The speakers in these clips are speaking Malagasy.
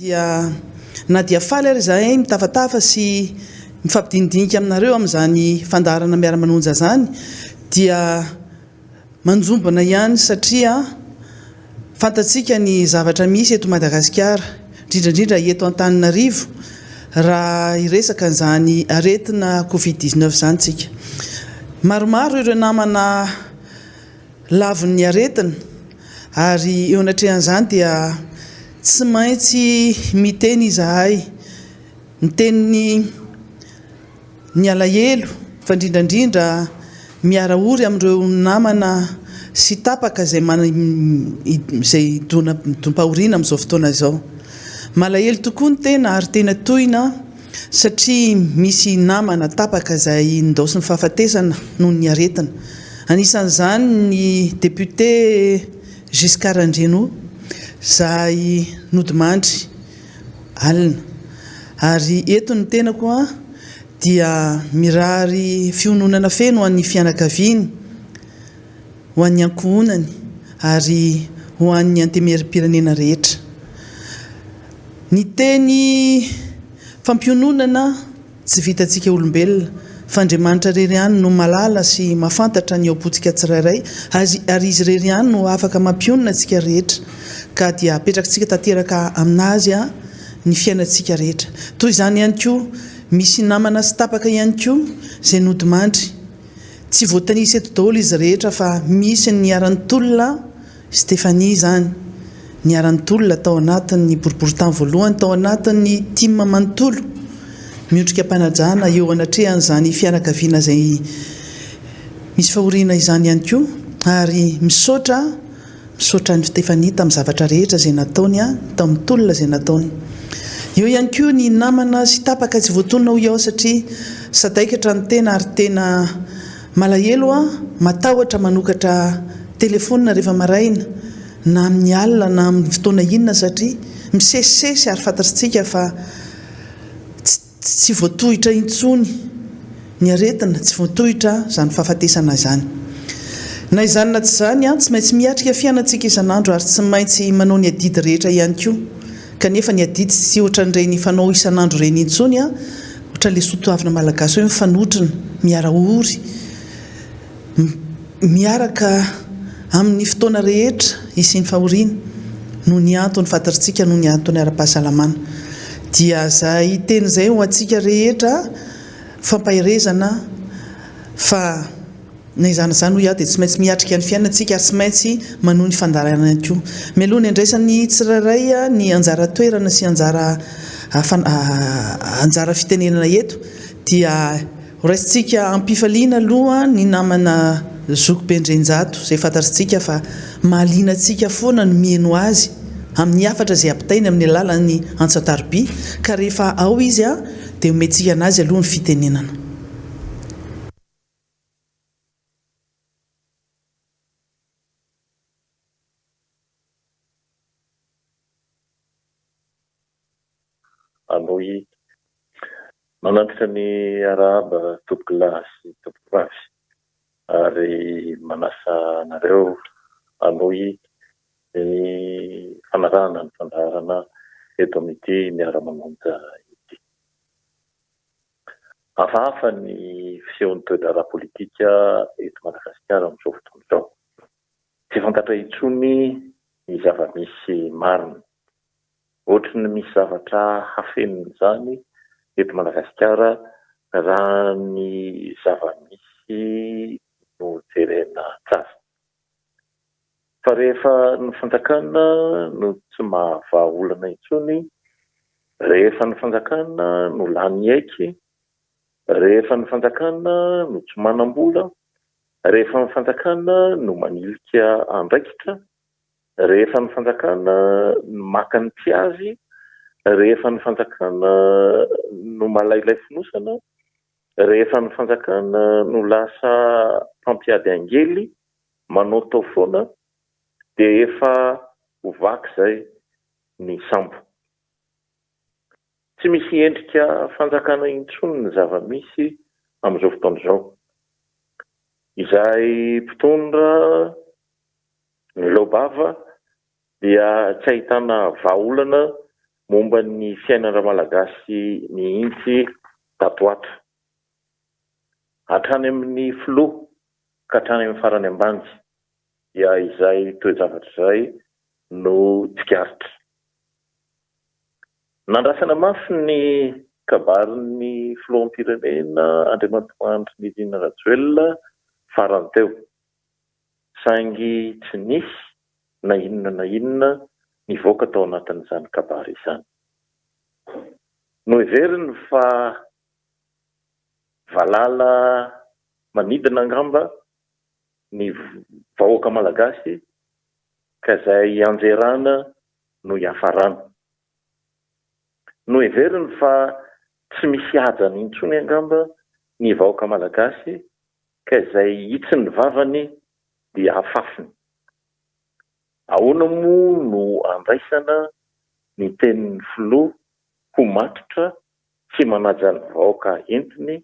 dia na dia faly ary zahay mitafatafa sy mifampidinika aminareo amin'izany fandarana miara-manonja zany dia manjombona ihany satria fantatsika ny zavatra misy eto Madagasikara indrindra eto Antananarivo raha iresaka an'izany aretina Covid-19 zany tsika. Maromaro ireo namana lavon'ny aretina ary eo anatrehan'izany dia tsy maintsy miteny izahay miteny ny alahelo fa indrindra miara ory amin'ireo namana sy tapaka izay dompahoriana amin'izao fotoana izao. Malahelo tokoa ny tena ary tena tohina satria misy namana tapaka izay ndaosy ny fahafatesana noho ny aretina. Anisan'izany ny député Giscard Andriano izay nodimandry alina. Ary eto ny tena koa dia mirary fiononana feno ho an'ny fianakaviany, ho an'ny ankohonany ary ho an'ny antemerim-pirenena rehetra. Ny teny fampiononana tsy vitantsika olombelona fa Andriamanitra rery ihany no malala sy mahafantatra ny aopontsika tsirairay ary izy rery ihany no afaka mampionona antsika rehetra ka dia apetrakantsika tanteraka aminazy ny fiainantsika rehetra. Toy izany ihany koa misy namana sy tapaka ihany koa izay nodimandry. Tsy voatanisa eto daholo izy rehetra fa misy ny Arantolona Stéphanie zany. Ny Arantolona tao anatin'ny boriboritany voalohany tao anatin'ny team manontolo miondrika mpanajana eo anatrehan'izany fianakaviana izay misy fahoriana izany ihany koa ary misaotra ny Stéphanie tamin'ny zavatra rehetra izay nataony tamin'ny tolona izay nataony. Eo ihany koa ny namana sy tapaka tsy voatonona ho eo satria sadaikatra ny tena ary tena malahelo matahotra manokatra telefona rehefa maraina na amin'ny alina na amin'ny fotoana inona satria misesisesy ary fantatsika fa tsy voatohitra intsony ny aretina, tsy voatohitra izany fahafatesana izany. Na izany na tsy izany tsy maintsy miatrika fiainantsika isan'andro ary tsy maintsy manao ny adidy rehetra ihany koa. Kanefa ny adidy tsy ohatran'ireny fanao isan'andro ireny intsony ohatran'ilay soatoavina malagasy hoe mifanotrina, miara ory, miaraka amin'ny fotoana rehetra isin'ny fahoriana noho ny antony fantatsika noho ny antony ara-pahasalamana. Dia izay teny izay ho antsika rehetra fampahirezana fa na izany ho dia tsy maintsy miatrika ny fiainantsika ary tsy maintsy manohy ny fandarana ihany koa. Mialoha ny andraisan'ny tsirairay ny anjara toerana sy anjara fitenenana eto dia horaisitsika ampifaliana aloha ny namana Zokibendrenjato izay fantatsika fa mahaliana antsika foana no mihaino azy amin'ny hafatra izay ampitainy amin'ny alalan'ny Antsataroby ka rehefa ao izy dia omentsika anazy aloha ny fitenenana. Anohy manantitra ny arahaba tompoklasy tompoklasy ary manasa anareo anohy ny fanarahana ny fandarana eto amin'ity miara-manonja ity. Hafahafa ny fisehon'ny toe-draharaha politika eto Madagasikara amin'izao fotoana izao. Tsy fantatra intsony ny zava-misy marina. Ohatrany misy zavatra hafenina izany eto Madagasikara raha ny zava-misy no jerena tsara. Fa rehefa ny fanjakana no tsy mahavahaolana intsony, rehefa ny fanjakana no lany aiky, rehefa ny fanjakana no tsy manam-bola, rehefa ny fanjakana no manilika andraikitra, rehefa ny fanjakana no maka ny tsy azy, rehefa ny fanjakana no malailay finosana, rehefa ny fanjakana no lasa mpampiady angely manao tao foana, dia efa ho vaky izay ny sambo. Tsy misy endrika fanjakana intsony ny zava-misy amin'izao fotoana izao. Izay mpitondra ny laobava dia tsy ahitana vahaolana momba ny fiainana malagasy mihitsy tatoatra hatrany amin'ny filoha ka hatrany amin'ny farany ambany dia izay toe-javatra izay no tsikaritra. Nandrasana mafy ny kabarin'ny filoham-pirenena Andriamatoa Andry Nirina Rajoelina farany teo, saingy tsy nisy na inona nivoaka tao anatin'izany kabary izany. No heveriny fa valala manidina angamba ny vahoaka malagasy ka izay anjerana no hiafarana. No heveriny fa tsy misy hajany intsony angamba ny vahoaka malagasy ka izay hitsy ny vavany dia afafiny. Ahoana moa no andraisana ny tenin'ny filoha ho matotra sy manaja ny vahoaka entiny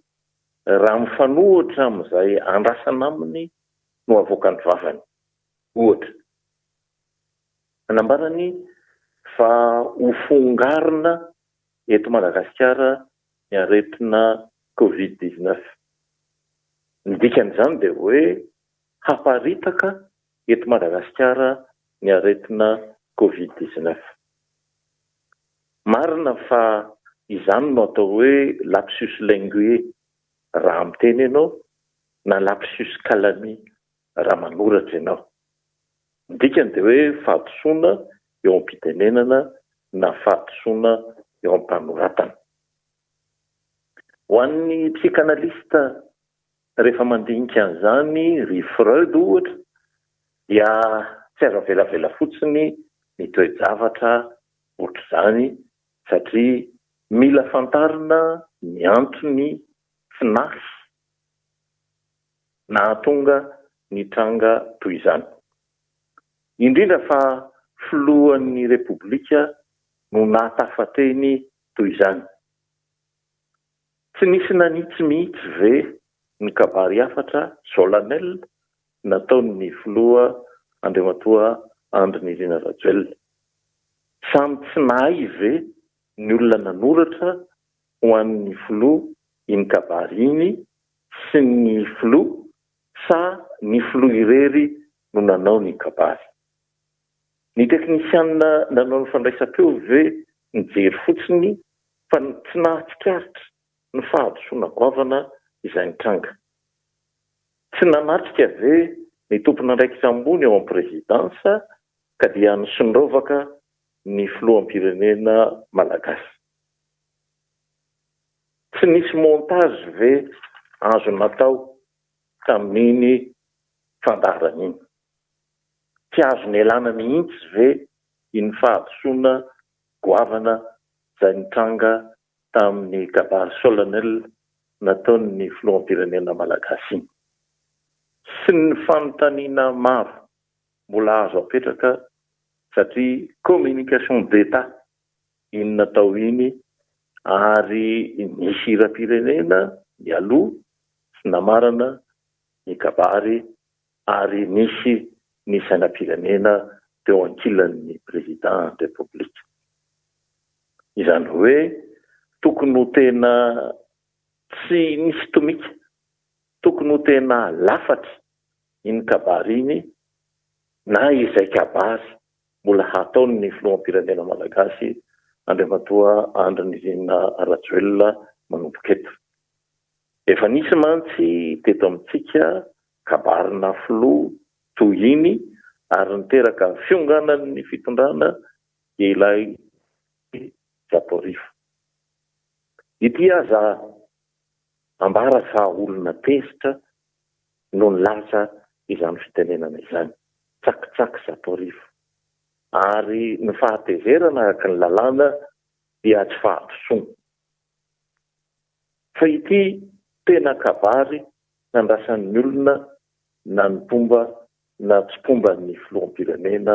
raha mifanohitra amin'izay andrasana aminy no avoaka ny vavany. Ohatra, anambarany fa ho fongarina eto Madagasikara ny aretina Covid-19. Ny dikan'izany dia hoe haparitaka eto Madagasikara ny aretina Covid-19. Marina fa izany no atao hoe lapsus linguae raha miteny ianao na lapsus calami raha manoratra ianao. Ny dikany dia hoe fahadisoana eo am-pitenenana na fahadisoana eo am-panoratana. Ho an'ny psychanalyste rehefa mandinika an'izany ry Freud ohatra dia tsy aza-velavela fotsiny ny toe-javatra ohatr'izany satria mila fantarina ny antony finafy nahatonga ny tranga toy izany. Indrindra fa filohan'ny repoblika no nahatafateny toy izany. Tsy nisy nanitsy mihitsy ve ny kabary hafatra solennel nataon'ny filoha Andriamatoa Andry Nirina Rajoelina. Samy tsy nahay ve ny olona nanoratra ho an'ny filoha iny kabary iny sy ny filoha sa ny filoha irery no nanao ny kabary. Ny teknisianina nanao ny fandraisam-peo ve nijery fotsiny fa tsy nahatsikaritra ny fahadisoana goavana izay nitranga. Tsy nanatrika ve ny tompon'andraikitra ambony eo amin'ny prezidansa ka dia nisondrovaka ny filoham-pirenena malagasy. Tsy nisy montage ve azo natao tamin'iny fandarana iny. Tsy azo nialana mihitsy ve iny fahadisoana goavana izay nitranga tamin'ny kabary solennel nataon'ny filoham-pirenena malagasy iny. Sy ny fanontaniana maro mbola azo apetraka satria communication d'État iny natao iny ary nisy hira-pirenena mialoha sy namarana ny kabary ary nisy ny sainam-pirenena teo ankilan'ny président république. Izany hoe tokony ho tena tsy nisy tomika, tokony ho tena lafatra iny kabary iny na izay kabary mbola hataon'ny filoham-pirenena malagasy Andriamatoa Andry Nirina Rajoelina manomboka eto. Efa nisy mantsy teto amintsika kabarina filoha toy iny ary niteraka fionganan'ny fitondrana ilay Zaporifo. Ity aza ambara fa olona tezitra no nilatsa izany fitenenana izany. Tsakitsaky Zaporifo. Ary ny fahatezerana araka ny lalàna dia tsy fahadisoana. Fa ity tena kabary nandrasan'ny olona na ny pomba na tsy pomba ny filoham-pirenena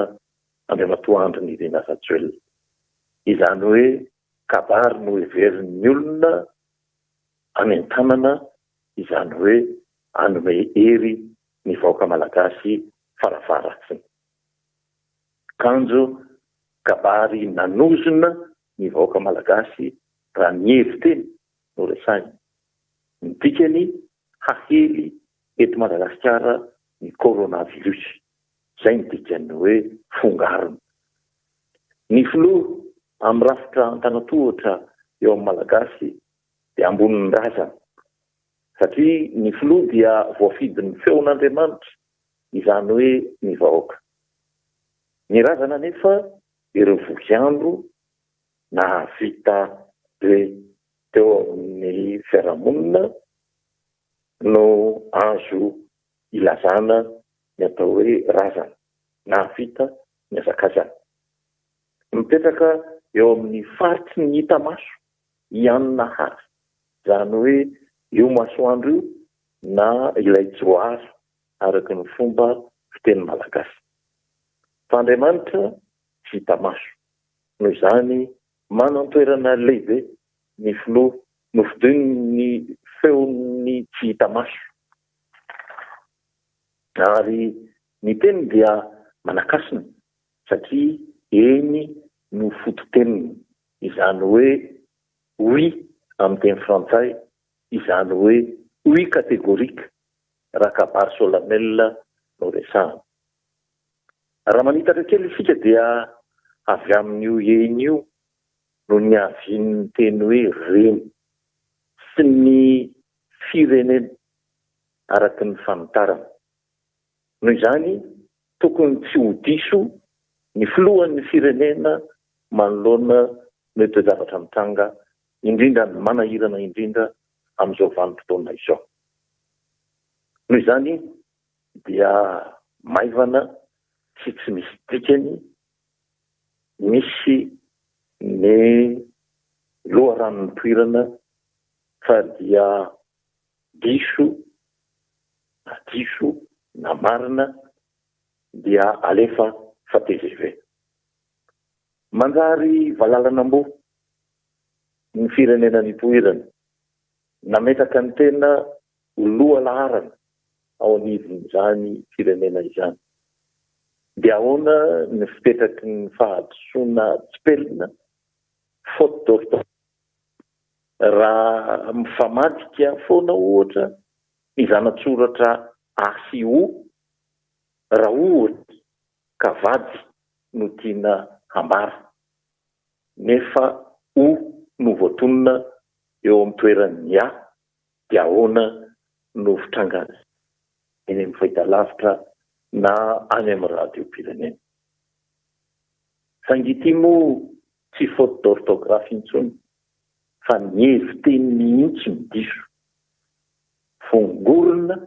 Andriamatoa Andry Nirina Rajoelina. Izany hoe kabary no heverin'ny olona anentanana, izany hoe anome hery ny vahoaka malagasy farafaratsiny. Kanjo kabary nanozona ny vahoaka malagasy raha ny heviteny no resahiny. Ny dikany hahely eto Madagasikara ny coronavirus. Zay ny dikany hoe fongarina. Ny filoha amin'ny rafitra an-tanatohatra eo amin'ny malagasy dia ambonin'ny razana. Satria ny filoha dia voafidin'ny feon'Andriamanitra, izany hoe ny vahoaka. Ny razana nefa ireo voziandro na vita be teo amin'ny fiarahamonina no azo ilazana ny atao hoe razana na vita ny azakazana. Mipetraka eo amin'ny faritry ny hita maso ianona hazo, izany hoe io masoandro io na ilay joary araky ny fomba fiteny malagasy. Fa Andriamanitra tsy hita maso. Noho izany manan-toerana lehibe ny filoha nofidiany ny feon'ny tsy hita maso. Ary ny teny dia manakasina satria eny no fototeniny, izany hoe oui amin'ny teny frantsay, izany hoe oui catégorique raha kabary solennel no resahana. Raha manitatra kely isika dia avy amin'io eny io no niavian'ny teny hoe reny sy ny firenena araky ny fanitarana. Noho izany tokony tsy ho diso ny filohan'ny firenena manoloana ny toe-javatra mitranga, indrindra ny manahirana indrindra amin'izao vanim-potoana izao. Noho izany dia maivana sy tsy misy dikany, misy ny loharanon'ny toerana fa dia diso na marina dia alefa fa TGV. Manjary valalanam-bo ny firenena nipoirana, nametaka ny tena ho loha laharana ao anivon'izany firenena izany. Dia ahoana ny fipetraky ny fahadisoana tsipelina faute d'orthographe. Raha mifamadika foana ohatra ny zanatsoratra A sy O, raha ohatra ka vady no tiana hambara, nefa O no voatonona eo amin'ny toeran'ny A, dia ahoana no fitrangana eny amin'ny fahitalavitra na any amin'ny radiom-pirenena. Sangy moa tsy faute d'orthographe intsony, fa ny heviteny mihitsy ny diso. Fongorina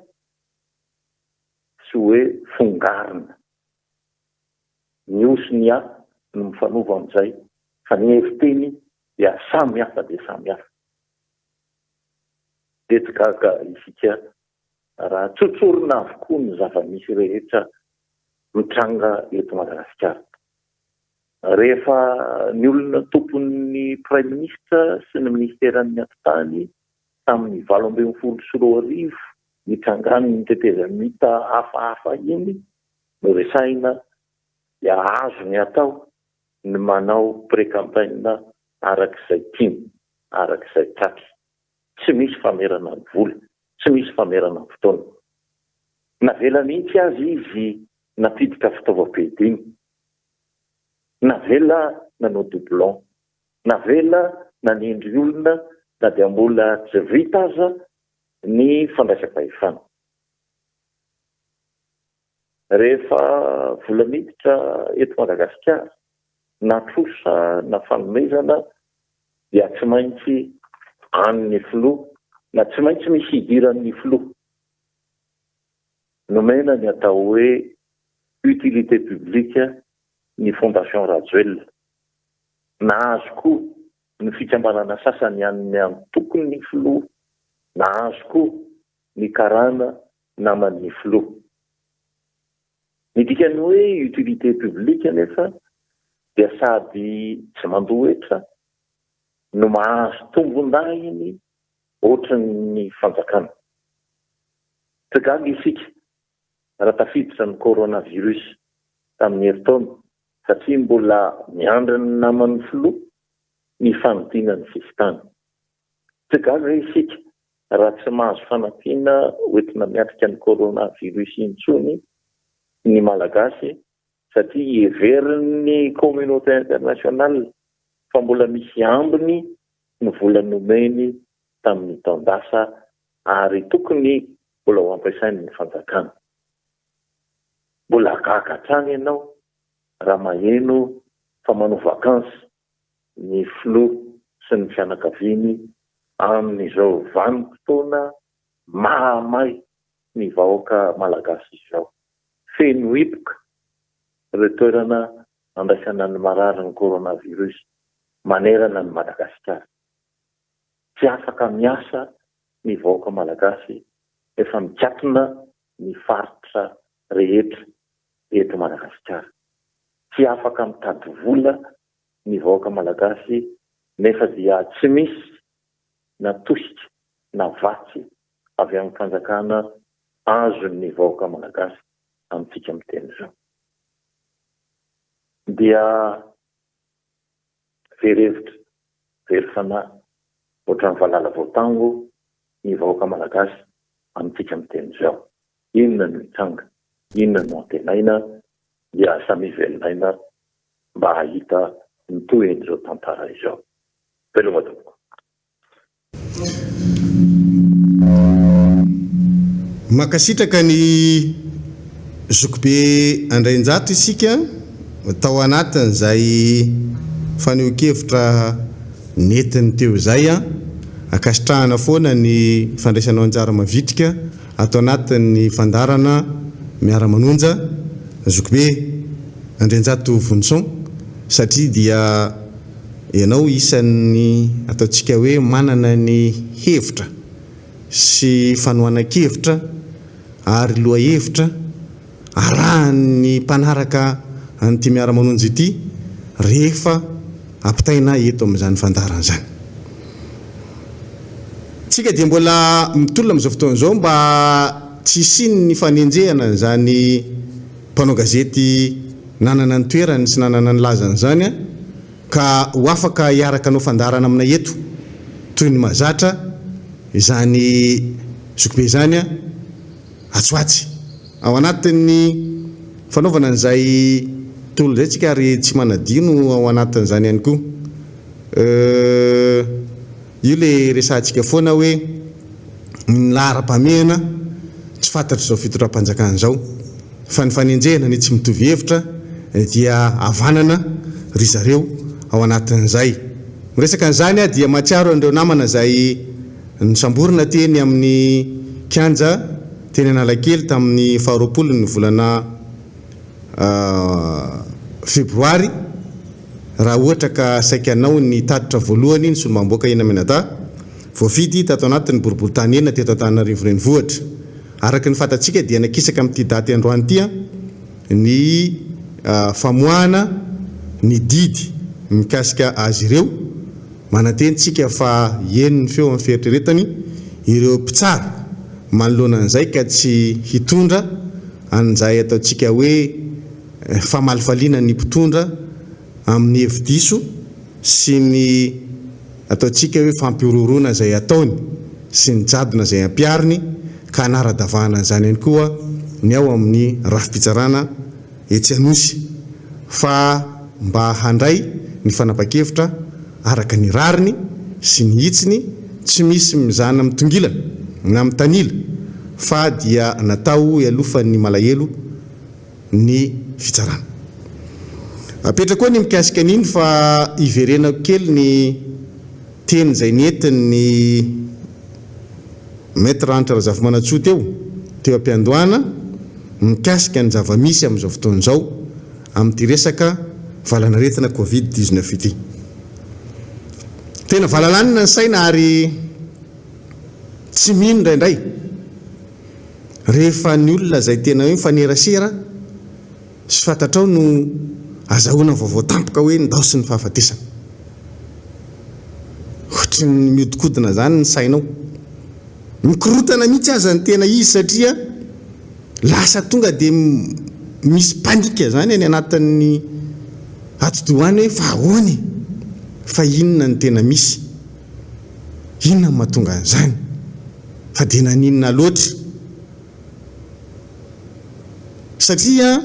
sy hoe fongarina. Ny O sy ny A no mifanova amin'izay, fa ny heviteny dia samy hafa dia samy hafa. Eto gaga isika raha tsotsorina avokoa ny zava-misy rehetra mitranga eto Madagasikara. Rehefa ny olona tompon'ny Prime Ministre sy ny ministeran'ny atotany tamin'ny 2024 nitrangany ny tetezamita hafahafa iny no resahina dia azo ny atao ny manao pré-campagne arak'izay tiany, arak'izay traky. Tsy misy famerana ny vola, tsy misy famerana ny fotoana. Navela mihitsy azy izy napiditra fitaovam-piadiana. Navela nanao doublon, navela nanindry olona na dia mbola tsy vita aza ny fandraisam-pahefana. Rehefa vola miditra eto Madagasikara, na trosa na fanomezana dia tsy maintsy an'ny filoha, na tsy maintsy misy idiran'ny filoha. Nomena ny atao hoe utilité publique ny fondation Rajoelina. Nahazo koa ny fikambanana sasany amin'ny antokony ny filoha, nahazo koa ny karana naman'ny filoha. Ny dikany hoe utilité publique nefa dia sady tsy mandoetra no mahazo tombon-dainy ohatran'ny fanjakana. Tsy gaga isika raha tafiditra ny coronavirus tamin'ny herintaona, satria mbola miandry ny naman'ny filoha ny fanodinany fisitany. Tsy gaga isika raha tsy mahazo fanampiana hoentina miatrika ny coronavirus intsony ny malagasy, satria heverin'ny communauté internationale fa mbola misy ambiny ny vola nomeny tamin'ny taondasa ary tokony mbola ho ampiasainy ny fanjakana. Mbola gaga hatrany ianao raha maheno fa manao vakansy ny filoha sy ny fianakaviany amin'izao vanim-potoana mahamay ny vahoaka malagasy izao. Feno hipoka ireo toerana andraisana ny marary ny coronavirus manerana ny Madagasikara. Tsy afaka miasa ny vahoaka malagasy, efa mikatona ny faritra rehetra eto Madagasikara. Tsy afaka mitady vola ny vahoaka malagasy, nefa dia tsy misy na tosika na vatsy avy amin'ny fanjakana azo ny vahoaka malagasy amintsika miteny izao. Dia verevitra, very fanahy, ohatran'ny valala voatango ny vahoaka malagasy amintsika miteny izao. Inona no hitsanga, inona no antenaina, dia samy velona mba hahita ny toen'izao tantara izao. Veloma tompoko. Makasitraka ny zokibe Andrainjato isika tao anatin'izay fanehoan-kevitra netiny teo izay akasitrahana foana ny fandraisana anjara mavitrika atao anatin'ny fandarana miara-manonja zokibe Andrainjato Vonson, satria dia ianao isan'ny ataontsika hoe manana ny hevitra sy fanohanan-kevitra ary loha hevitra arahan'ny mpanaraka an'ity miara-manonjy ity rehefa ampitaina eto amin'izany fandarana izany. Tsika dia mbola mitolona amin'izao fotoana izao mba tsy isiny ny fanenjehana izany mpanao gazety nanana ny toerany sy nanana ny lazany izany ka ho afaka hiaraka anao fandarana amina eto toy ny mahazatra izany zokibe izany atsoatsy ao anatin'ny fanaovana an'izay tolo izay tsika ary tsy manadino ao anatin'izany ihany koa. Io le resantsika foana hoe ny lahara-pamehana tsy fantatr' izao fitondram-panjakana izao, fa ny fanenjehana ny tsy mitovy hevitra dia havanana ry zareo ao anatin'izay. Miresaka an'izany dia mahatsiaro an'ireo namana izay nisamborina teny amin'ny kianja teny Analakely tamin'ny 20 ny volana febroary, raha ohatra ka saika anao ny tatitra voalohany ny solomamboaka eny Menada voafidy tato anatin'ny boriboritany enina teto Antananarivo renivohitra. Araka ny fantatsika dia nakisaka amin'ity daty androany ity ny famoahana ny didy mikasika azy ireo, manatentsika fa eno ny feo amin'ny fieritreretany ireo mpitsara manoloana an'izay ka tsy hitondra an'izay ataontsika hoe famalifaliana ny mpitondra amin'ny hevi-diso sy ny ataontsika hoe fampirorona izay ataony sy ny jadona izay ampiariny ka anara-davahana izany ihany koa ny ao amin'ny rafi-pitsarana etsy Anosy fa mba handray ny fanapa-kevitra araka ny rariny sy ny hitsiny, tsy misy mizana mitongilana na mitanila fa dia natao hialofan'ny malahelo ny fitsarana. Apetra koa ny mikasika an'iny fa iverena kely ny teny izay nentiny ny maître Ranitra Razafimanaantsoa teo am-piandohana mikasika ny zava-misy amin'izao fotoana izao amin'ity resaka valanaretina Covid-19 ity. Tena valalanina ny saina ary tsy mino indraindray rehefa ny olona izay tena hoe mifanerasera sy fantatrao no azahoana vaovao tampoka hoe ndao sy ny fahafatesana. Ohatry ny miodikodina zany ny sainao, mikorotana mihitsy aza ny tena izy satria lasa tonga dia misy panika zany any anatin'ny atidohany hoe fa ahoany fa inona ny tena misy, inona ny mahatonga an'izany, fa dia naninona loatra. Satria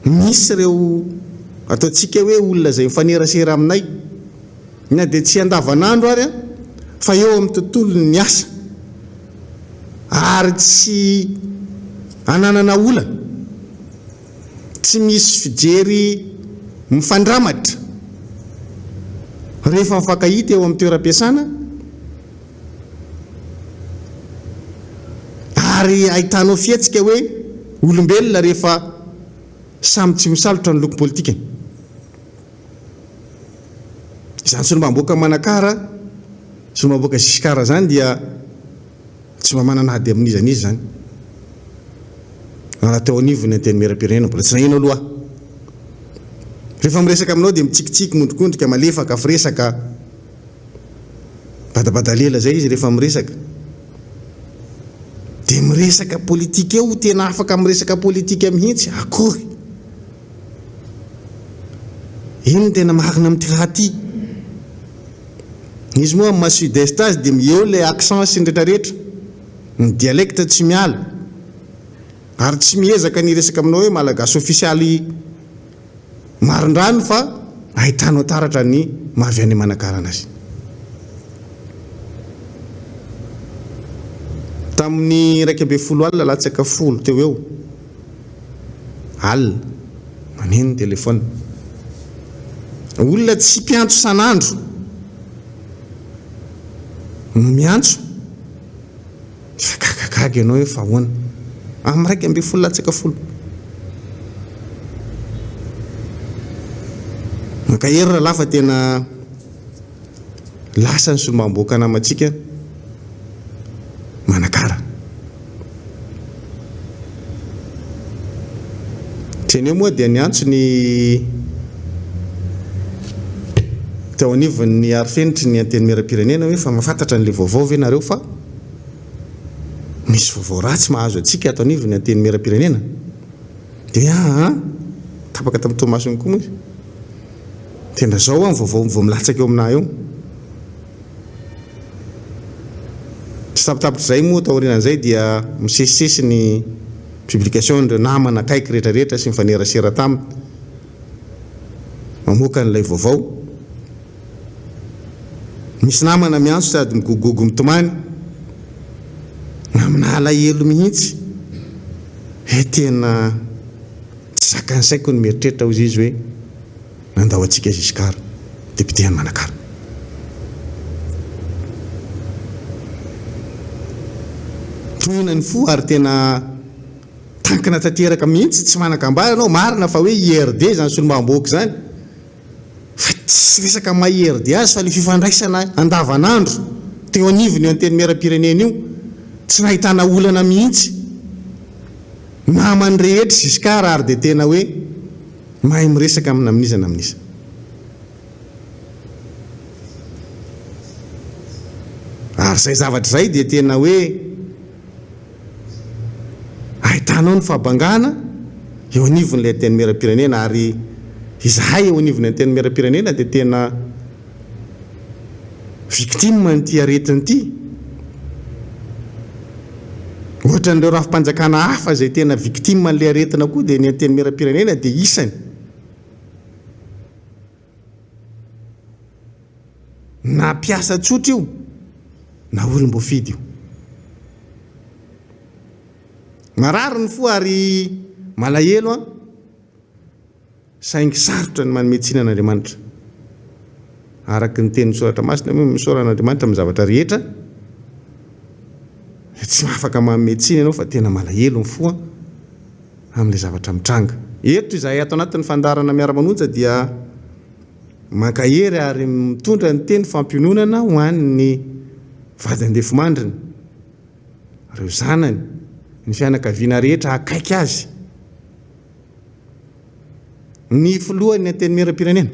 misy ireo ataontsika hoe olona izay mifanerasera aminay, na dia tsy andavanandro ary fa eo amin'ny tontolony ny asa, ary tsy ananana olana, tsy misy fijery mifandramatra rehefa mifankahita eo amin'ny toeram-piasana, ary ahitanao fihetsika hoe olombelona rehefa samy tsy misalotra ny loko politika. Izany solombavam-boaka Manakara, solombavam-boaka Ziskara zany dia tsy mba mananady amin'izanizy zany. Raha teo anivony teny miram-pirenena mbola tsy nahino aloha. Rehefa miresaka aminao dia mitsikitsiky mondrikondrika malefaka firesaka badabadalela zay izy rehefa miresaka. Dia miresaka politika eo, tena afaka miresaka politika mihitsy, akory. Ino tena marina amin'ity raha ty. Izy moa amin'ny sud-est azy dia eo ilay accent sy ny rehetrarehetra, ny dialecte tsy miala, ary tsy miezaka ny resaka aminao hoe malagasy ofisialy marindrano fa ahitanao taratra ny mahavy any Manakara anazy. Tamin'ny 1:10 alina latsaka 10 teo eo alina maneno ny telefona, olona tsy mpiantso sanandro no miantso, fa gagagaga ianao hoe fa ahoana amin'ny 1:10 latsaka 10. Maka hery raha lafa tena lasa ny solombavam-boaka namantsika Manakara. Teny eo moa dia niantso ny teo anivon'ny arifenitry ny anteny miram-pirenena hoe fa mahafantatra n'ilay vaovao ve nareo fa misy vaovao ratsy mahazo antsika ato anivon'ny anteny miram-pirenena. Dia tapaka tamin'ny Tomasiny koa moa izy. Tena zao amin'ny vaovao vao milatsaka eo aminahy eo. Tsy tapitapitra izay moa taorian'izay dia misesisesy ny publication ireo namana akaiky rehetrarehetra sy mifanerasera taminy mamoaka n'ilay vaovao. Misy namana miantso sady migogogo mitomany namina alahelo mihitsy, tena tsy zakany saiko ny mieritreritra hozy izy hoe nandao antsika Ziskara député any Manakara. Tohina ny fo ary tena tankina tanteraka mihitsy, tsy manakambara anao, marina fa hoe IRD zany solombavam-boaka zany, fa tsy resaka maha IRD azy fa le fifandraisana andavanandro teo anivony anteny miram-pirenena io, tsy nahitana olana mihitsy. Namany rehetra Ziskara ary dia tena hoe mahay miresaka amin'iza na amin'iza. Ary izay zavatra izay dia tena hoe ahitanao ny fahabangana eo anivon'ilay anteny miram-pirenena, ary izahay eo anivon'ny anteny miram-pirenena dia tena victime n'ity aretiny ity. Ohatra n'ireo rafim-panjakana hafa izay tena victime n'ilay aretina koa dia ny anteny miram-pirenena dia isany. Na mpiasa tsotra io na olom-boafidy io. Marary ny fo ary malahelo saingy sarotra ny manome tsinan'Andriamanitra. Araky ny teny misoratra masina moa misoran'Andriamanitra amin'ny zavatra rehetra, tsy afaka manome tsiny ianao fa tena malahelo ny fo amin'ilay zavatra mitranga. Eto izahay ato anatin'ny fandarana miara-manonja dia mankahery ary mitondra ny teny fampiononana ho an'ny vady andefomandriny, ireo zanany, ny fianakaviana rehetra akaiky azy, ny filohan'ny anteny miram-pirenena.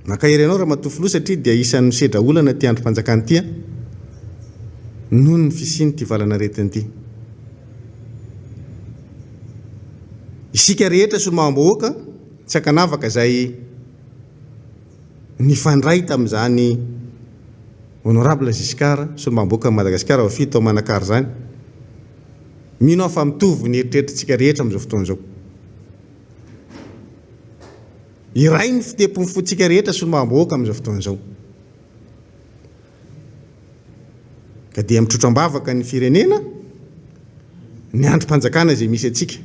Mankahery ianao raha matoa filoha satria dia isan'ny misedra olana ty androm-panjakana ty noho ny fisiny ty valana retiny ty. Isika rehetra solombavam-bahoaka tsy ankanavaka izay nifandray tamin'izany honorable Giscard Solomamboka Madagasikara ao fito manakary zany. Mino aho fa mitovy ny eritreretintsika rehetra amin'izao fotoana izao. Iray ny fitepon'ny fotsika rehetra Solomamboka amin'izao fotoana izao. Ka dia mitrotram-bavaka ny firenena, ny androm-panjakana izay misy atsika.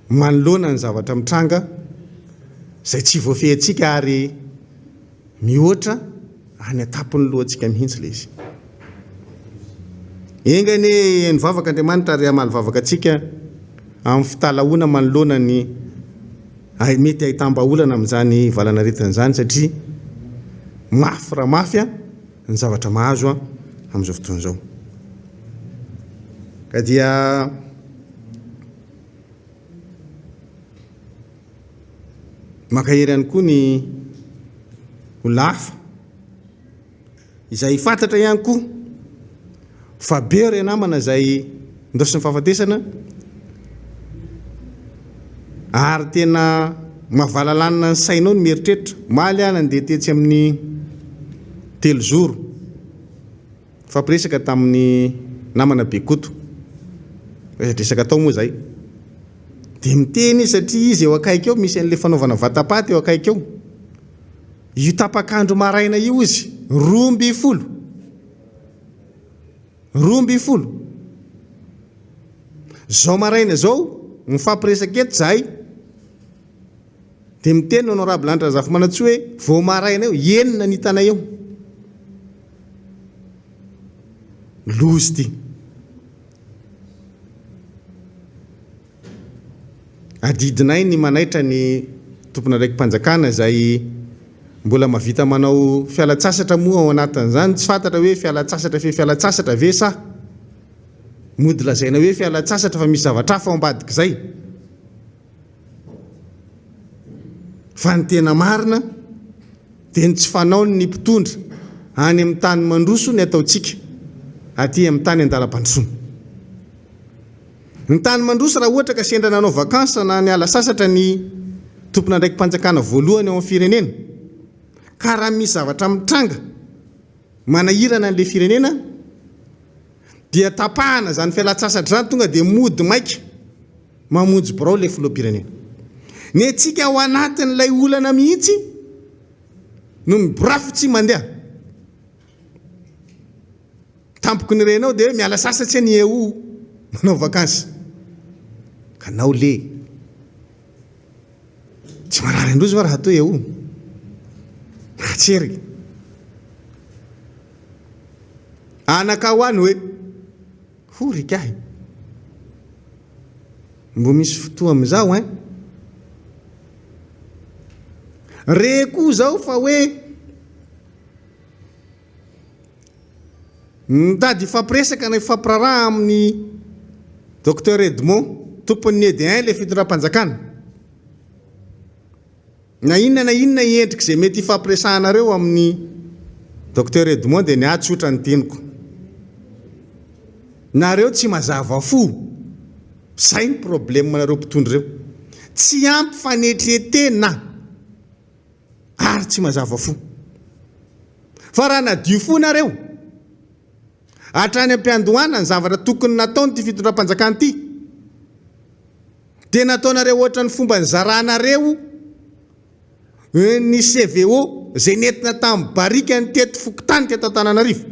Manoloana ny zavatra mitranga izay tsy voafehintsika ary mihoatra any atapony lohantsika mihitsy ilay izy. Engany nivavaka Andriamanitra ary amaly vavaka atsika amin'ny fitalahoana manoloana ny mety ahitamba-olana amin'izany valana retina izany satria mafy raha mafy ny zavatra mahazo amin'izao fotoana izao. Ka dia makahery ihany koa ny olona hafa izay fantatra ihany koa fa be re namana izay ndosy ny fahafatesana ary tena mahavalalana ny sainao ny mieritreritra. Maly any andeha tetsy amin'ny 3 zoro fampiresaka tamin'ny namana Bekoto, resaka tao moa zay dia miteny satria izy eo akaiky eo misy an'ilay fanaovana vatapaty eo akaiky eo. Io tapakandro maraina io izy 12 zao maraina zao mifampiresaka eto zahay dia miteny honorable Andrazafy Manatsy hoe vao maraina eo enina ny tanay eo lozy ty. Adidinay ny manaitra ny tompona raiky mpanjakana izay mbola mavita manao fialatsasatra moa ao anatin'izany. Tsy fantatra hoe fialatsasatra fialatsasatra ve sa mody lazaina hoe fialatsasatra fa misy zavatra hafa ao ambadika izay. Fa ny tena marina dia ny tsy fanao ny mpitondra any amin'ny tany mandroso ny ataontsika aty amin'ny tany an-dalam-pandrosoana. Ny tany mandroso raha ohatra ka sendra nanao vakansa na niala sasatra ny tompona ndraiky mpanjakana voalohany ao amin'ny firenena ka raha misy zavatra mitranga manahirana an'ilay firenena dia tapahana zany fialatsasatra zany tonga dia mody maika mamonjy borao ilay filoham-pirenena. Ny antsika ao anatin'ilay olana mihitsy no miborafy tsy mandeha. Tampoko ny renao dia miala sasatra ny EU manao vakansa ka nao le tsy marary androzy va raha atao EU atsery anaka ho any hoe horikahy mbo misy fotoa amin'izao re koa zao fa hoe mitady fampiresaka na fampiraraha amin'ny docteur Edmond tompon'ny ED1 le fitondram-panjakana na inona endrika izay mety fampiresahanareo amin'ny docteur Edmond dia ny tsotra ny teniko nareo tsy mazava fo. Zay ny problème nareo mpitondra reo, tsy ampy fanetretena ary tsy mazava fo. Fa raha nadio fo nareo hatrany am-piandohana ny zavatra tokony nataony ty fitondram-panjakana ty dia nataonareo ohatra ny fomba nizaranareo ny CVO zay nentina tamin'ny barika ny teto fokotany teto Antananarivo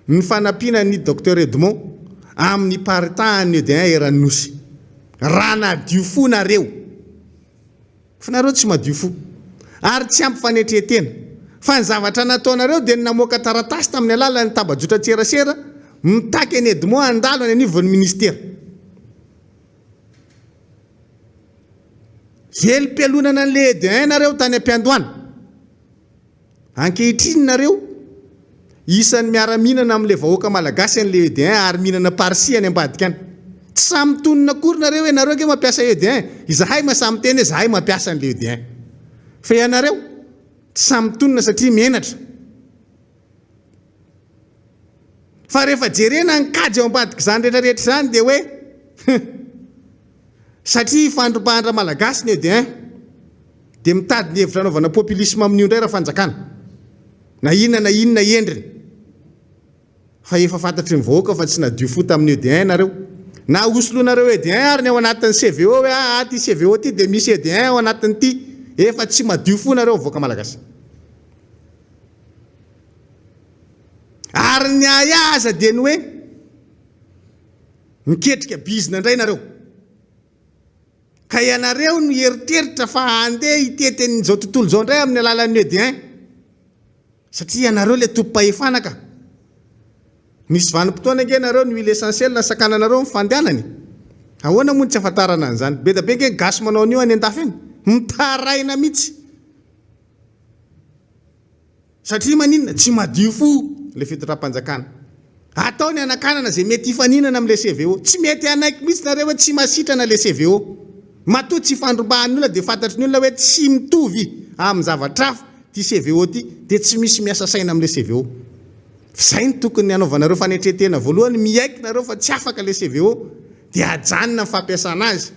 ny fanampiana ny docteur Edmond amin'ny paritahany ED1 Eranosy. Raha nadio fo nareo fa nareo tsy madio fo ary tsy ampy fanetretena fa ny zavatra nataonareo dia namoaka taratasy tamin'ny alalan'ny tabajotra tserasera mitaky ny Edmond andalo any anivon'ny ministera. Velom-pialonana an'ilay ED1 nareo tany am-piandohana. Ankehitriny nareo isan'ny miara-mihinana amin'ilay vahoaka malagasy an'ilay ED1 ary mihinana parsi any ambadika any. Tsy samy tonona akory nareo hoe nareo ke mampiasa ED1 izahay masamy teny hoe zahay mampiasa an'ilay ED1 fa ianareo tsy samy tonona satria mienatra. Fa rehefa jerena ny kajy ao ambadika izany rehetrarehetra izany dia hoe satria fandrom-bahandra malagasy ny ED1 dia mitady ny hevitra anaovana populisme amin'io indray raha fanjakana na inona endriny fa efa fantatry ny vahoaka fa tsy nadio fo tamin'io D1 nareo na osoloanareo ED1 ary ny ao anatin'ny CVO hoe ty CVO ty dia misy ED1 ao anatin'ny ty efa tsy madio fo nareo vahoaka malagasy ary ny ayaza dia ny hoe miketrika bizina indray nareo ka ianareo no eritreritra fa andeha hiteteny zao tontolo zao indray amin'ny alalan'ny ED1 satria ianareo le tompo-pahefanaka misy vanim-potoana ange nareo no huile essentiel na sakananareo mifandehanany ahoana moa tsy afantarana an'izany be da be nge gasy manao an'io any an-dafy eny mitaraina mihitsy satria maninona tsy madio fo le fitondram-panjakana ataony anakanana zay mety hifaninana amin'le CVO tsy mety anaiky mihitsy nareo hoe tsy masitrana le CVO matoa tsy fandrombahan'ny olona dia fantatry ny olona hoe tsy mitovy amin'ny zavatra hafa ty CVO ty dia tsy misy miasa saina amin'le CVO zay ny tokony anaovanareo fanetretena voalohany miaiky nareo fa tsy afaka le CVO dia ajanona ny fampiasana azy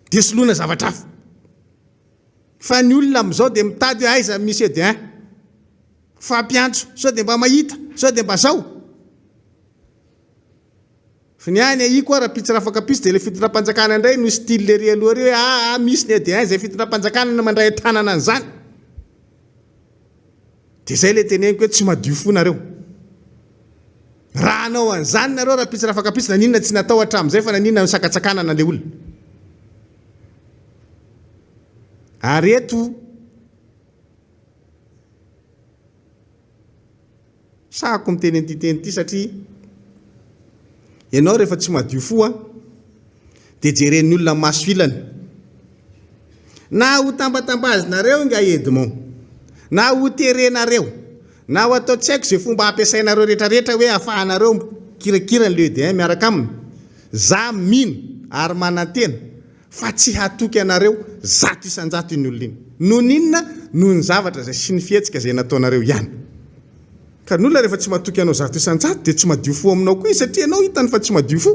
dia soloana zavatra hafa fa ny olona amin'izao dia mitady hoe aiza misy ED1 fampiantso sao dia mba mahita sao dia mba zao fa ny any i koa raha pitsy rafaka pitsy dia le fitondram-panjakana indray no style le ry aloha ry hoe misy ny ED1 zay fitondram-panjakana no mandray tanana an'izany dia zay le teneniko hoe tsy madio fo nareo raha anao an'izany nareo raha pitsy rafaka pitsy naninona tsy natao hatramin'izay fa naninona sakatsakanana le olona ary eto sahako miteny an'ity ty satria ianao rehefa tsy madio fo dia jeren'ny olona maso filany na ho tambatambazinareo nga Edmond na ho terenareo na ho atao tsy haiko zay fomba ampiasainareo rehetrarehetra hoe ahafahanareo kirakirany le ED1 miaraka aminy za mino ary manantena fa tsy hatoky anareo zato isan-jato iny olona iny no ninona no ny zavatra zay sy ny fihetsika zay nataonareo ihany ka ny olona rehefa tsy matoky anao zato isan-jato dia tsy madio fo aminao koa satria anao hitany fa tsy madio fo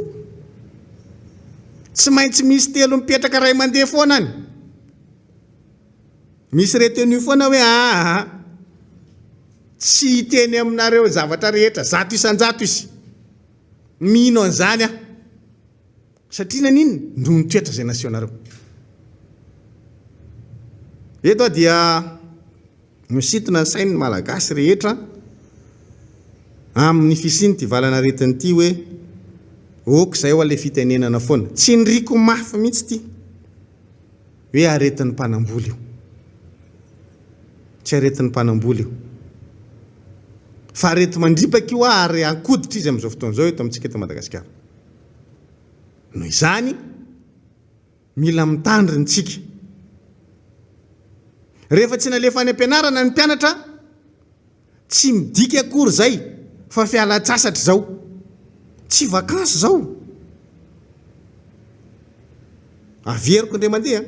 tsy maintsy misy telo mipetraka ray mandeha foana any misy retenu foana hoe tsy hiteny aminareo zavatra rehetra zato isan-jato izy mino an'izany satria naninona no mitoetra zay nasionareo eto dia misintona ny sainy malagasy rehetra amin'ny fisiny ty valana retiny ty hoe ok zay ho ale fitenenana foana tsy nriko mafy mihitsy ty hoe aretin'ny mpanamboly io tsy aretin'ny mpanamboly io fa arety mandripaky io ary ankoditra izy amin'izao fotoana zao eto amintsika eto Madagasikara noho izany mila mitandriny tsika rehefa tsy nalefa any ampianarana ny mpianatra tsy midika akory zay fa fialan-tsasatra zao tsy vakansy zao averiko indray mandeha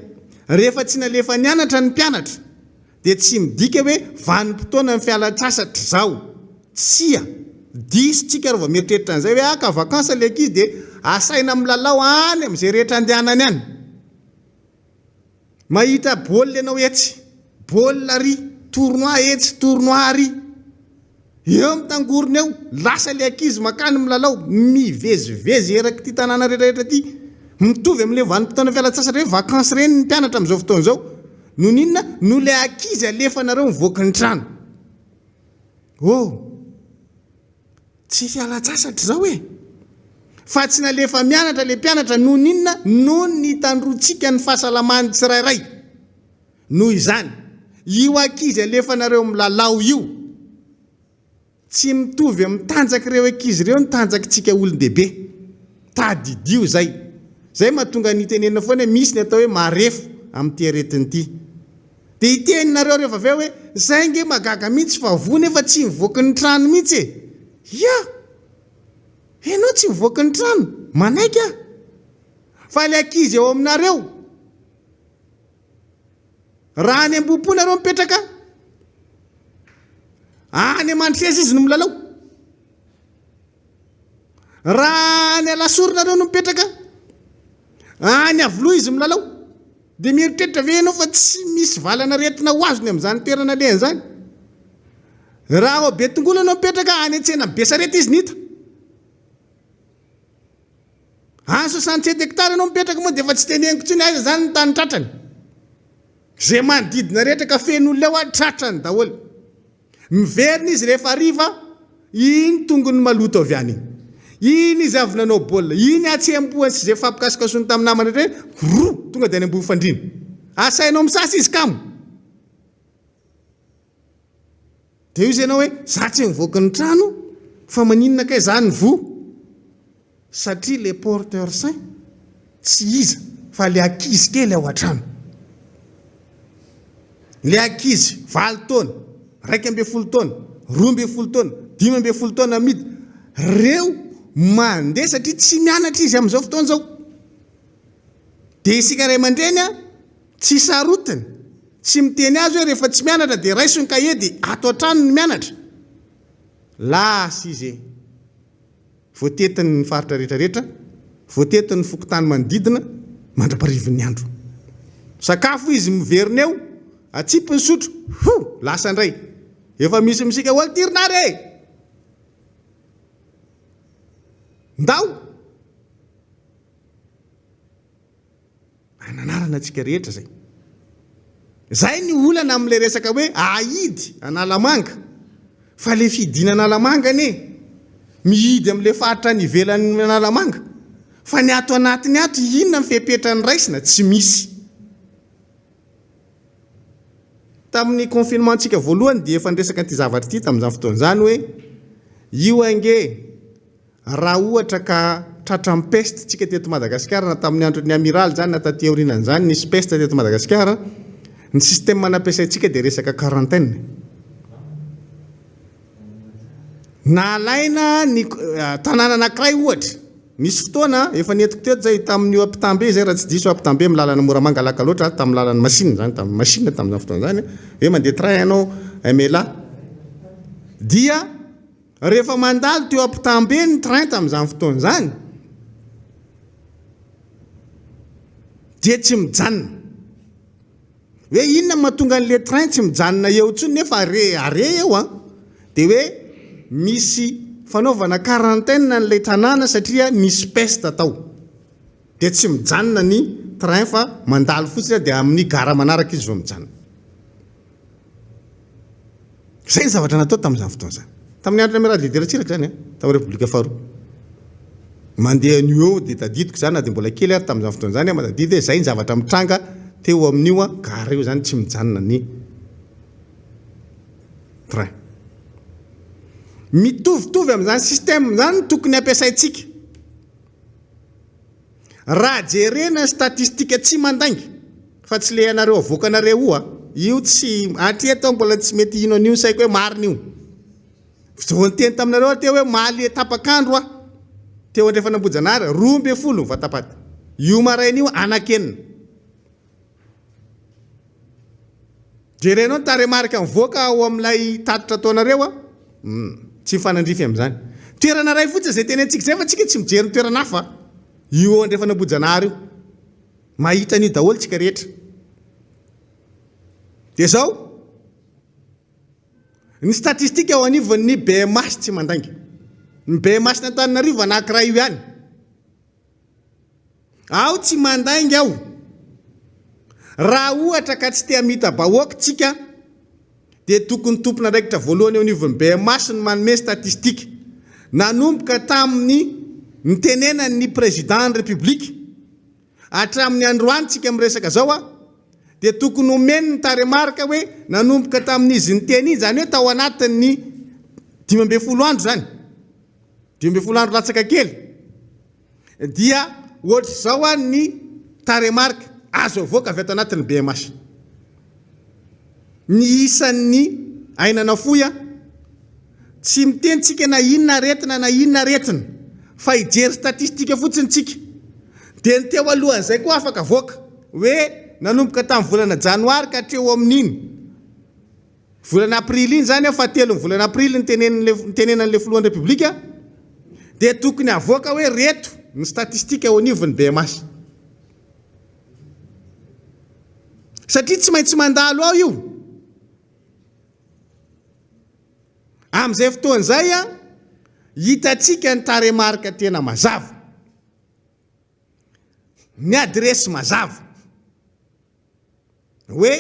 rehefa tsy nalefa nianatra ny mpianatra dia tsy midika hoe vanim-potoana ny fialan-tsasatra zao tsia disotsika rova mieritreritra an'izay hoe ka vakansy aleky izy dia asaina milalao any amin'izay rehetra andehanany any mahita baolina ianao etsy baolina ry tournoi etsy tournoi ry eo mitangorona eo lasa le ankizy makany milalao mivezivezy eraky ty tanàna rehetrarehetra ty mitovy amin'le vanim-potoana fialan-tsasatra hoe vakansy reny ny mpianatra amin'izao fotoana zao no ninona no le ankizy alefanareo mivoaka ny trano tsy fialan-tsasatra zao fa tsy nalefa mianatra le mpianatra no ninona no ny tandrotsika ny fahasalamany tsirairay noho izany io ankizy alefanareo milalao io tsy mitovy amin'ny tanjak'ireo ankizy ireo ny tanjakintsika olon-dehibe tadidio zay mahatonga nitenena foana misy ny atao hoe marefo amin'ity aretiny ity dia iteninareo rehefa aveo hoe zay nge magaga mihitsy fa vony efa tsy mivoaka ny trano mihitsy enao tsy mivoaka ny trano manaiky fa le ankizy eo aminareo raha any ambom-ponareo mipetraka any Mantresa izy no milalao raha any Alasoronareo no mipetraka any Avoloa izy milalao dia mieritreritra ve ianao fa tsy misy valana retina ho azony amin'izany toerana lehany zany raha ao Betongolo anao mipetraka any an-tsena Besarety izy nita any 67 hectara anao mipetraka moa dia efa tsy teneniko tsiny aiza zany ny tany tratrany zay manodidina rehetra ka fen'olona ao a tratrany daholo miverina izy rehefa hariva iny tongony maloto avy any iny izy avy nanao baolina iny atsemboany sy zay fampikasikasony tamin'ny namany rehetra ro tonga dia any ambony fandrina asainao misasa izy kamo dia io izy ianao hoe za tsy mivoaka ny trano fa maninona kay zany vo satria le porteur sain tsy iza fa le ankizy kely ao an-trano le ankizy 20 taona 12 taona 12 taona 15 taona amidy reo mandeha satria tsy mianatra izy amin'izao fotoana zao dia isika ray aman-dreny a tsy sarotiny tsy miteny azy hoe rehefa tsy mianatra dia raiso ny kahie dia ato an-trano ny mianatra lasy izy voatetiny ny faritra rehetrarehetra voatetiny ny fokotany manodidina mandra-parivin'ny andro sakafo izy miverina eo atsipiny sotro lasa indray efa misy misika ho altirnary ndao ananarana atsika rehetra zay ny olana amin'ilay resaka hoe aidy analamanga fa le fidina analamanga ane mihidy amin'ilay faritra ny ivelan'ny analamanga fa ny ato anatiny ato inona mifepetra ny raisina tsy misy tamin'ny confinement antsika voalohany dia efa niresaka an'ity zavatra ity tamin'izany fotoan'izany hoe io ange raha ohatra ka tratran'ny peste tsika teto Madagasikara na tamin'ny andron'ny amiral zany na taty aorinan zany nisy peste teto Madagasikara ny système nampiasaintsika dia resaka quarantaine nalaina ny tanàna anankiray ohatra nisy fotoana efa netiko teto zay tamin'io ampitambe zay raha tsy diso ampitambe milalana moramanga laka loatra tamin'ny lalany machine zany tamin'ny machine tamin'izany fotoana zany hoe mandeha train ianao mla dia rehefa mandalo teo ampitambe ny train tamin'izany fotoana zany dia tsy mijanona hoe inona mahatonga an'le train tsy mijanona eo ntsony nefa are eo a dia hoe misy fanaovana quarantaine n'ilay tanàna satria nisy peste tao dia tsy mijanona ny train fa mandalo fotsiny dia amin'ny gara manaraka izy vao mijanona zay ny zavatra natao tamin'izany fotoana zany tamin'ny andro amiral lideratsiraka zany tamin'ny repoblika faharoa mandeha ny eo dia tadidiko zany na dia mbola kely ary tamin'izany fotoana zany matadidy hoe zay ny zavatra mitranga teo amin'io a gara io zany tsy mijanona ny train mitovitovy amin'izany système zany tokony ampiasaintsika raha jerena statistika tsy mandainga fa tsy le anareo avoakanareo io a io tsy atreto mbola tsy mety ino an'io saiko hoe marina io zao nyteny taminareo teo hoe maly tapakandro a teo andrefa nambojanary 12 vatapaty io marain'io anakenina jerenao taremarika mivoaka ao amin'ilay tatitra taonareo a tsy mifanandrify amin'izany toerana ray fotsiny zay teny antsika zay fa tsika tsy mijery ny toerana hafa io andrefa nambojanary io mahita an'io daholo tsika rehetra dia zao ny statistika ao anivon'ny BMS tsy mandainga ny BMS n'Antananarivo anankiray io ihany ao tsy mandainga ao raha ohatra ka tsy te hamita bahoaka tsika dia tokony tompona raikitra voalohany eo anivon'ny BMS ny manome statistika nanomboka tamin'ny nitenenan'ny président de république hatramin'ny androany tsika miresaka zao a dia tokony omeny ny taremarika hoe nanomboka tamin'izy niteny zany hoe tao anatin'ny 12 andro zany 12 andro latsaka kely dia ohatra zao a ny taremarika azo avoaka avy ato anatin'ny BMS ny isan'ny ainana foya tsy mitentsika na inona retina fa ijery statistika fotsiny tsika dia ny teo alohan'izay koa afaka avoaka hoe nanomboka tamin'ny volana janoary ka hatreo amin'iny volana aprily iny zany fa 3 ny volana aprily nitenenan'le filohan'ny repoblika dia tokony avoaka hoe reto ny statistika ao anivon'ny BMS satria tsy maintsy mandalo ao io amin'izay fotoan'izay a hitatsika ny taremarika tena mazava ny adresy mazava hoe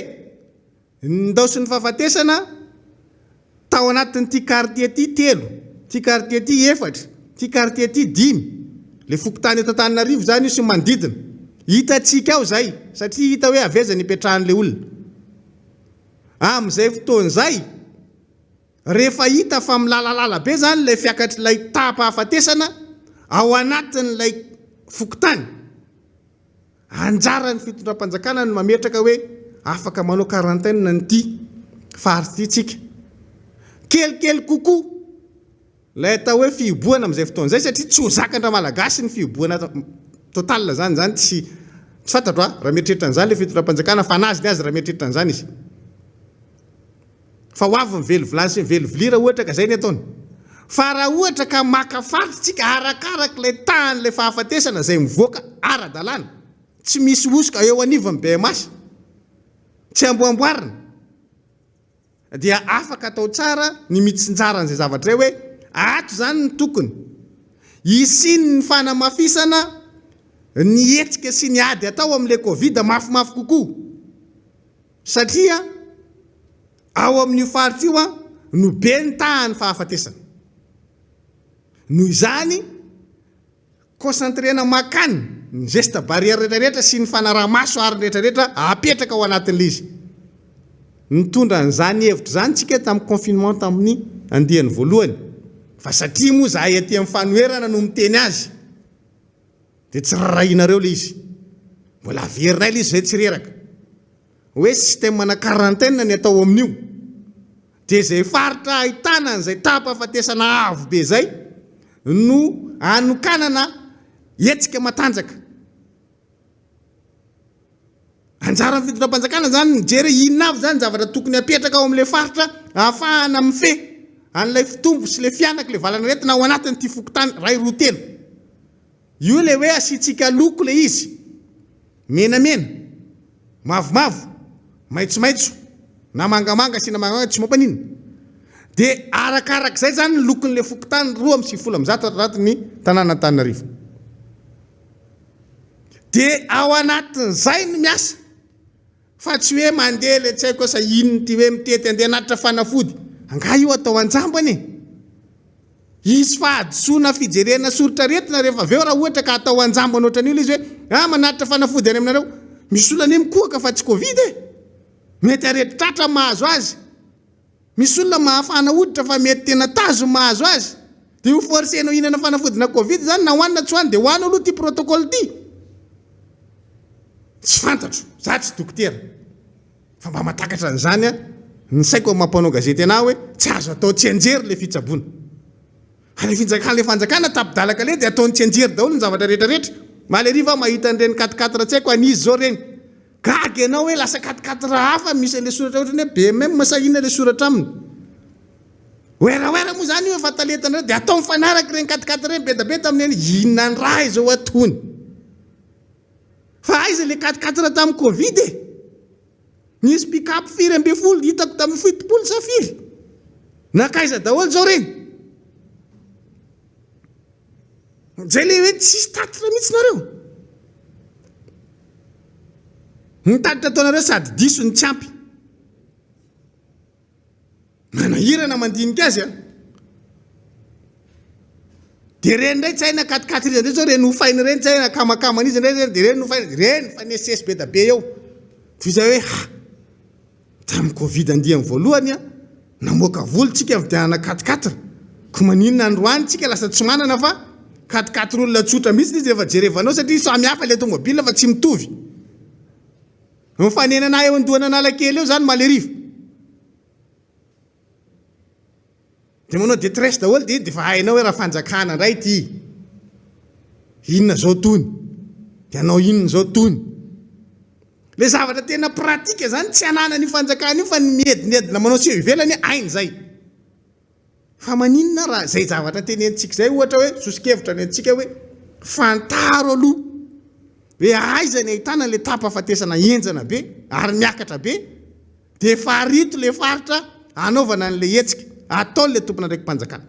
ndao sy ny fahafatesana tao anatin'ity quartier ty 3, ty quartier ty 4, ty quartier ty 5, le fokotany eto Antananarivo zany io sy manodidina hitatsika ao zay satria hita hoe aveza ny ipetrahan'le olona amin'izay fotoan'izay rehefa hita fa milalalala be zany lay fiakatry lay tapa hafatesana ao anatin'lay fokotany anjara ny fitondram-panjakana no mametraka hoe afaka manao quarantaine nyty farititsika kelikely kokoa lay atao hoe fihiboana amin'izay fotoan'izay satria tsy ho zakandra malagasy ny fihiboana total zany tsy fantatro raha mieritreritra an'izany le fitondram-panjakana fa nazy ny azy raha mieritreritra an'izany izy fa ho avy mivelo vilany sy mivelo vilia raha ohatra ka zay ny ataony fa raha ohatra ka maka faritsika arakaraka lay tany le fahafatesana zay mivoaka ara-dalàna tsy misy osoka eo aniva ny BMS tsy amboamboarina dia afaka atao tsara ny mitsinjara an'izay zavatra hoe ato zany ny tokony isiny ny fanamafisana ny etsika sy ny ady atao amin'le Covid mafimafy kokoa satria ao amin'io faritra io no be ny tahany fahafatesana noho izany concentrena makany ny geste barrière rehetrarehetra sy ny fanaraha-maso ary rehetrarehetra apetraka ao anatin'le izy nitondra an'izany hevitra zany tsika tamin'ny confinement tamin'ny andihany voalohany fa satria moa zahay aty amin'ny fanoherana no miteny azy dia tsy rarahinareo le izy mbola averinay le izy zay tsy reraka hoe système na quarantaine ny atao amin'io dia zay faritra ahitana an'izay tapa hafatesana avo be zay no anokanana etsika matanjaka anjara ny fitondram-panjakana zany mijery inona avy zany zavatra tokony apetraka ao amin'le faritra ahafahana mife an'ilay fitombo sy le fianaka le valana retina ao anatin'ity fokotany ray roa telo io le hoe asitsika loko le izy menamena mavomavo maitsomaitso na mangamanga sy na mangamanga tsy mampanina dia arakarak'izay zany ny lokon'le fokotany 2.7 anatin'ny tanàna Antananarivo dia ao anatin'izay no miasa fa tsy hoe mandeha le tsy haiko sa inony ty hoe mitety andeha anatitra fanafody anga io atao anjambany izy fa adosoana fijerena soritra retina rehefa aveo raha ohatra ka atao anjambany ohatran'io le izy hoe manatitra fanafody any aminareo misy olona ane mikohaka fa tsy Covid mety aretitratra mahazo azy misy olona mahafana hoditra fa mety tena tazo mahazo azy dia io forcenao hinana fanafody na Covid zany na hoanina tsy hoany dia hoano aloha ty protocole ty tsy fantatro za tsy dokotera fa mba matakatra an'izany ny saiko mampanao gazety ana hoe tsy azo atao tsy anjery le fitsaboana le fanjakana tapidalaka le dia ataony tsy anjery daholo ny zavatra rehetrarehetra maleriva mahita an'ireny 4-4 tsy haiko anizy zao reny gagy anao hoe lasa 4-4 hafa misy le soratra ohatrany hoe be même masahina le soratra aminy oeraoera moa zany io efa taletana dia atao mifanaraka reny 4-4 reny betabeta amin'ny inona ny raha izao atony fa aiza le 4-4 tamin'ny Covid nisy pick-up 4.0 hitako tamin'ny 7 safiri nakaiza daholo zao reny zay le hoe tsisy tatitra mihitsy nareo nitaditra ataonareo sady diso ny tsy ampy manahirana mandinika azy dia reny ndray tsy haina 4-4 izy ndray zao reny hofainy reny tsy haina kamakaman'izy ndray dia reny hofainy reny fa nesesy be da be eo fizay hoe tamin'ny Covid andihany voalohany namoaka volontsika vidianana 4-4 ko maninona androany tsika lasa tsy manana fa 4-4 olona tsotra mihitsy izy efa jerevanao satria samy hafa le tomobile fa tsy mitovy mifanenana eo andohana analakely eo zany maleriva dia manao détresse daholo dia efa hainao hoe raha fanjakana indray ty inona zao tony dia anao inona zao tony le zavatra tena pratika zany tsy anana ny fanjakana io fa ny miedinedina manao sy ivelany ainy zay fa maninona raha zay zavatra tenentsika zay ohatra hoe sosikevitra ny antsika hoe fantaro aloha hoe aizany ahitana le tapafatesana enjana be ary miakatra be dia farito le faritra anaovana an'le hetsika ataon'le tompona ndraikim-panjakana.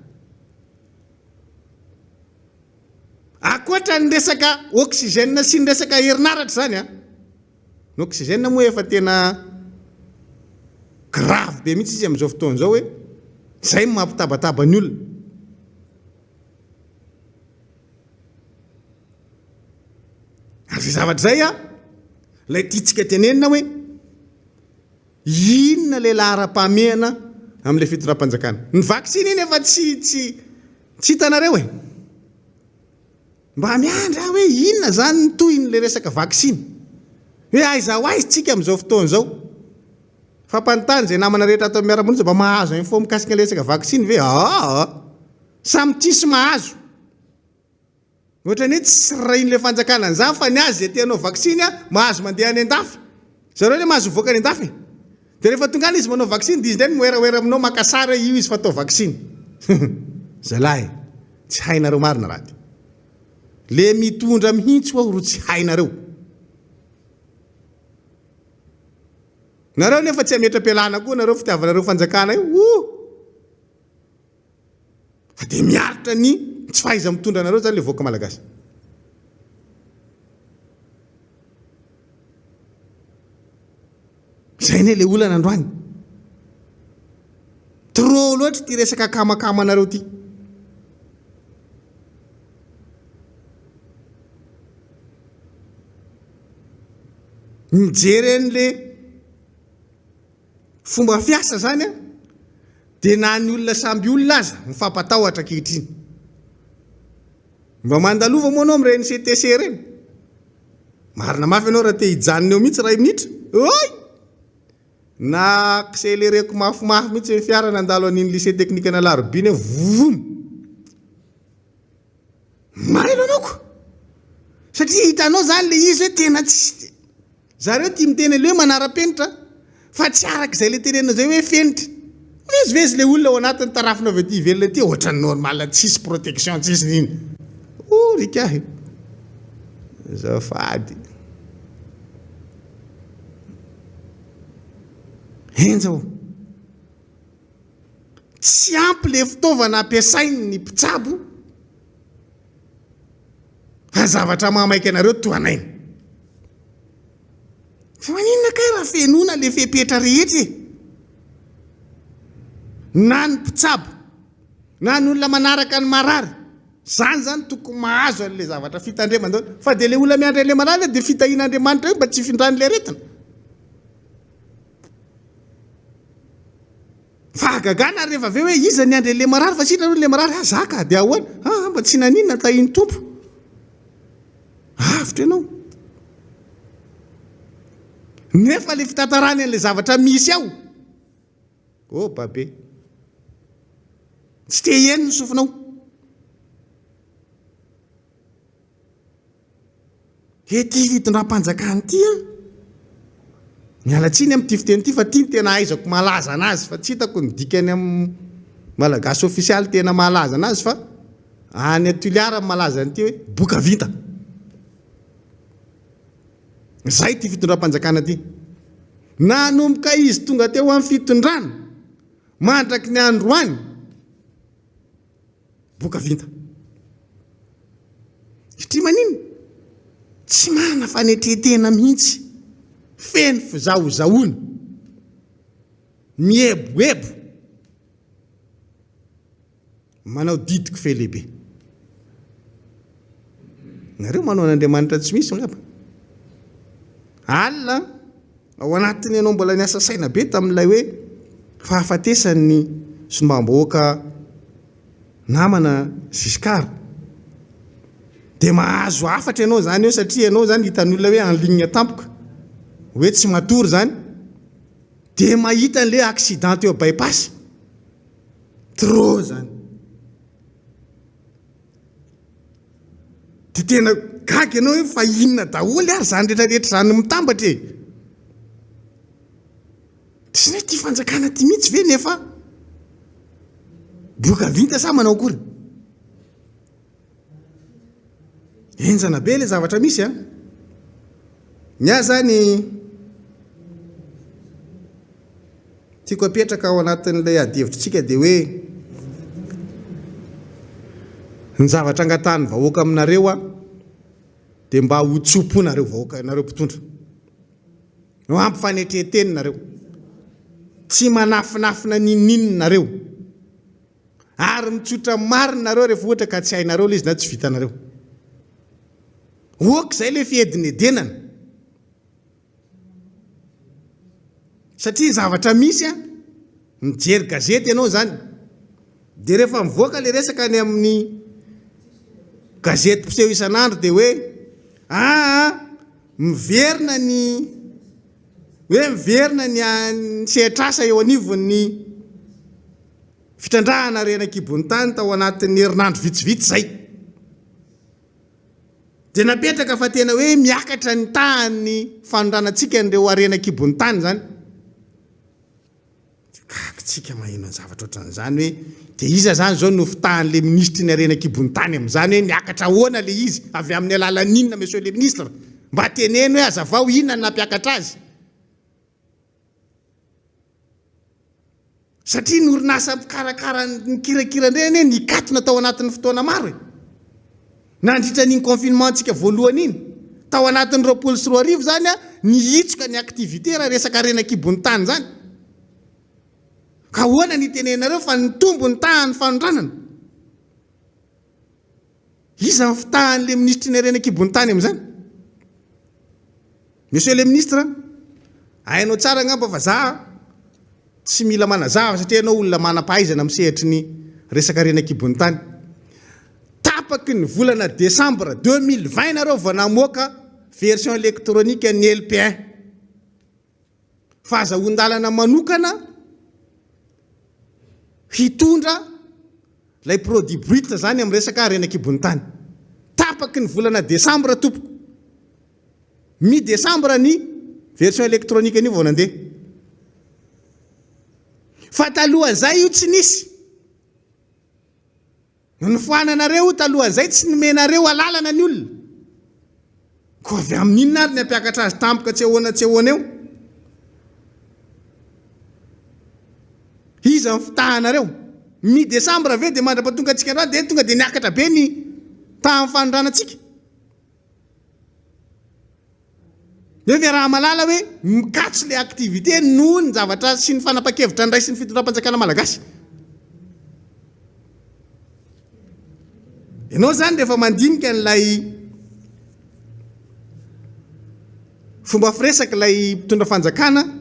Akoatra ny resaka oxygène sy ny resaka herinaratra zany a. Ny oxygène moa efa tena grave be mihitsy izy amin'izao fotoana izao hoe zay mampitabataba ny olona. Ary zavatra zay a ilay tiatsika tenenina hoe inona le lahara-pahamehana amin'ilay fitondram-panjakana. Ny vaksiny iny efa tsy hitanareo e. Mba miandra hoe inona zany ny tohin'le resaka vaksiny. Hoe aiza ho aiza tsika amin'izao fotoana izao. Fampanontany izay namana rehetra atao miara-monina mba mahazo info mikasika le resaka vaksiny ve? Samy tsisy mahazo. Ohatrany hoe tsy rahin'le fanjakana an'izany fa ny azy zay tianao vaksiny mahazo mandeha any an-dafy. Zareo le mahazo voaka any an-dafy. Dia rehefa tonga izy manao vaksiny dia izy ndray moeraoera aminao maka sary io izy fatao vaksiny. Zalahy, tsy hainareo marina raha ty. Le mitondra mihitsy ho ro tsy hainareo. Nareo nefa tsy ametra-pialana koa nareo fitiavanareo fanjakana io. Fa dia miaritra ny tsy fahaiza mitondra anareo zany le voaka malagasy. Zay ne le olana androany. Trop loatra ty resaka kamakama anareo ty. Mijery an'le fomba fiasa zany a dia na ny olona samby olona aza mifampatahotra ankehitriny. Mba mandalova moa anao amin'ireny CTC ireny. Marina mafy ianao raha te hijanona eo mihitsy 2 minitra. Oy! Na accéléreko mafimafy mihitsy ny fiara nandalo an'iny lycée technique ana Larobiny vom. Mailo anao. Satria hitanao zany le izy hoe tena tsy zareo tia miteny le hoe manara-penitra fa tsy arak'izay le tenena zay hoe fenitra. Vezivezy le olona ao anatin'ny tarafina avy aty ivelona ty ohatran'ny normal tsisy protection tsisy niny. Rikahy. Zafady. Henjao. Tsy ampy le fitaovana ampiasain'ny mpitsabo fa zavatra mamaiky anareo toanaina. Fa maninona kay raha fenona le fepetra rehetra e? Na ny mpitsabo na ny olona manaraka ny marary zany tokony mahazo an'le zavatra fitandremana fa dia le olona miandry an'le marary dia fitahian'Andriamanitra mba tsy findrany le retina. Fa gagana rehefa avy eo hoe iza ny andry an'le marary fa sitrany le marary zaka dia ahoana mba tsy naninona tahiny tompo. Avitra ianao. Nefa le fitantarany an'le zavatra misy ao. Babe. Tsy te hieny ny sofinao. Ty fitondram-panjakana ty mialatsiny amin'ity fiteny ty fa ty tena aizako malaza anazy fa tsy hitako ny dikany amin'ny malagasy ofisialy tena malaza anazy fa any Toliara malaza an'ity hoe boka vita. Zay ty fitondram-panjakana ty. Nanomboka izy tonga teo amin'ny fitondrana mandraky ny androany boka vita. Satria manino? Tsy manana fanetretena mihitsy. Feno fizahozahoana. Mieboebo. Manao didiko fe lehibe. Nareo manao an'Andriamanitra tsy misy ngamba. Alina ao anatiny ianao mbola niasa saina be tamin'ilay hoe fahafatesan'ny sombam-bahoaka namana Giscard. Dia mahazo afatra ianao zany eo satria ianao zany hitan'ny olona hoe en ligne tampoka hoe tsy matory zany dia mahita an'le accident teo bypass. Trop zany. Dia tena gaga ianao hoe fa inona daholo ary zany rehetrarehetra zany mitambatra e. Tsy hoe ty fanjakana ty mihitsy ve nefa boka vita sa manao akory? Enjana be le zavatra misy ny ahy zany tiako apetraka ao anatin'ilay adihevitrintsika dia hoe ny zavatra angatahany vahoaka aminareo a dia mba ho tsoponareo vahoaka nareo mpitondra no ampifanetrehteny nareo tsy manafinafina nininareo ary mitsotra marinareo rehefa ohatra ka tsy hainareo le izy na tsy vitanareo oka izay le fiedinedenana satria zavatra misy a mijery gazety ianao zany dia rehefa mivoaka le resaka ny amin'ny gazety mpiseho isan'andro dia hoe miverina ny sehatrasa eo anivon'ny fitandrahana renan-kibony tany tao anatin'ny herinandro vitsivitsy zay dia napetraka fa tena hoe miakatra ny tahany fanondranantsika n'ireo arenan-kibony tany zany kakitsika maheno ny zavatra ohatran'izany hoe dia iza zany zao no fitahan'le ministry ny arenan-kibony tany amin'izany hoe miakatra ahoana le izy avy amin'ny alalan'inona monsieur le ministre mba teneno hoe azavao inona ny nampiakatra azy satria ny orinasa mikarakara ny kirakirandreny hoe nikatona tao anatin'ny fotoana maro nandritra n'iny confinement antsika voalohany iny tao anatin'ny 24 zany a nihitsoka ny aktivité raha resaka arenan-kibony tany zany ka hoana ny tenenareo fa ny tombo ny tahany fanondranana iza ny fitahan'le ministry ny arenan-kibony tany amin'izany monsieur le ministre hainao tsara ngamba fa za tsy mila manazava satria ianao olona manam-pahaizana misehitry ny resaka arenan-kibony tany tapaky ny volana décembre 2020 nareo vao namoaka version électronique ny LP1 fa azahoan-dalana manokana hitondra lay produit brut zany amin'ny resaka arenan-kibony tany tapaky ny volana décembre tompoko mi décembre ny version électronique anio vao nandeha fa talohan'izay io tsy nisy nifoananareo talohan'izay tsy nomenareo alalana ny olona ko avy amin'inona ary ny ampiakatra azy tampoka tsy ahoana eo iza ny fitahanareo mi décembre ave dia mandra-patonga antsika androany dia tonga dia niakatra be ny tahan'ny fanondranantsika nefa raha malala hoe mikatso le activité noho ny zavatra sy ny fanapa-kevitra ny ray sy ny fitondram-panjakana malagasy ianao zany rehefa mandinika n'lay fomba firesaka ilay mpitondra fanjakana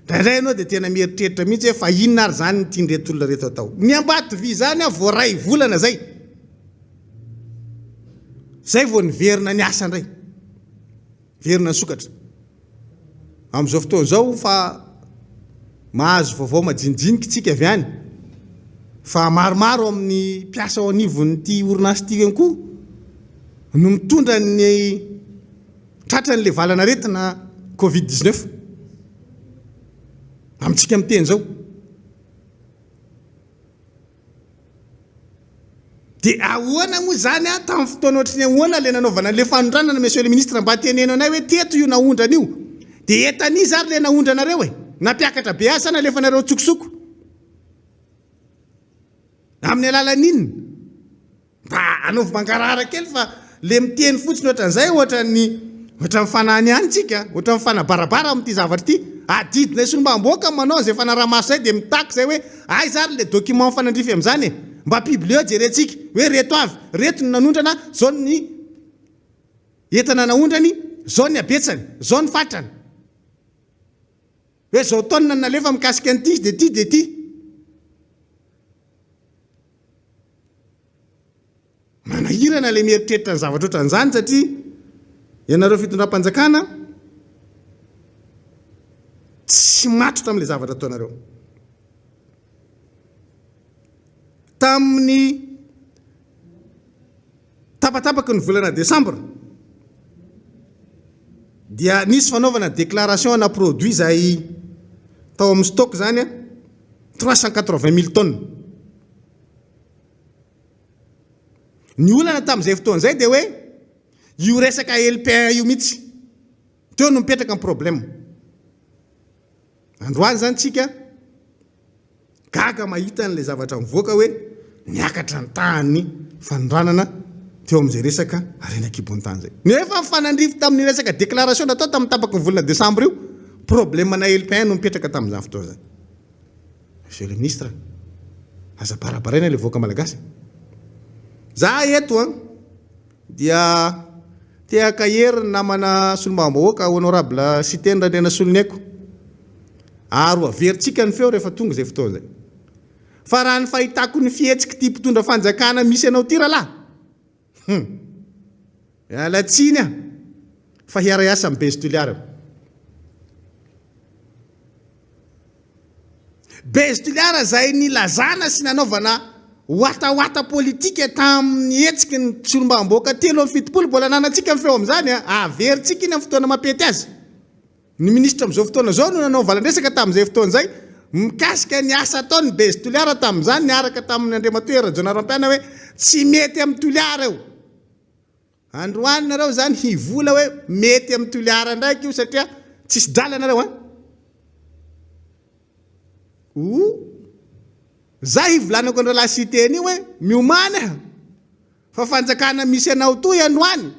ndraindray ianao dia tena mieritreritra mihitsy hoe fa inona ary zany tia ndretolona reto atao ny ambato vy zany a vao ray volana zay vao niverina ny asa ndray verina ny sokatra amin'izao fotoana izao fa mahazo vaovao majinijinika tsika avy any fa maromaro amin'ny mpiasa ao anivon'ity orinasa ity ihany koa no mitondra ny tratran'le valana retina Covid-19 amintsika miteny zao dia ahoana moa zany a tamin'ny fotoana ohatrany ahoana le nanaovana le fanondranana monsieur le ministre mba teneno anay hoe teto io naondrana io dia etanizy ary le naondranareo nampiakatra be asa na lefa nareo tsokosoko amin'ny alalan'inona mba anaovy mangarara kely fa le miteny fotsiny ohatran'izay ohatran'ny fanahany anytsika ohatran'ny fanabarabara amin'ity zavatra ity adidina isomba mboka manao zay fanaramaso zay dia mitaky zay hoe ay zary le document fanandrify amin'izany mba pibleo jerentsika hoe reto avy reto ny nanondrana zao ny entana naondrany zao ny abetsany zao ny fatrany hoe zao taonina nalefa mikasika an'ity dia ty dia ty manahirana le mieritreritra ny zavatra ohatran'izany satria ianareo fitondram-panjakana tsy matrotra amin'ilay zavatra ataonareo tamin'ny tapatapaky ny volana décembre dia nisy fanaovana déclaration na produit zay tao amin'ny stock zany a 380 000 tonnes ny olana tamin'izay fotoana izay dia hoe io resaka LP1 io mihitsy teo no mipetraka amin'ny problème. Androany zany tsika gaga mahita n'ilay zavatra mivoaka hoe niakatra ny tany fanondranana teo amin'izay resaka Harena Kibontan zay. Nefa fanandrify tamin'ny resaka déclaration natao tamin'ny tapaky ny volana Desambra io, problème na LPN no mipetraka tamin'izany fotoana zany. Monsieur le ministre, aza barabaraina ilay voaka malagasy. Za eto dia tehaka heriny namana solombavambahoaka honorable Siteny Randriana Soloneko. Aro averintsika ny feo rehefa tonga izay fotoana zay. Fa raha ny fahitako ny fihetsiky ty mpitondra fanjakana misy anao ty rahalahy. Alatsiny fa hiara asa amin'ny Bezituliara. Bezituliara zay nilazana sy nanaovana wata politika tamin'ny hetsiky ny solombavambahoaka 3 mbola nanatsika ny feo amin'izany averintsika iny amin'ny fotoana mapety azy. Ny ministra amin'izao fotoana zao no nanao valandresaka tamin'izay fotoana zay mikasika ny asa ataony Bezituliara tamin'izany niaraka tamin'ny Andriamatoa Jona Rampiana hoe tsy mety amin'ny Toliara io. Androany nareo zany hivola hoe mety amin'ny Toliara ndraiky io satria tsisy drala nareo za hivolanako ny rahalahy Siteny io hoe miomana fa fanjakana misy anao toy androany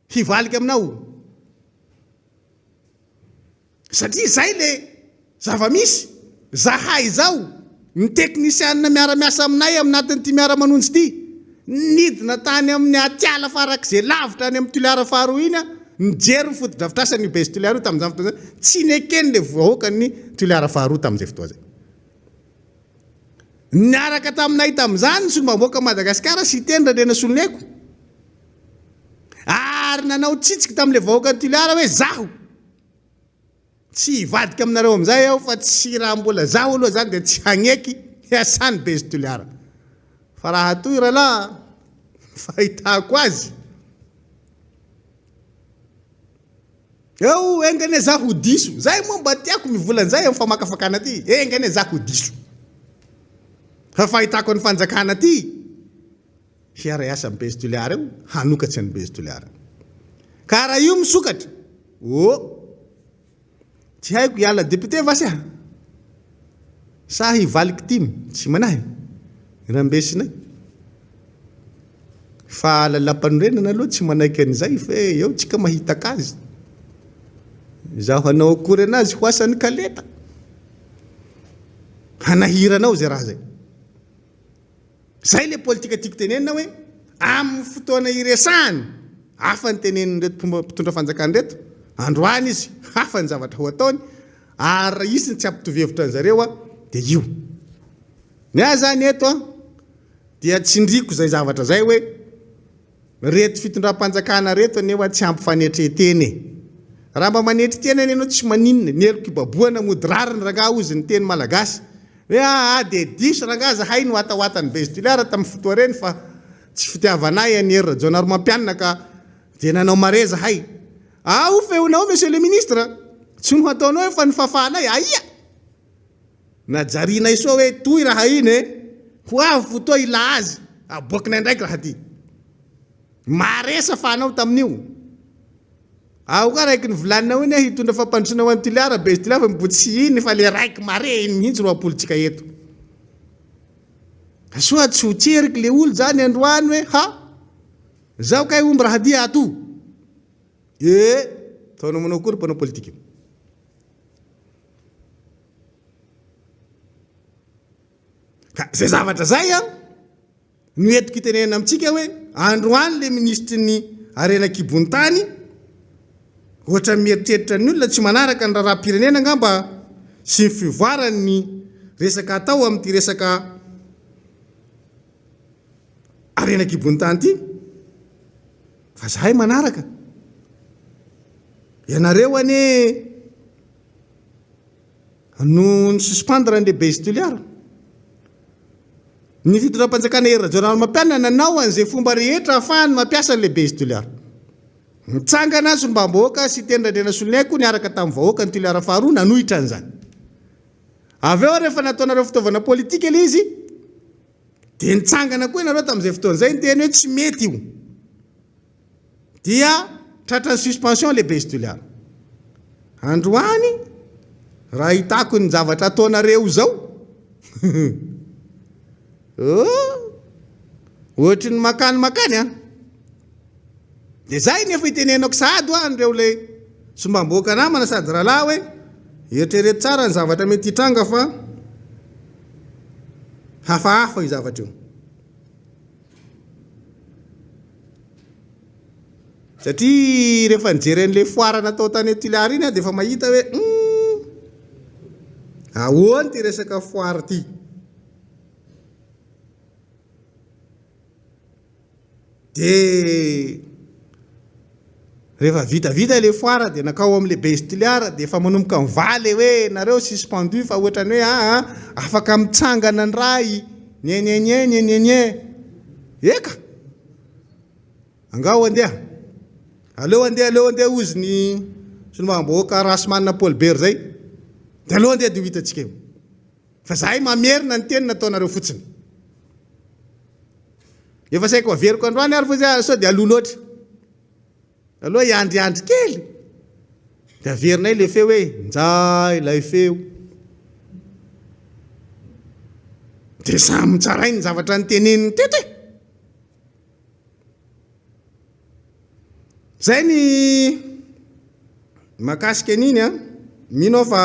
hivalika aminao. Satria zay le zava-misy zahay zao ny teknisianina miara-miasa aminay aminatin'ny ty miara-manonjy ty nidina tany amin'ny atiala farak'izay lavitra any amin'ny Toliara faharoa iny nijery ny foto-drafitrasany Bezituliara io tamin'izany fotoana zay tsy nekeny le vahoaka ny Toliara faharoa tamin'izay fotoana zay. Niaraka taminay tamin'izany solombavambahoaka Madagasikara Siteny Randriana Soloneko ary nanao tsitsika tamin'le vahoaka ny Toliara hoe zaho tsy hivadika aminareo amin'izay aho fa tsy raha mbola zaho aloha zany dia tsy hagneky hiasany Bezituliara. Fa raha toy rahalahy fahitako azy eo engane za ho diso zay moa mba tiako mivolan'izay amin'ny famakafakana ty engane za ho diso. Fa fahitako ny fanjakana ty hiara asa amin'ny Bezituliara io hanokatsy ny Bezituliara. Ka raha io misokatra tsy haiko hiala député vasy sa hivaliky timy tsy manahy rambesinay fa lalampanorenana aloha tsy manaiky an'izay fa eo tsika mahitaka azy zaho hanao akory anazy ho asany kaleta hanahiranao zay raha zay le politika tiako tenenina hoe amin'ny fotoana iresany hafa ny tenenin'reto mpitondra fanjakana reto androany izy hafa ny zavatra ho ataony ary izy ny tsy ampitovy-hevitra an'zareo dia io ny ahy zany eto dia tsindriko zay zavatra zay hoe reto fitondram-panjakana reto nefa tsy ampifanetreteny raha mba manetry teny anao tsy maninona neriko ibaboana mody rariny rangaha ozy ny teny malagasy hoe dia diso rangaha zahay no atahoatany Bezituliara tamin'ny fotoa reny fa tsy fitiavanay anery Jona Rampiana ka dia nanao mare zahay. Ao feonao monsieur le ministre tsy no ataonao fa ny fafanay aia najarinay soa hoe toy raha iny ho avy fotoa ila azy aboakinay ndraiky raha ty maresa fanao tamin'io. Ao ka raiky ny volaninao iny hitondra fampandrosoana ho an'ny Toliara Bezituliara fa mbo tsy iny fa le raiky mare iny mihitsy ro apolitsika eto. Soa tsy ho tseriky le olo zany androany hoe zao kay omby raha dia ato taonao manao akory mpanao politika io. Ka zay zavatra zay no entiko itenena amintsika hoe androany le ministry ny Harena Kibontan ohatra mieritreritra ny olona tsy manaraka ny raharam-pirenena angamba sy ny fivoarany resaka atao amin'ity resaka Harena Kibontan ty fa zahay manaraka ianareo ane no ny suspendre an'le Bezituliara ny fitondram-panjakana hery Jona Rampiana nanao an'izay fomba rehetra ahafahany mampiasa an'le Bezituliara. Mitsangana solombavambahoaka Siteny Randriana Soloneko niaraka tamin'ny vahoaka ny Toliara faharoa nanohitra an'izany. Avy eo rehefa nataonareo fitaovana politika ilay izy dia nitsangana koa ianareo tamin'izay fotoana izay ny teny hoe tsy mety io dia tratra ny suspension le Bezituliara. androany raha hitako ny zavatra ataonareo zao ohatry ny makany a dia zay nefa itenenako sady ho andreo le sombamboaka namana sady rahalahy hoe eritrereto tsara ny zavatra mety hitranga fa hafahafa io zavatra io satria rehefa nijery an'le foara natao tany Tuileries iny dia efa mahita hoe ahoany ty resaka foara ty dia rehefa vitavita le foara dia nakao amin'le base Tuileries dia efa manomboka mivaly hoe nareo suspendu fa ohatrany hoe afaka mitsangana ny ray nyenyenye eka angao andeha aleo andeha ozy ny sombamboaka Rasimana Paul Bert zay dia aleo andeha dia ho hitantsika eo fa zahay mamerina ny teny nataonareo fotsiny efa saiko averiko androany ary fa zay sao dia aloha loatra aloha iandriandry kely dia averinay le feo hoe njay lay feo dia samy tsaray ny zavatra nyteneniny teto e zay ny makasika an'iny a mino aho fa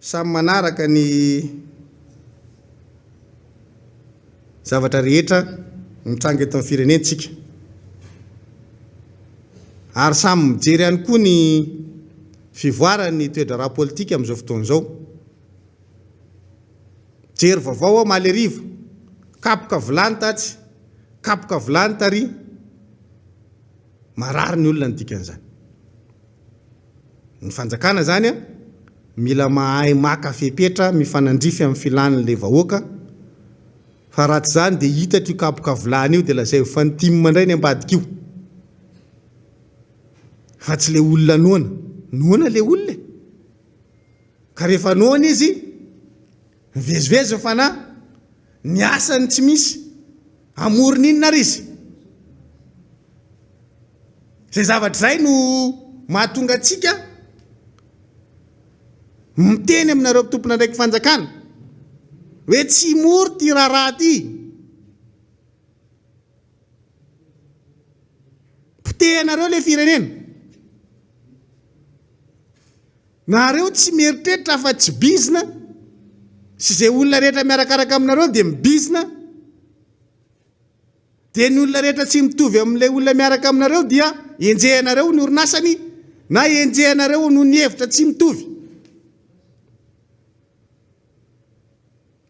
samy manaraka ny zavatra rehetra mitsanga eto amin'ny firenentsika ary samy mijery ihany koa ny fivoarany toedra raha politika amin'izao fotoana izao jery vaovao aho maly arivo kapoka vilany tatsy kapoka vilany tary marary ny olona ny dikan'izany ny fanjakana zany a mila mahay maka fepetra mifanandrify amin'ny filan'le vahoaka fa raha tsy zany dia hitatra io kapoka vilany io dia lazay fa nitimma indray ny ambadika io fa tsy le olona noana le olona ka rehefa noana izy mivezivezy fa na ny asany tsy misy amoriny inona ary izy zay zavatra zay no mahatonga atsika miteny aminareo mpitompona ndraiky fanjakana hoe tsy mory ty raharaha ty potehanareo le firenena nareo tsy mieritreritra fa tsy bizina sy zay olona rehetra miarakaraka aminareo dia mibizina dia ny olona rehetra tsy mitovy amin'ilay olona miaraka aminareo dia enjehanareo ny orinasany na enjehanareo no ny hevitra tsy mitovy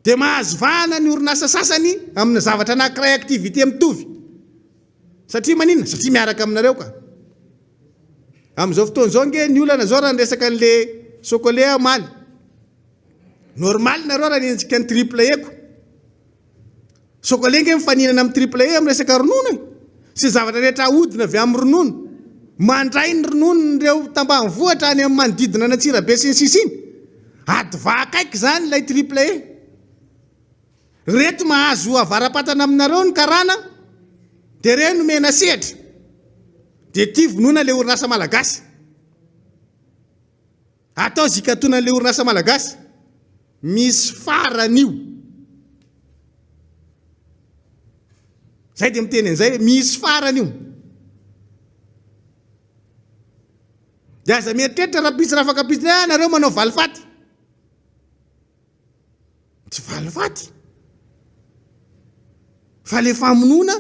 dia mahazo vahana ny orinasa sasany amin'ny zavatra anankiray aktivité mitovy satria maninona satria miaraka aminareo ka amin'izao fotoana izao nge ny olana zao raha nyresaka an'le chocolat maly normal nareo raha nienjika ny triple eko chocolat nge mifaninana amin'ny triple e amin'ny resaka ronono sy zavatra rehetra ahodina avy amin'ny ronono mandray ny ronono reo tambanivohitra any amin'ny manodidina natsirabe sy ny sisiny ady vakaiky zany ilay triple e reto mahazo avarapatana aminareo ny karana dia re no mena sehatra dia ty vonona le orinasa malagasy atao zikatona le orinasa malagasy misy faran'io zay dia miteny an'izay misy farany io dia aza mieritreritra raha pisy raha afaka pisy nareo manao valifaty tsy valifaty fa le famonoana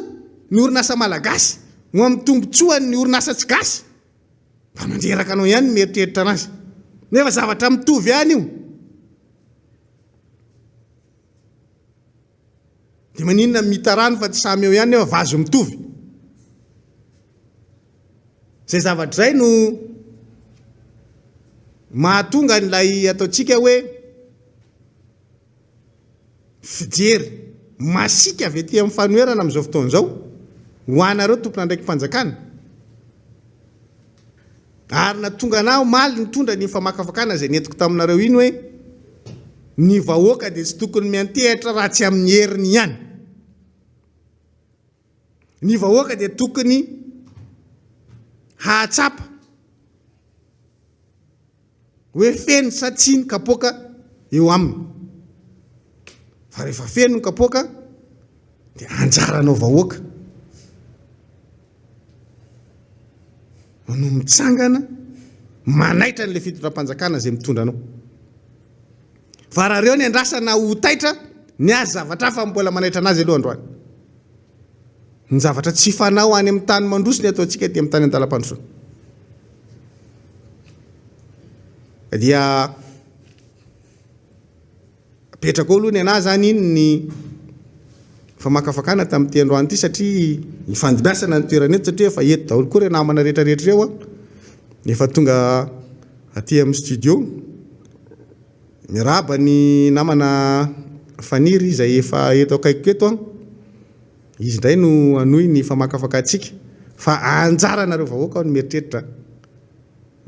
ny orinasa malagasy ho amin'ny tombotsoany ny orinasa tsy gasy mba mandreraka anao ihany mieritreritra anazy nefa zavatra mitovy ihany io dia maninona mitarano fa tsy samy eo ihany nefa vazo mitovy zay zavatra zay no mahatonga n'ilay ataontsika hoe fijery masika avy ety amin'ny fanoherana amin'izao fotoana izao ho anareo tompona ndraiky mpanjakana ary natonga anao maly nitondra ny famakafakana zay netiko taminareo iny hoe ny vahoaka dia tsy tokony miantehatra raha tsy amin'ny heriny ihany ny vahoaka dia tokony hahatsapa hoe feno sa tsy ny kapoaka eo aminy fa rehefa feno ny kapoaka dia anjaranao vahoaka no mitsangana manaitra n'le fitondram-panjakana zay mitondra anao fa raha reo ny andrasana ho taitra ny azy zavatra fa mbola manaitra anazy aloha androany ny zavatra tsy fanao any amin'ny tany mandrosony ataontsika dia amin'ny tany an-dalam-pandrosoana dia petraka eo aloha ny anazy zany iny ny famakafakana tamin'ity androany ity satria ifandimbiasana ny toerana eto satria efa eto daholo koa re namana rehetrarehetra reo efa tonga aty amin'ny studio miraba ny namana faniry izay efa eto akaiko eto izy ndray no anohy ny famakafaka atsika fa anjara nareo vahoaka ny mieritreritra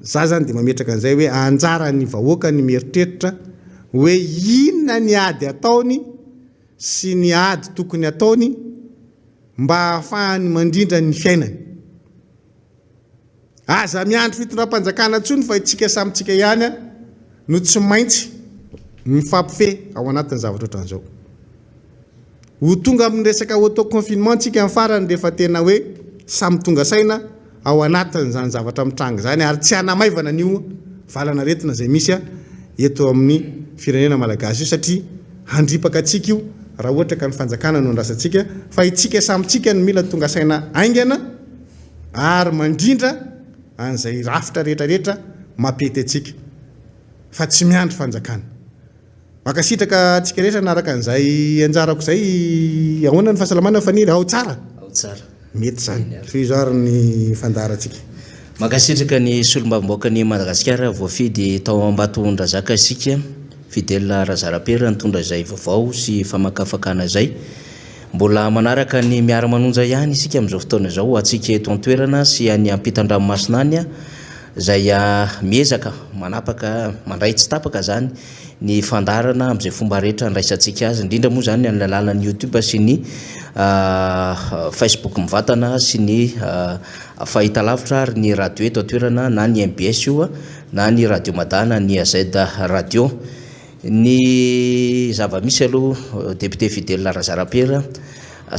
za zany dia mametraka an'izay hoe anjara ny vahoaka ny mieritreritra hoe inona ny ady ataony sy ny ady tokony ataony mba ahafahany mandrindra ny fiainany aza miandro fitondram-panjakana tsony fa itsika samitsika ihany no tsy maintsy mifampife ao anatin'ny zavatra ohatran'izao ho tonga amin'ny resaka auto-confinement tsika amin'ny farany rehefa tena hoe samy tonga saina ao anatin'izany zavatra mitranga zany ary tsy hanamaivana an'io valana retina zay misy eto amin'ny firenena malagasy io satria handripaka atsika io raha ohatra ka ny fanjakana no andrasantsika fa itsika samitsika ny mila tonga saina aingana ary mandrindra an'izay rafitra rehetrarehetra mapety atsika fa tsy miandry fanjakana makasitraka atsika rehetra naraka an'izay anjarako zay ahoana ny fahasalamana faniry ao tsara mety zany fizary ny fandaratsika makasitraka ny solombavamboaka ny Madagasikara voafidy tao Ambatondrazaka isika Fidèle Razarapera nitondra izay vaovao sy famakafakana izay mbola manaraka ny miara-manonja ihany isika amin'izao fotoana izao atsika eto an-toerana sy any ampitan-dranomasina any izay miezaka manapaka mandray tsy tapaka zany ny fandarana amin'izay fomba rehetra andraisantsika azy indrindra moa zany amin'ny alalan'ny YouTube sy ny Facebook mivatana sy ny fahitalavitra ary ny radio eto an-toerana na ny MBS io na ny radio Madana ny AZ radio ny zava-misy aloha député Fidèle Razarapera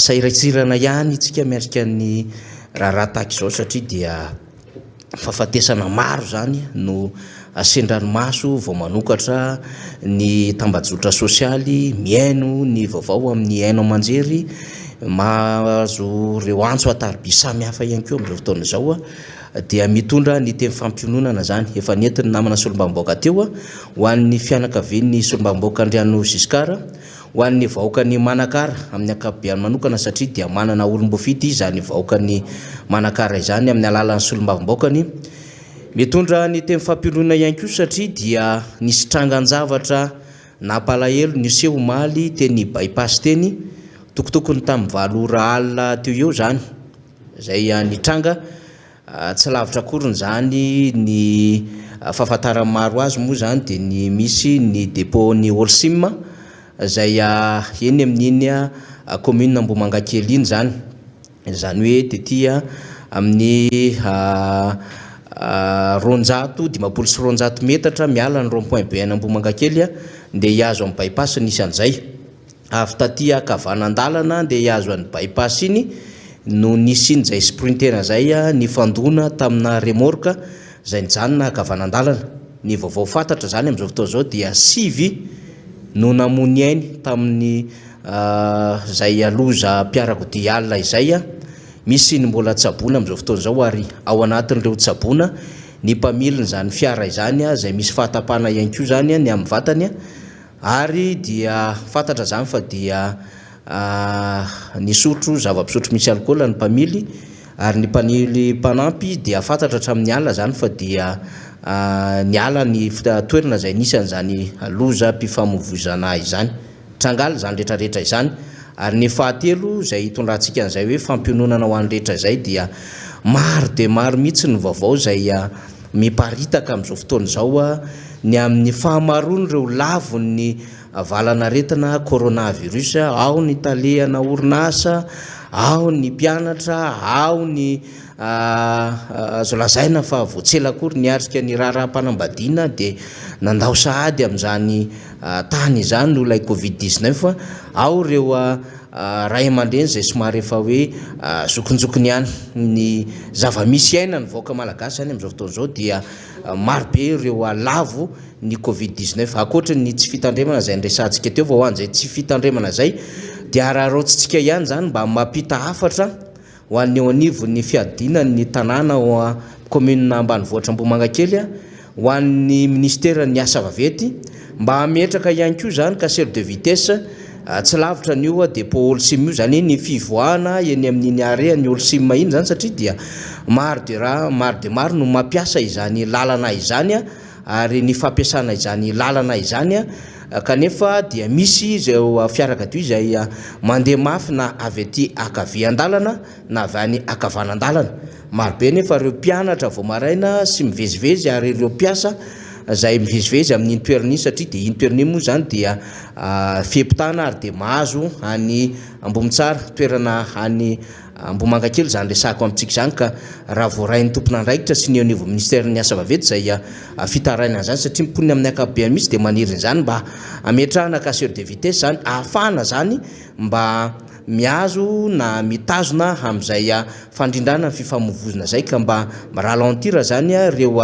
sairatsirana ihany itsika miarika ny raha tahaka izao satria dia fahafatesana maro zany no asendranomaso vao manokatra ny tambajotra sosialy miaino ny vaovao amin'ny aino aman-jery mahazo reo antso atarby samy hafa ihany koa amin'izao fotoana izao dia mitondra ny teny fampiononana zany efa nentiny namana solombavamboaka teo ho an'ny fianakavian'ny solombavamboaka Andriano Ziskara ho an'ny vahoaka ny Manakara amin'ny ankapobeny manokana satria dia manana olom-bofidy izany vahoaka ny Manakara izany amin'ny alalan'ny solombavamboakany mitondra ny teny fampiononana ihany koa satria dia nisy trangan-javatra napalahelo niseho maly teny bypass teny tokotokony tamin'ny 7 ora alina teo eo zany izay ny tranga tsy lavitra akoriny zany ny fahafantarana maro azy moa zany dia ny misy ny dépôt ny Olsim izay eny amin'iny commune Ambohimangankely iny zany hoe tetia amin'ny ronjato 500 metatra miala ny rond-point be any Ambohimangankely dia hiazo amin'ny bypass nisy an'izay avy taty akavanandalana dia hiazo an'ny bypass iny no nisy iny zay sprintena zay ny fandona tamina remorka zay nijanona akavanandalana ny vaovao fantatra zany amin'izao fotoana zao dia sivy no namony ainy tamin'ny zay aloza mpiarakodia alina izay misy ny mbola tsabona amin'izao fotoana zao ary ao anatin'ireo tsabona ny mpamiliny zany fiara izany zay misy fahatapana ihany koa zany ny amin'ny vatany ary dia fantatra zany fa dia ny sotro zava-pisotro misy alcool ny mpamily ary ny mpanily mpanampy dia fantatra hatramin'ny alina zany fa dia ny ala ny toerana zay nisy an'izany loza mpifamovoizana izany trangaly zany rehetrarehetra izany ary ny fahatelo zay hitondrantsika an'izay hoe fampiononana ho an'ny rehetra izay dia maro dia maro mihitsy ny vaovao zay miparitaka amin'izao fotoana izao ny amin'ny fahamarony ireo lavon'ny valana retina coronavirus ao ny talehana orinasa ao ny mpianatra ao ny azo lazaina fa voatsela kory niarika ny raharaha-panambadiana dia nandao sahady amin'izany tany izany no ilay covid-19 ao ireo ray aman-dreny zay somary efa hoe zokonjokony ihany ny zava-misy aina ny vaoaka malagasy zany amin'izao fotoan'izao dia marobe ireo lavo ny covid-19 akoatra ny tsy fitandremana zay nresantsika teo fa ho an'izay tsy fitandremana zay dia raharoantsitsika ihany zany mba mampita hafatra ho an'ny eo anivo ny fiadina ny tanàna commune ambanivohitra Ambohimankakely ho an'ny ministera ny asa vavety mba hametraka ihany koa zany caseur de vitesse tsy lavitra ny io dia po olsim io zany ny fivoahana eny amin'iny are ny olsim iny zany satria dia maro de maro no mampiasa izany lalana izany ary ny fampiasana izany lalana izany kanefa dia misy zay fiarakadio izay mandeha mafy na avy aty akavian-dalana na avy any akavanan-dalana marobe nefa ireo mpianatra vao maraina sy mivezivezy ary ireo mpiasa zay mivezivezy amin'iny toerana iny satria dia iny toerana iny moa zany dia fiepitana ary dia mahazo any Ambomitsara toerana any Ambohimankakely zany resako amintsika zany ka raha voarain'ny tompon'andraikitra sy ny anivo ministère ny asa vavety zay fitaraina zany satria mipony amin'ny akabeany misy dia maniry zany mba ametrahana caseur de vitesse zany ahafahana zany mba miazo na mitazona amin'izay fandrindrana fifamoivozana zay ka mba ralentira zany ireo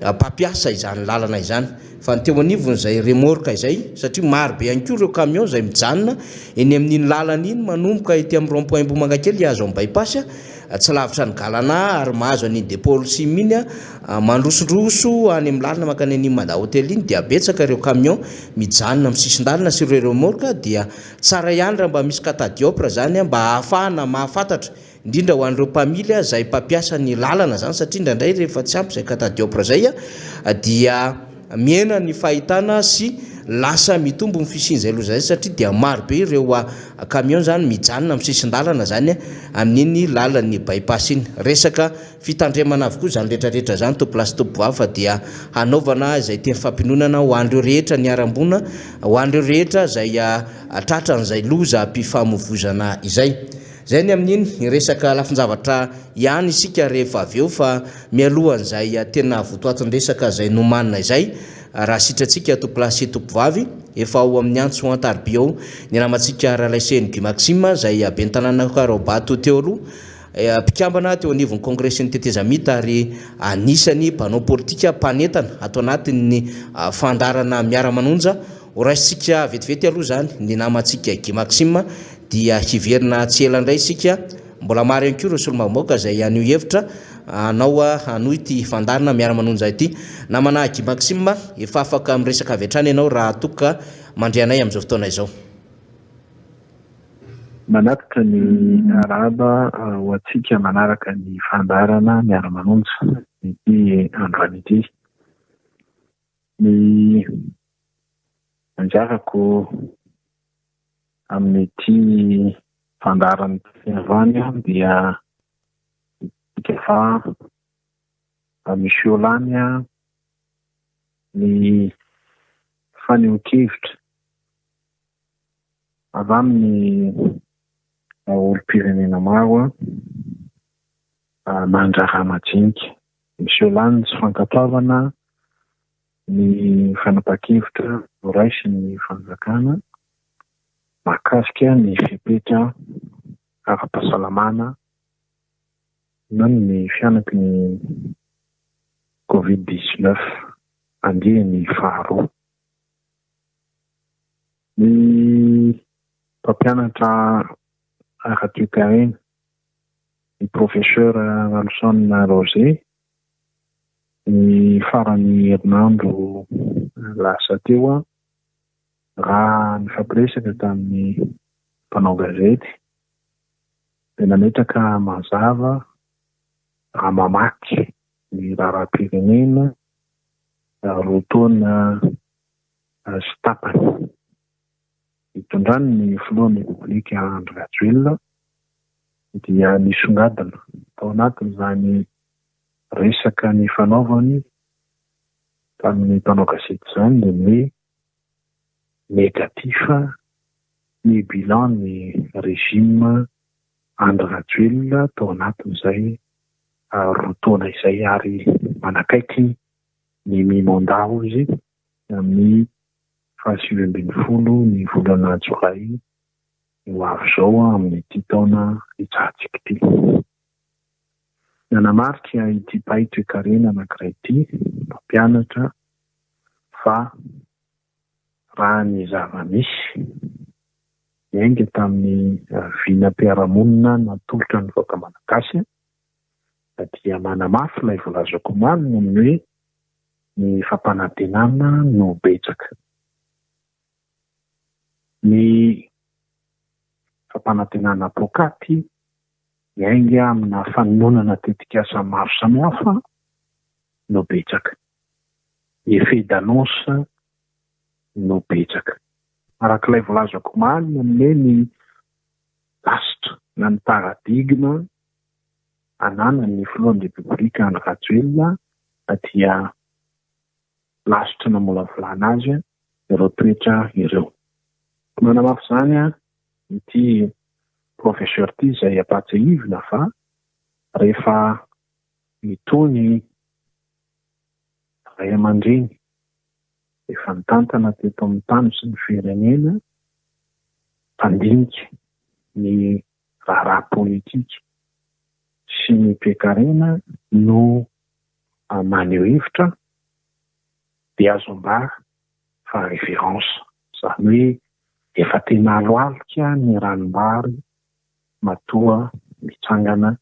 mpampiasa izany lalana izany fa ny teo anivony zay remorque izay satria maro be ihany koa ireo camion zay mijanona eny amin'iny lalana iny manomboka ety amin'ny rond-point Ambohimankakely azo amin'ny bypass tsy lavitra ny galana ary mahazo an'iny dépôt olsim iny mandrosondroso any amin'ny lalana makany an'iny manda hôtel iny dia betsaka ireo camion mijanona amin'ny sisin-dalana sy ireo remorque dia tsara ihany raha mba misy catadiopre zany mba ahafahana mahafantatra indrindra ho an'ireo mpamily zay mpampiasa ny lalana zany satria indraindray rehefa tsy ampy zay catadiopre zay dia miena ny fahitana sy lasa mitombo ny fisian'izay aloha zay satria dia marobe ireo camion zany mijanona amin'ny sisin-dalana zany amin'iny lalan'ny bypass iny resaka fitandremana avokoa zany rehetrarehetra zany to place to pouvoir fa dia hanaovana izay teny fampinonana ho an'ireo rehetra ny arambona ho an'ireo rehetra zay tratran'izay loza mpifamovozana izay zay ny amin'iny resaka lafinjavatra ihany isika rehefa avy eo fa mialohan'izay tena votoatin'ny resaka zay nomanina izay raha sitratsika to place topovavy efa ao amin'ny antso antarby ao ny namantsika rahalaiseny Guy Maxime zay ben'ny tanàna Karobato teo aloha mpikambana teo anivon'ny congrès ny tetezamita ary anisany mpanao politika mpanentana atao anatin'ny fandarana miara-manonja ho raisitsika vetivety aloha zany ny namantsika Guy Maxime dia hiverina tsy ela indray isika mbola maro ihany koa ireo solomamoaka zay anio hevitra anao anoy ity fandarina miara-manonja ity namana Guy Maxime efa afaka miresaka avy hatrany ianao raha toka mandrianay amin'izao fotoana izao. Manapitra ny araba ho antsika manaraka ny fandarana miara-manonja ity androany ity. Ny anjarako amin'ity fandarana fiavany dia fa misy olany ny faneho-kevitra avy amin'ny olo-pirenena maro mandraha majinika. Misy olany tsy fankatoavana ny fanapa-kevitra voaraisy ny fanjakana mahakasika ny fipetra ara-pahasalamana noho ny fianaky ny covid-19 andiany faharoa. Ny mpampianatra ara-toekarena ny professeur Alson Roger ny farany herinandro lasa teo raha ny fampiresaka tamin'ny mpanao gazety dia nametraka mazava raha mamaky ny raharaham-pirenena roa taona sy tapany hitondrany ny filohan'ny repoblika Andry Rajoelina dia nisongadina tao anatin'izany resaka ny fanaovany tamin'ny mpanao gazety zany dia ny hoe negatifa ny bilan ny régime Andry Rajoelina tao anatin'izay roa taona izay ary manakaiky ny mimandao izy amin'ny 2020 ny volana Jolay ho avy izao amin'ity taona hitsahantsika ity. Nanamarika ity paitoekarena anankiray ity mpampianatra fa raha ny zava-misy miainga tamin'ny vinam-piarahamonina natolotra ny vahoaka malagasy dia manamafy ilay volazako omaniny amin'ny hoe ny fampanantenana no betsaka. Ny fampanantenana pôkaty miainga amina faninonana tetikasa maro samihafa no betsaka. Ny fedanosa no betsaka. Arak'ilay volazako omaniny amin'ny ny lasitra na ny paradigma ananan'ny filohan'ny repoblika Andry Rajoelina dia lasitra namolavolana azy ireo toetra ireo. Manamafy izany ity professeur ity izay ampatsahivina fa rehefa mitony ray aman-dreny efa mitantana teto amin'ny tany sy ny firenena mpandinika ny raharaha politika sy ny toe-karena no maneho hevitra dia azo ambara fa référence, izany hoe efa tena aloaloka ny ranombary matoa mitsangana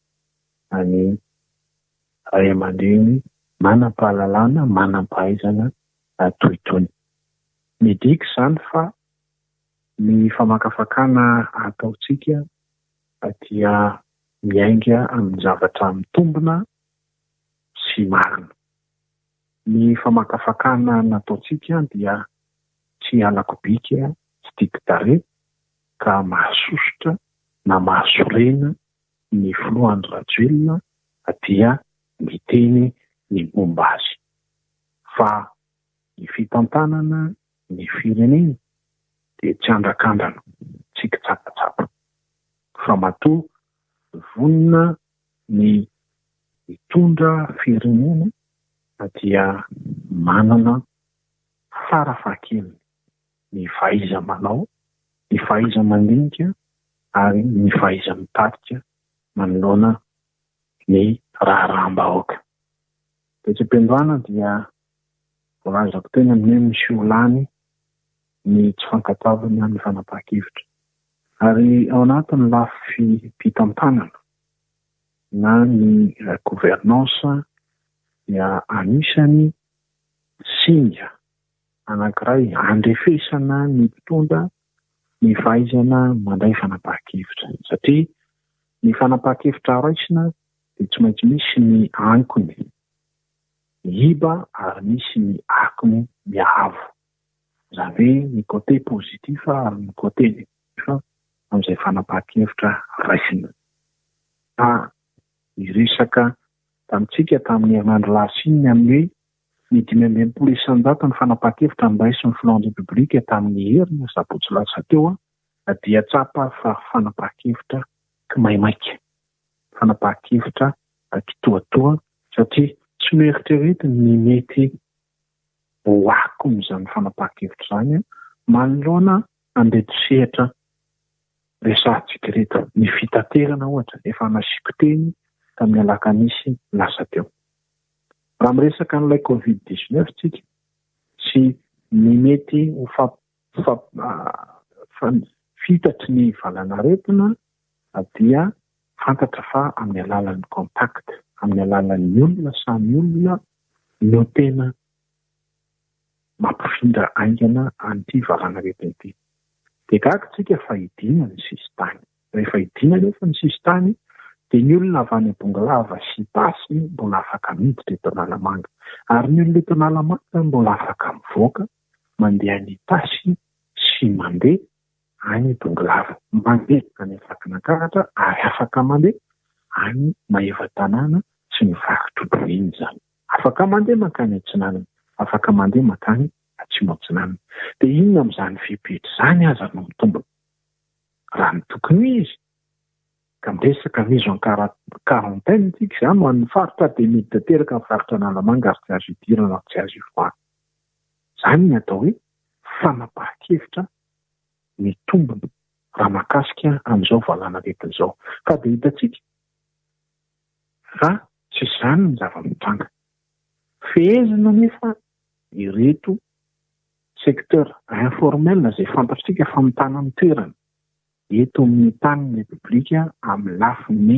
any ray aman-dreny manam-pahalalana manam-pahaizana toitony. Midika izany fa ny famakafakana ataontsika dia miainga amin'ny zavatra mitombina sy marina. Ny famakafakana nataontsika dia tsy alakobika, tsy dikitare ka mahasosotra na mahasorena ny filoha Andry Rajoelina dia miteny ny momba azy. Fa ny fitantanana ny firenena dia tsy andrakandana, tsy kitsapitsapa. Fa matoa vonona ny mitondra firenena dia manana farafahakeliny ny fahaiza manao, ny fahaiza mandinika ary ny fahaiza mitarika manoloana ny raharaham-bahoaka. Petsa-Pemboana dia voalazako tena hoe misy olany ny tsy fankatoavany amin'ny fanapahan-kevitra. Ary ao anatin'ny lafy fitantanana na ny gouvernance dia anisany singa anankiray andrefesana ny mpitondra ny fahaizana mandray fanapahan-kevitra. Satria ny fanapahan-kevitra raisina dia tsy maintsy misy ny ankony hiba ary misy ny akony miahavo. Izany hoe ny côté positif ary ny côté négatif amin'izay fanapahan-kevitra raisina. Iresaka tamintsika tamin'ny herinandro lasininy amin'ny hoe ny 500 ny fanapahan-kevitra niraisin'ny filohan'ny repoblika tamin'ny heriny sabotsy lasa teo dia tsapa fa fanapahan-kevitra kimaimaika, fanapahan-kevitra kitoatoa satria tsy noeritreretiny ny mety ho akon'izany fanapahan-kevitra izany manoloana andreto resahantsika reto. Ny fitaterana ohatra efa nasiko teny tamin'ny alakamisy lasa teo. Raha miresaka n'ilay Covid-19 tsika sy ny mety ho fitatry ny valanaretina dia fantatra fa amin'ny alalan'ny contact, amin'ny alalan'ny olona samy olona no tena mampifindra aingana an'ity valanaretina ity. Dia gagitsika fa hidina ny sisy tany. Rehefa hidina rehefa ny sisy tany dia ny olona avy any Ampongalava sy Pasy mbola afaka miditra eto Analamanga. Ary ny olona eto Analamanga mbola afaka mivoaka mandeha ny Pasy sy mandeha any Ampongalava. Mandeha any Vakinankaratra ary afaka mandeha any Maevatanana sy ny Vakitr'Odorina izany. Afaka mandeha makany Atsinanana, afaka mandeha makany Atsimo-Atsinanana. Dia inona amin'izany fepetra izany aza no mitombina? Raha ny tokony izy ka miresaka mise en quarantaine tsika izany ho an'ny faritra dia mety tanteraka ny faritra analamanga ary tsy azo idirana tsy azo ivoahana. Izany ny atao hoe fanapahan-kevitra mitombona raha mahakasika amin'izao valanaretin'izao. Fa dia hitantsika fa tsy izany ny zava-mitranga. Fehezina nefa ireto secteur informel izay fantatrika fa mitana amin'ny toerana eto amin'ny tanin'ny repoblika amin'ny lafin'ny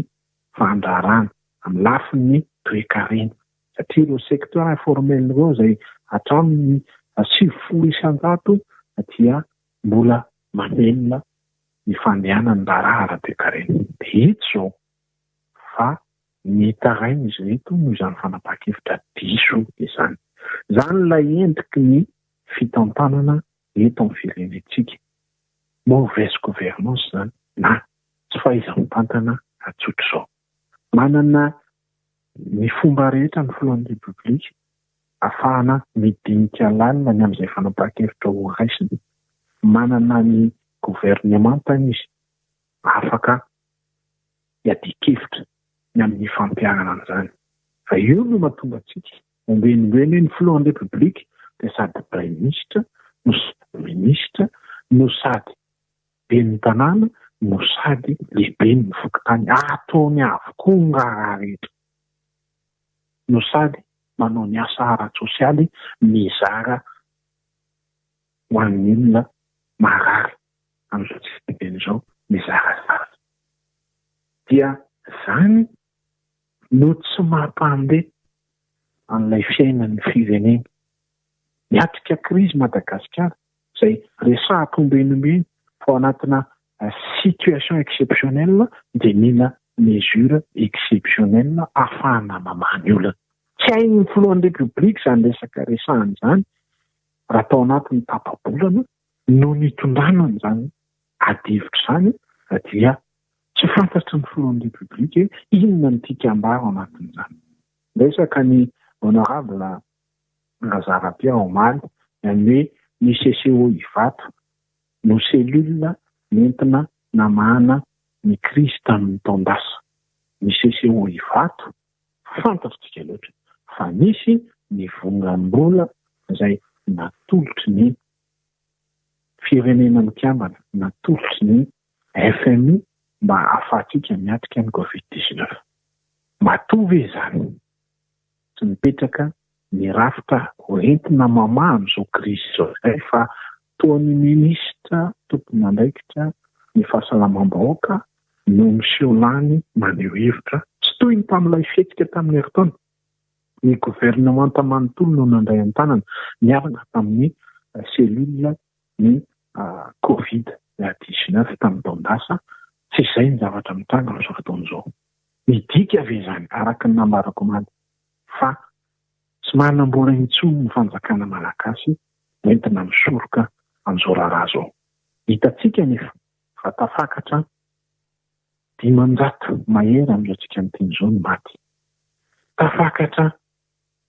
fandrarana, amin'ny lafin'ny toe-karena. Satria ireo secteur informel ireo izay hatramin'ny 7 isan-jato dia mbola mamelona ny fandehanany raharaha ara-toe-karena. Dia eto izao fa mitaraina izy reto noho izany fanapahan-kevitra diso izany. Izany ilay endriky ny fitantanana eto amin'ny firenentsika. Mauvaise gouvernance izany na tsy fahaiza-mitantana atsotra izao. Manana ny fomba rehetra ny filohan'ny repoblika ahafahana midinika lalina ny amin'izay fanapahan-kevitra ho raisiny. Manana ny gouvernementany izy afaka hiadia-kevitra ny amin'ny fampiarana an'izany. Fa io no mahatonga antsika ombenombeno ny filohan'ny repoblika dia sady prime ministre no sady ministre no sady ben'ny tanàna no sady lehibe ny mifokotany ataony avokoa ny raha rehetra no sady manao ny asa ara-tsosialy mizara ho an'ny olona marary amin'izao tsisibeny izao mizarazara. Dia izany no tsy mampandeha an'ilay fiainan'ny firenena. Miatrika krizy Madagasikara izay resahako ombenombeno fa ao anatina situation exceptionnelle dia mila mesure exceptionnelle ahafahana mamany olona. Tsy hain'ny filohan'ny repoblika izany resaka resahana izany raha atao anatin'ny tapa-bolana no nitondrana izany adivitra izany dia tsy fantatry ny filohan'ny repoblika inona ny tiakambaro anatin'izany. Resaka ny honorable Razarapia Omaly ny hoe ny CCO Ivato no cellule nentina namahana ny krizy tamin'ny taondasa. Ny CCO Ivato fantatritsika loatra fa nisy ny vongambola izay natolotry ny firenena mikambana, natolotry ny FMI mba ahafahantsika miatrika ny Covid-19. Matovy izany tsy mipetraka ny rafitra hoentina mamaha amin'izao krizy izao fa toan'ny minisitra tompony andraikitra ny fahasalamam-bahoaka no miseho lany maneho hevitra tsy toy ny tamin'ilay fihetsika tamin'ny heritaona. Ny gouvernement manontolo no nandray an-tanana niaraka tamin'ny cellule ny Covid-19 tamin'ny taondasa. Tsy izay ny zavatra mitranga amin'izao fotoana izao. Midika avy izany araka ny nambarako omaly fa tsy manam-bola intsony ny fanjakana malagasy entina misoroka amin'izao raharaha izao. Hitantsika nefa fa tafakatra 500 mahery amin'izao tsika miteny izao ny maty. Tafakatra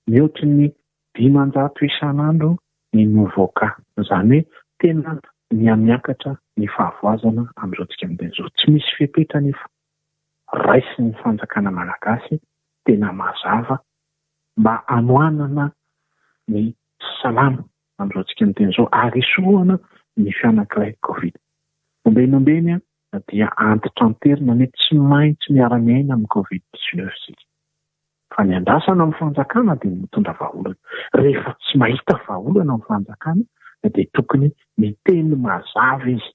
mihoatry ny 500 isan'andro ny mivoaka. Izany hoe tena miamiakatra ny fahavoazana amin'izao tsika miteny izao. Tsy misy fepetra nefa raisy ny fanjakana malagasy tena mazava mba hanoanana ny salama amin'izao tsika miteny izao ary isoana ny fianakilay Covid. Ombenombeny dia antitra anterina mety tsy maintsy miara-miaina amin'ny Covid-19 sika. Fa ny andasana amin'ny fanjakana dia mitondra vahaolana. Rehefa tsy mahita vahaolana amin'ny fanjakana dia tokony miteny mazava izy.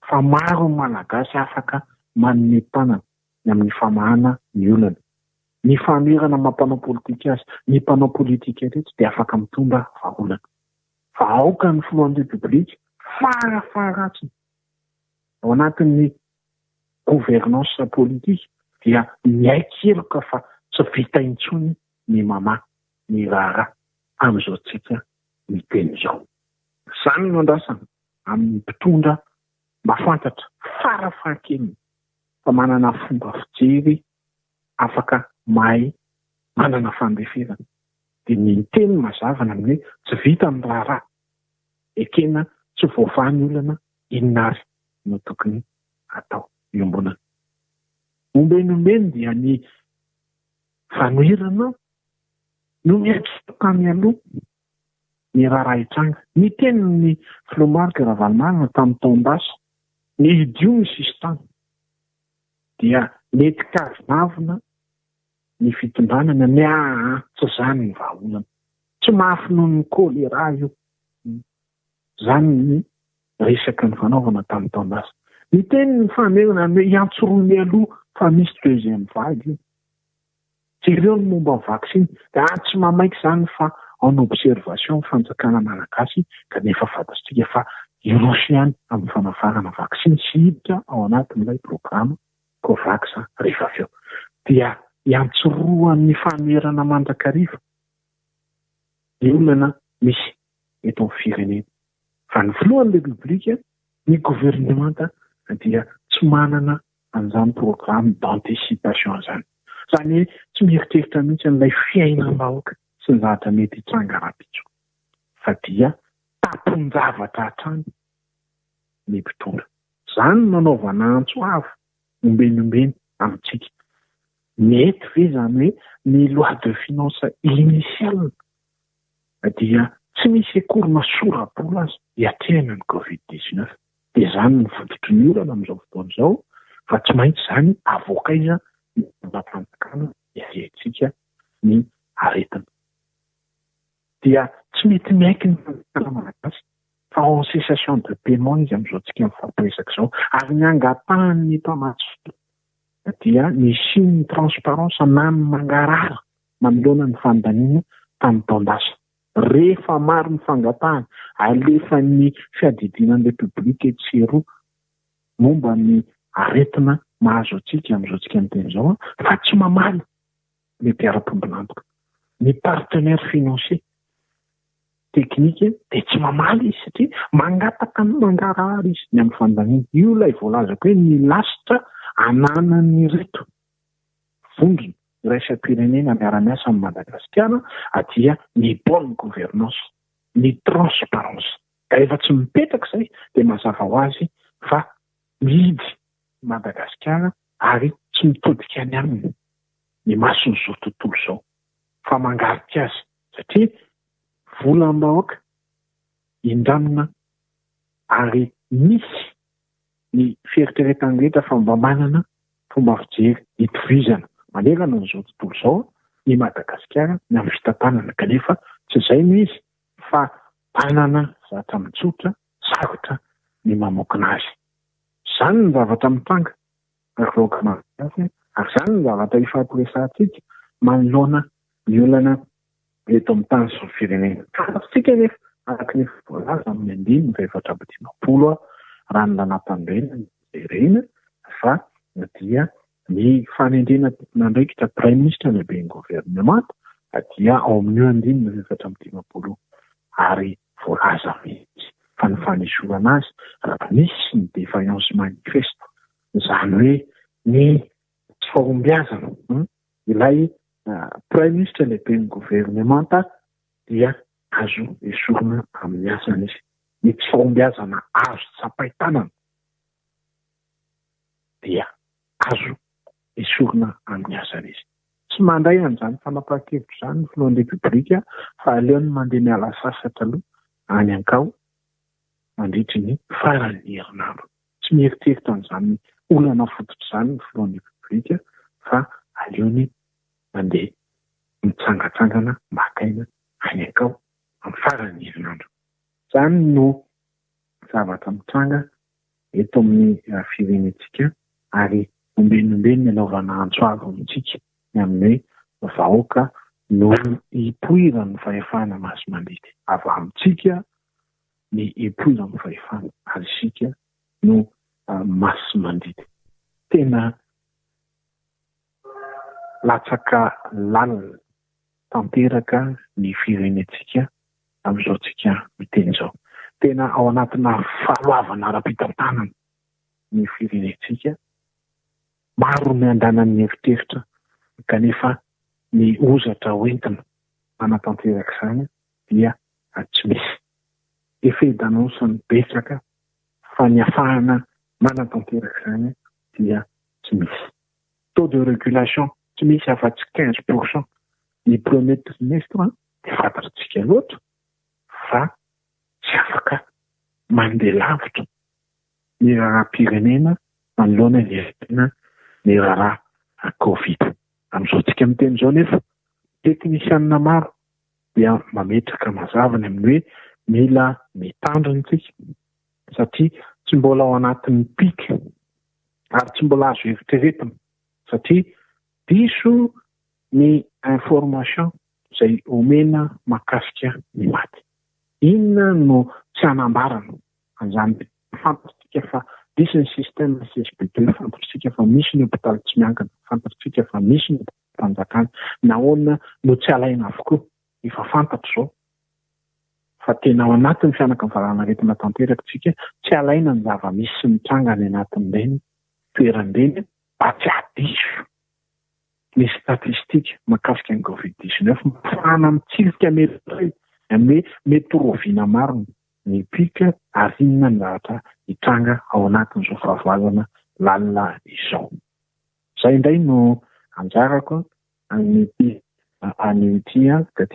Fa maro ny malagasy afaka manome tanana amin'ny famahana ny olana. Ny famerana mampanao politika azy, ny mpanao politika rehetra dia afaka mitondra vahaolana. Fa aoka ny filohan'ny repoblika farafaharatsiny ao anatin'ny gouvernance politique dia miaikiloka fa tsy vita intsony ny mamaha ny raharaha amin'izao tsika miteny izao. Izany no andrasana amin'ny mpitondra mba fantatra farafahakeliny fa manana fomba fijery afaka mahay manana fandeferana. Dia miteny mazavana amin'ny hoe tsy vita ny raharaha. Ekena tsy voafahany olana inona ary no tokony atao. iombonana. Ombenombeny dia ny fanoirana no miatrika mialoha ny raharaha hitranga. Ny tenin'ny Filomarika Ravalomanana tamin'ny taondasa ny idio ny sisy tany dia mety kavinavina ny fitondranana miahatsa zany ny vahaolana. Tsy mahafinoa ny kolera io. Zany ny resaky ny fanaovana tamin'ny taondasa. Ny tenin'ny famerana hoe iantsoroa mialoha fa misy deuxième vague io. Tsy ireo ny momba ny vaksiny dia tsy mamaiky zany fa en observation fanjakana malagasy ka nefa fantatsika fa irosy ihany amin'ny fanafarana vaksiny sy hiditra ao anatin'ilay programa COVAX rehefa avy eo. Dia iantsoroan'ny famerana mandrakariva ny olana misy eto amin'ny firenena. Fa ny filohan'ny repoblika ny gouvernemanta dia tsy manana an'izany programme d'anticipation zany. Zany hoe tsy mieritreritra mihitsy an'ilay fiainam-bahoaka sy ny zavatra mety hitranga rapitso. Fa dia tapon-javatra hatrany ny mpitondra. Zany nanaovana antso avo ombenombeny amintsika. Mety ve zany hoe ny loi de finance initiale dia tsy misy ekorona sora-bola azy hiatrehana ny Covid-19. Dia zany ny fototry ny olana amin'izao fotoana izao fa tsy maintsy zany avoaka iza ny mbafanjakana hiarentsika ny aretina. Dia tsy mety miaiky ny fanjakana malagasy fa en cessation de paiement izy amin'izao tsika mifampiresaka izao ary ny angatahany mpamatsy dia ny signe transparence na ny mangarara manoloana ny fandaniana tamin'ny taondasa. Rehefa maro ny fangatahana alefa ny fiadidinan'ny repoblika etsero momba ny aretina mahazo atsika amin'izao tsika miteny izao fa tsy mamaly ny mpiara-pombolantoka. Ny partenaire financier teknika dia tsy mamaly izy satria mangataka ny mangarara izy ny amin'ny fandaniana. Io ilay voalazako hoe ny lasitra ananan'ny reto vondrona raisam-pirenena miara-miasa amin'ny Madagasikara dia ny bonne gouvernance, ny transparence. Rehefa tsy mipetraka izay dia mazava ho azy fa mihidy Madagasikara ary tsy mitodika any aminy ny masony izao tontolo izao fa mangarika azy satria volam-bahoaka indramina ary misy ny fieritreretana rehetra fa mba manana fomba fijery hitovizana manerana n'izao tontolo izao ny Madagasikara ny amin'ny fitantanana kanefa tsy izay no izy fa tanana zavatra mitsotra sarotra ny mamokina azy. Zany ny zavatra mitanga avoaka malagasy ary zany ny zavatra ifampiresantsika manoloana ny olana eto amin'ny tany sy ny firenena. Fantatsika nefa araka ny voalaza amin'ny andiny ny efatra amby dimampolo raha ny lanam-pandroena ny jerena fa dia ny fanendrena nandraikitra prime ministre lehibe ny gouvernement dia ao amin'ny andiny ny efatra amby dimampolo ary voalaza mihitsy fa ny fanesorana azy raha misy ny défaillance manifeste zany hoe ny tsy fahombiazana ilay prime ministre lehibe ny gouvernement dia azo esorina amin'ny asana izy. Ny tsy fahombiazana azo tsapaitanana dia azo esorina amin'ny asana izy. Tsy mandray an'izany fanapahan-kevitra izany ny filohan'ny repoblika fa aleony mandeha miala sasatra aloha any ankao mandritry ny faran'ny herinandro. Tsy mieritreritra an'izany olana fototra izany ny filohan'ny repoblika fa aleony mandeha mitsangatsangana makaina any ankao amin'ny faran'ny herinandro. Zany no zavatra mitranga eto amin'ny firenentsika ary ombenombeny anaovana antso avo amintsika ny amin'ny hoe vahoaka no hipoira ny fahefana masy mandidy. Avy amintsika ny hipoira ny fahefana ary isika no masy mandidy. Tena latsaka lalina tanteraka ny firenentsika amin'izao tsika miteny izao. Tena ao anatina fahaloavana ara-pitantanana ny firenentsika. Maro ny andanan'ny heritreritra kanefa ny ozatra hoentina anatanteraka izany dia tsy misy. Efa edanosany betsaka fa ny afahana manatanteraka izany dia tsy misy. Taux de régulation tsy misy afa-tsy 15%. Ny premier trimestre dia fantatsika loatra fa tsy afaka mandeha lavitra ny raharaham-pirenena manoloana ny raharaha Covid. Amin'izao tsika miteny izao nefa teknisianina maro dia mametraka mazava ny amin'ny hoe mila mitandrina tsika satria tsy mbola ao anatin'ny pic ary tsy mbola azo eritreretina satria diso ny information izay omena mahakasika ny maty. Inona no tsy anambarana an'izany fantatsika fa misy ny système CSP2, fantatsika fa misy ny hôpitaly tsy miankina, fantatsika fa misy ny fanjakana, nahoana no tsy alaina avokoa efa fantatro izao fa tena ao anatin'ny fianakaviana tanteraka tsika tsy alaina ny zava-misy sy mitranga ny anatin'ireny toeran'ireny mba tsy hadiso ny statistika mahakasika ny Covid-19 mafana mitsirika mety hoe mety roviana marina ny pika ary inona ny zavatra hitranga ao anatin'izao fahavazana lalina izao. Izay indray no anjarako an'ity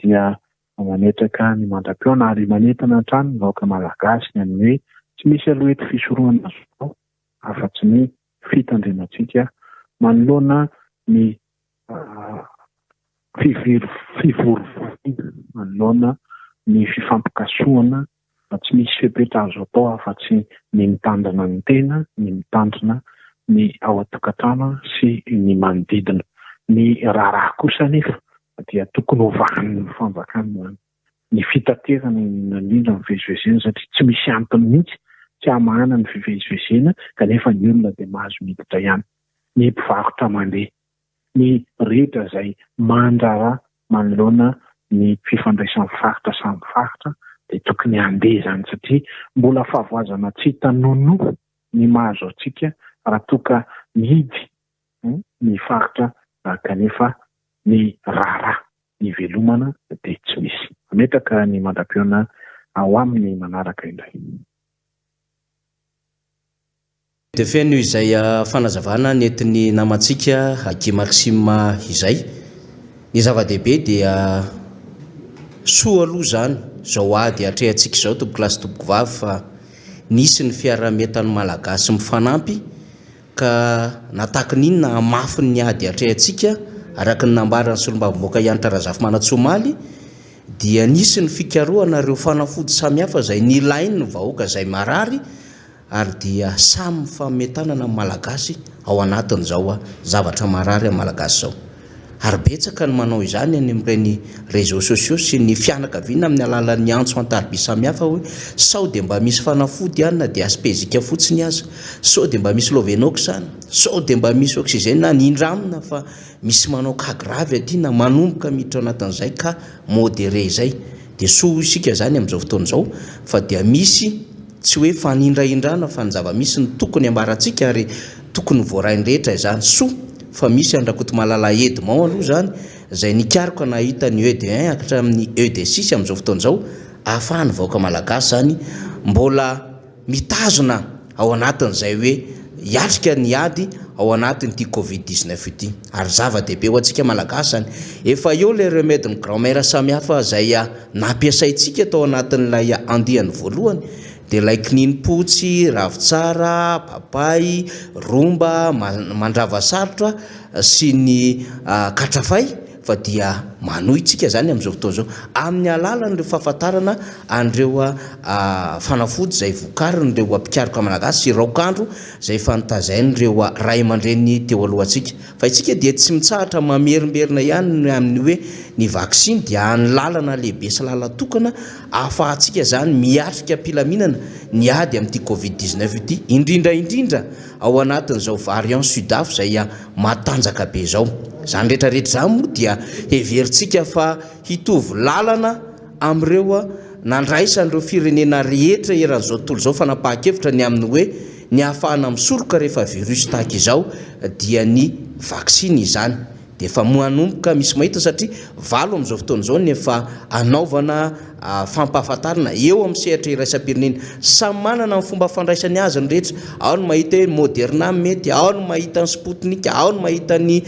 dia mametraka ny mandram-piona ary manentana hatrany ny vahoaka malagasy ny amin'ny hoe tsy misy aloety fisorohana izao afa-tsy ny fitandremantsika manoloana ny fivorovovina manoloana ny fifampikasoana fa tsy misy fepetra azo atao afa-tsy ny mitandrina ny tena, ny mitandrina ny ao an-tokantrano sy ny manodidina. Ny raharaha kosa nefa dia tokony hovahan'ny fanjakana ny fitaterana indrindra ny fivezivezena satria tsy misy antony mihitsy tsy hamahana ny fivezivezena kanefa ny olona dia mahazo miditra ihany. Ny mpivarotra mandeha, ny rehetra izay mandrara manoloana ny fifandraisan'ny faritra samy faritra dia tokony handeha izany satria mbola fahavoazana tsy tanono ny mahazo antsika raha toka mihidy ny faritra kanefa ny raharaha ny velomana dia tsy misy. Ametaka ny mandram-piona ao amin'ny manaraka indray. Dia feno izay fanazavana nentin'ny namantsika Haky Maxime izay. Ny zava-dehibe dia soa aloha zany zao ady atrehantsika izao tompoko lasy tompoko vavy fa nisy ny fiarametan'ny malagasy mifanampy ka nataky n'inona hamafy ny ady atrehantsika araka ny nambarany solombavamboaka Ianitra Razafy Manatsomaly dia nisy ny fikarohana ireo fanafody samihafa izay nilainy ny vahoaka izay marary ary dia samy fametanana malagasy ao anatin'izao zavatra marary amin'ny malagasy zao. Ary betsaka ny manao izany any amin'ireny réseaux sociaux sy ny fianakaviana amin'ny alalan'ny antso an-tariby samihafa hoe sao dia mba misy fanafody ihany na dia aspezika fotsiny aza, sao dia mba misy lovenox zany, sao dia mba misy oxygène na nindramina fa misy manao cas grave aty na manomboka miditra anatin'izay ka modéré izay dia soa isika zany amin'izao fotoana izao fa dia misy tsy hoe fanindraindrana fa ny zava-misy ny tokony ambarantsika ary tokony voarainy rehetra izany soa fa misy andrakoto malala edimao aloha zany izay nikariko nahita ny ED1 akatra amin'ny ED6 amin'izao fotoana izao ahafahany vahoaka malagasy zany mbola mitazona ao anatin'izay hoe hiatrika ny ady ao anatin'ity Covid-19 ity ary zava-dehibe ho antsika malagasy zany efa eo le remède ny grand-mère samihafa izay nampiasaintsika tao anatin'ilay andihany voalohany dia ilay kininimpotsy, ravitsara, papay, romba, mandrava sarotra sy ny katrafay fa dia manohitsika zany amin'izao fotoana izao amin'ny alalan'ireo fahafantarana an'ireo fanafody izay vokarin'ireo mpikaroka malagasy sy raokandro izay fantazain'ireo ray aman-dreny teo alohantsika fa itsika dia tsy mitsahatra mamerimberina ihany amin'ny hoe ny vaksiny dia ny lalana lehibe sy lala tokana ahafahantsika zany miatrika mpilaminana ny ady amin'ity Covid-19 ity indrindra ao anatin'izao variant sudaf izay matanjaka be zao. Zany rehetrarehetra zany moa dia heverintsika fa hitovy lalana amin'ireo nandraisan'ireo firenena rehetra eran'izao tontolo izao fanapahan-kevitra ny amin'ny hoe ny ahafahana misoroka rehefa virus tahaka izao dia ny vaksiny izany dia efa moanomboka misy mahita satria valo amin'izao fotoana izao nefa anaovana fampahafantarana eo amin'ny sehatra iraisam-pirenena samy manana ny fomba fandraisany azy ny rehetra ao ny mahita hoe Moderna mety ao ny mahita ny Sputnik ao ny mahita ny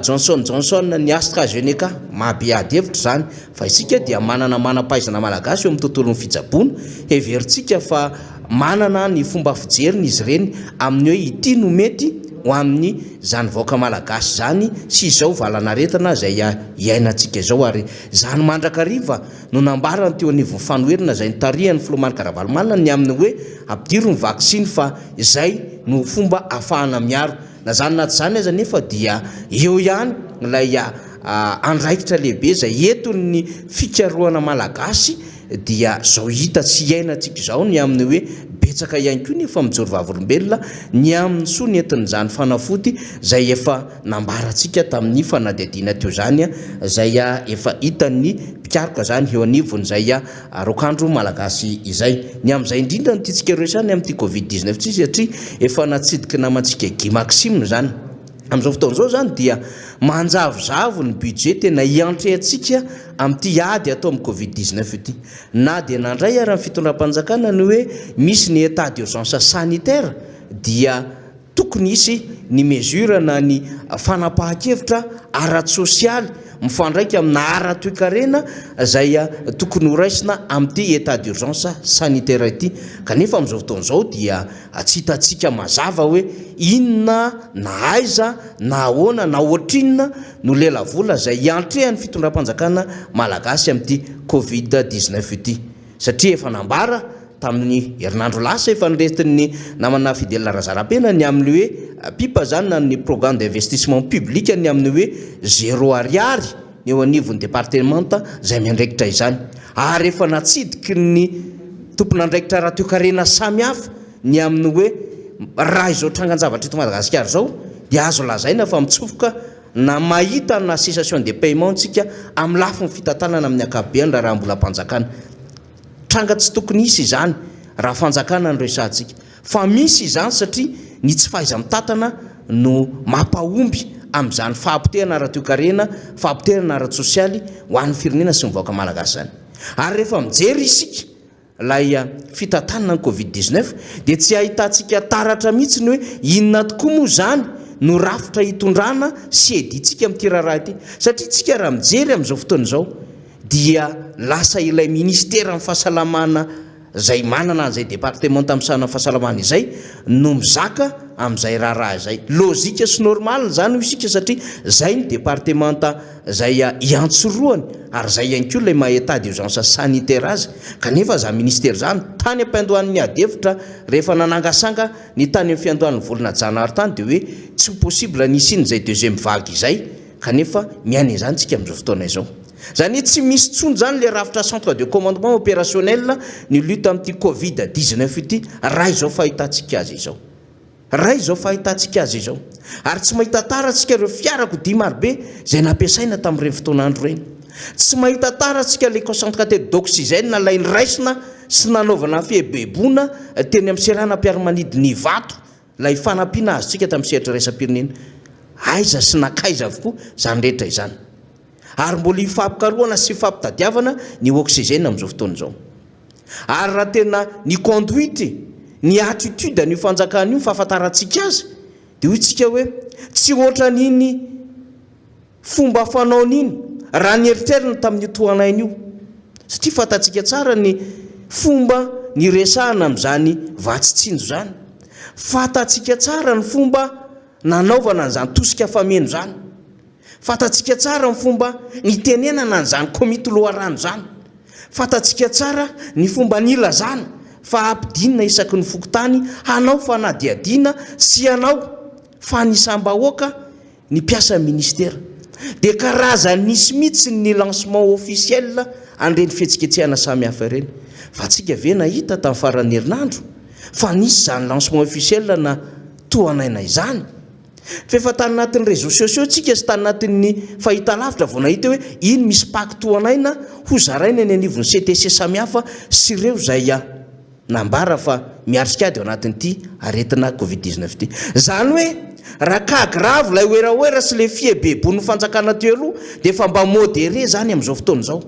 Johnson ny AstraZeneca mahabeady hevitra zany fa isika dia manana manam-pahaizana malagasy eo amin'ny tontolon'ny fitsaboana heverintsika fa manana ny fomba fijeriny izy ireny amin'ny hoe ity no mety ho amin'ny zany vaoaka malagasy zany sy izao valanaretana zay iainantsika izao ary zany mandrakariva no nambarany teo anivon'ny fanoherina zay nitarihan'ny Filomena Karavalomanana ny amin'ny hoe ampidiro ny vaksiny fa izay no fomba ahafahana miaro na zany naty zany aza nefa dia eo ihany ilay andraikitra lehibe zay etony fikarohana malagasy dia zao hita tsy iainantsika izao ny amin'ny hoe betsaka ihany koa nefa mijoro vavolombelona ny amin'ny soa ny entin'izany fanafody zay efa nambarantsika tamin'ny fanadihadiana teo zany zay efa hitan'ny mpikaroka zany eo anivony zay rokandro malagasy izay ny amin'izay indrindra ny tiantsika ireo zany amin'ity Covid-19 tsy satria efa natsidika namantsika Gimaxime zany amin'izao fotoana izao zany dia manjavozavo ny budget tena iantre antsika amin'ity ady atao amin'ny Covid-19 ity na dia nandray ary amin'ny fitondram-panjakana ny hoe misy ny état d'urgence sanitaire dia tokony isy ny mesure na ny fanapahan-kevitra ara-tsosialy mifandraika amina ara-toekarena zay tokony horaisina amin'ity état d'urgence sanitaire ity kanefa amin'izao fotoana izao dia tsy hitantsika mazava hoe inona na aiza na ahoana na ohatrinona no lela vola zay iantrehan'ny fitondram-panjakana malagasy amin'ity Covid-19 ity satria efa nambara tamin'ny herinandro lasa efa niretin'ny namana Fidèle Razarapena ny amin'ny hoe pipa zany na ny programme d'investissement public ny amin'ny hoe 0 ariary ny eo anivon'ny départementa zay miandraikitra izany ary efa natsidiky ny tompon'andraikitra raha-toekarena samihafa ny amin'ny hoe raha izao trangan-javatra eto Madagasikara zao dia azo lazaina fa mitsofoka na mahita na cessation de paiement ntsika amin'ny lafiny fitantanana amin'ny akabeany raha mbola mpanjakana tranga tsy tokony isy izany raha fanjakana ny resantsika fa misy izany satria ny tsy fahaiza mitatana no mampahomby amin'izany fahampiterana ara-toekarena fahampiterana ara-tsosialy ho an'ny firenena sy mivaoaka malagasy zany ary rehefa mijery isika lay fitantanana ny Covid-19 dia tsy ahitantsika taratra mihitsy ny hoe inona tokoa moa zany no rafitra hitondrana sy editsika amin'ity raharaha ity satria tsika raha mijery amin'izao fotoana izao dia lasa ilay ministera amin'ny fahasalamana zay manana an'izay départementa misana fahasalamana izay no mizaka amin'izay raharaha izay logika sy normal zany ho isika satria zay ny départementa zay iantsoroany ary zay ihany koa ilay maha-état d'urgence sanitaire azy kanefa za ministera zany tany am-piandohan'ny adevitra rehefa nanangasanga ny tany amin'ny fiandohan'ny volana janary tany dia hoe tsy possible nisy iny zay deuxième vague izay kanefa miaina izany tsika amin'izao fotoana izao zany tsy misy tsony zany le rafitra centre de commandement opérationnel ny lutte amin'ity Covid-19 ity raha izao fahitantsika azy izao raha izao fahitantsika azy izao ary tsy mahita taratsika ireo fiarakodia marobe zay nampiasaina tamin'ireny fotoanandro reny tsy mahita taratsika le concentraté d'oxygène lay niraisina sy nanaovana fihebebona teny amin'ny seranam-piaramanidiny ny vato lay fanampiana azy tsika tamin'ny sehatra raisam-pirenena aiza sy nakaiza avokoa zany rehetra izany ary mbola hifampikarohana sy hifampitadiavana ny oxygène amin'izao fotoana izao ary raha tena ny conduite ny attitude ny fanjakana io fahafantarantsika azy dia hoy tsika hoe tsy ohatra n'iny fomba fanaon'iny raha ny eritrerina tamin'ny toanaina io satria fantatsika tsara ny fomba ny resahana amin'izany vatsitsinjo zany fantatsika tsara ny fomba nanaovana an'izany tosika fameno zany fantatsika tsara ny fomba ny tenenana an'izany komity loharano zany fantatsika tsara ny fomba nilazana fa ampidinina isaky ny fokotany hanao fanadihadiana sy hanao fanisam-bahoaka ny mpiasa ministera dia karazany nisy mihitsy ny lancement officiel andreny fihetsiketsehana samy hafa ireny fa tsika ve nahita tamin'ny faran'ny herinandro fa nisy zany lancement officiel na toanaina izany fa efa tany anatin'ny réseaux sociaux tsika sy tany anatin'ny fahita lavitra vao nahita hoe iny misy paky toanaina ho zaraina ny anivon'ny CTC samy hafa sy ireo zay nambara fa miarisika ady ao anatin'ity aretina Covid-19 ity zany hoe raha kagravo lay oeraoera sy le fiebebony fanjakana teo aloha dia efa mba modéré zany amin'izao fotoana izao.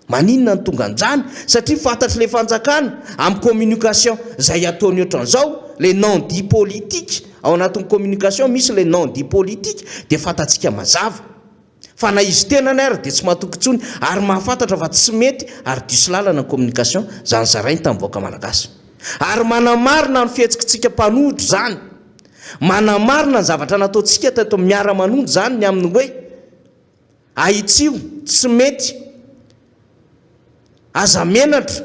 Maninona ny tonga an'izany satria fantatry le fanjakana amin'ny communication izay ataony ohatran'izao le non dit politique. Ao anatin'ny communication misy le non dit politique dia fantatsika mazava fa na izy tena ny ary dia tsy mahatokintsony ary mahafantatra fa tsy mety ary diso lalana ny communication zany zarainy tamin'ny vahoaka malagasy. Ary manamarina ny fihetsikatsika mpanohitra zany, manamarina ny zavatra nataontsika teto miara-manondro zany ny amin'ny hoe ahitsio tsy mety aza menatra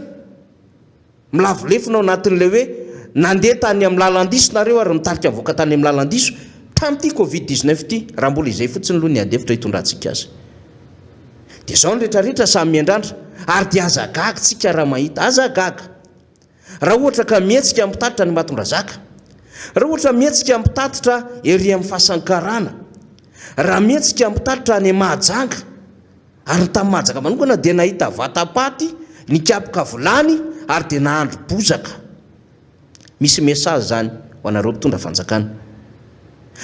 milavolefona ao anatin'le hoe nandeha tany amin'ny lalandiso nareo ary mitarika mivoaka tany amin'ny lalandiso tamin'ity Covid-19 ty, raha mbola izay fotsiny aloha ny andefitra hitondrantsika azy. Dia izao ny rehetrarehetra samy miandrandra ary dia aza gaga tsika raha mahita, aza gaga. Raha ohatra ka mihetsika mitatitra ny Matondrazaka, raha ohatra mihetsika mitatitra ery amin'ny fahasankarana, raha mihetsika mitatitra any Mahajanga, ary tamin'ny Mahajanga manokana dia nahita vatapaty, nikapoka volany ary dia nahandro bozaka. Misy message zany ho anareo mpitondra fanjakana.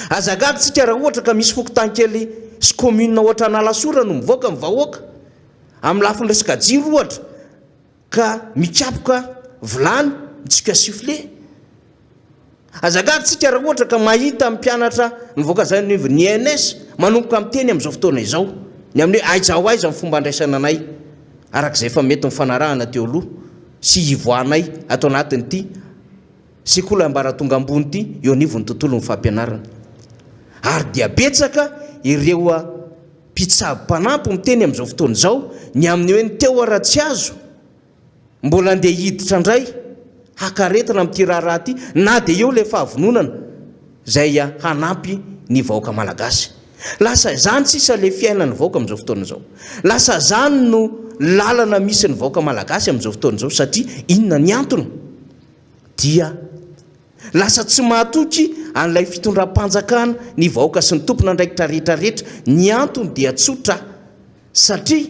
Aza gaga tsika raha ohatra ka misy fokotankely sy commune ohatra Analasora no mivoaka amin'ny vahoaka amin'ny lafiny resaka jiro ohatra ka mikapoka vilany mitsika sifflet. Aza gaga tsika raha ohatra ka mahita mpianatra mivoaka zay ny INS manomboka miteny amin'izao fotoana izao ny amin'ny hoe aiza ho aiza amin'ny fomba andraisana anay arak'izay efa mety mifanarahana teo aloha sy ivoanay atao anatiny ity sekoly ambaratonga ambony ity eo anivon'ny tontolo ny fampianarana. Ary dia betsaka ireo mpitsabo mpanampy miteny amin'izao fotoana izao ny amin'ny hoe ny teo ratsy azo mbola andeha hiditra indray hakaretina amin'ity raharaha ity na dia eo le fahavononana izay hanampy ny vahoaka malagasy. Lasa zany sisa le fiainany vahoaka amin'izao fotoana izao. Lasa zany no lalana misy ny vahoaka malagasy amin'izao fotoana izao satria inona ny antony? Dia lasa tsy mahatoky an'ilay fitondram-panjakana ny vahoaka sy ny tompona andraikitra rehetrarehetra. Ny antony dia tsotra satria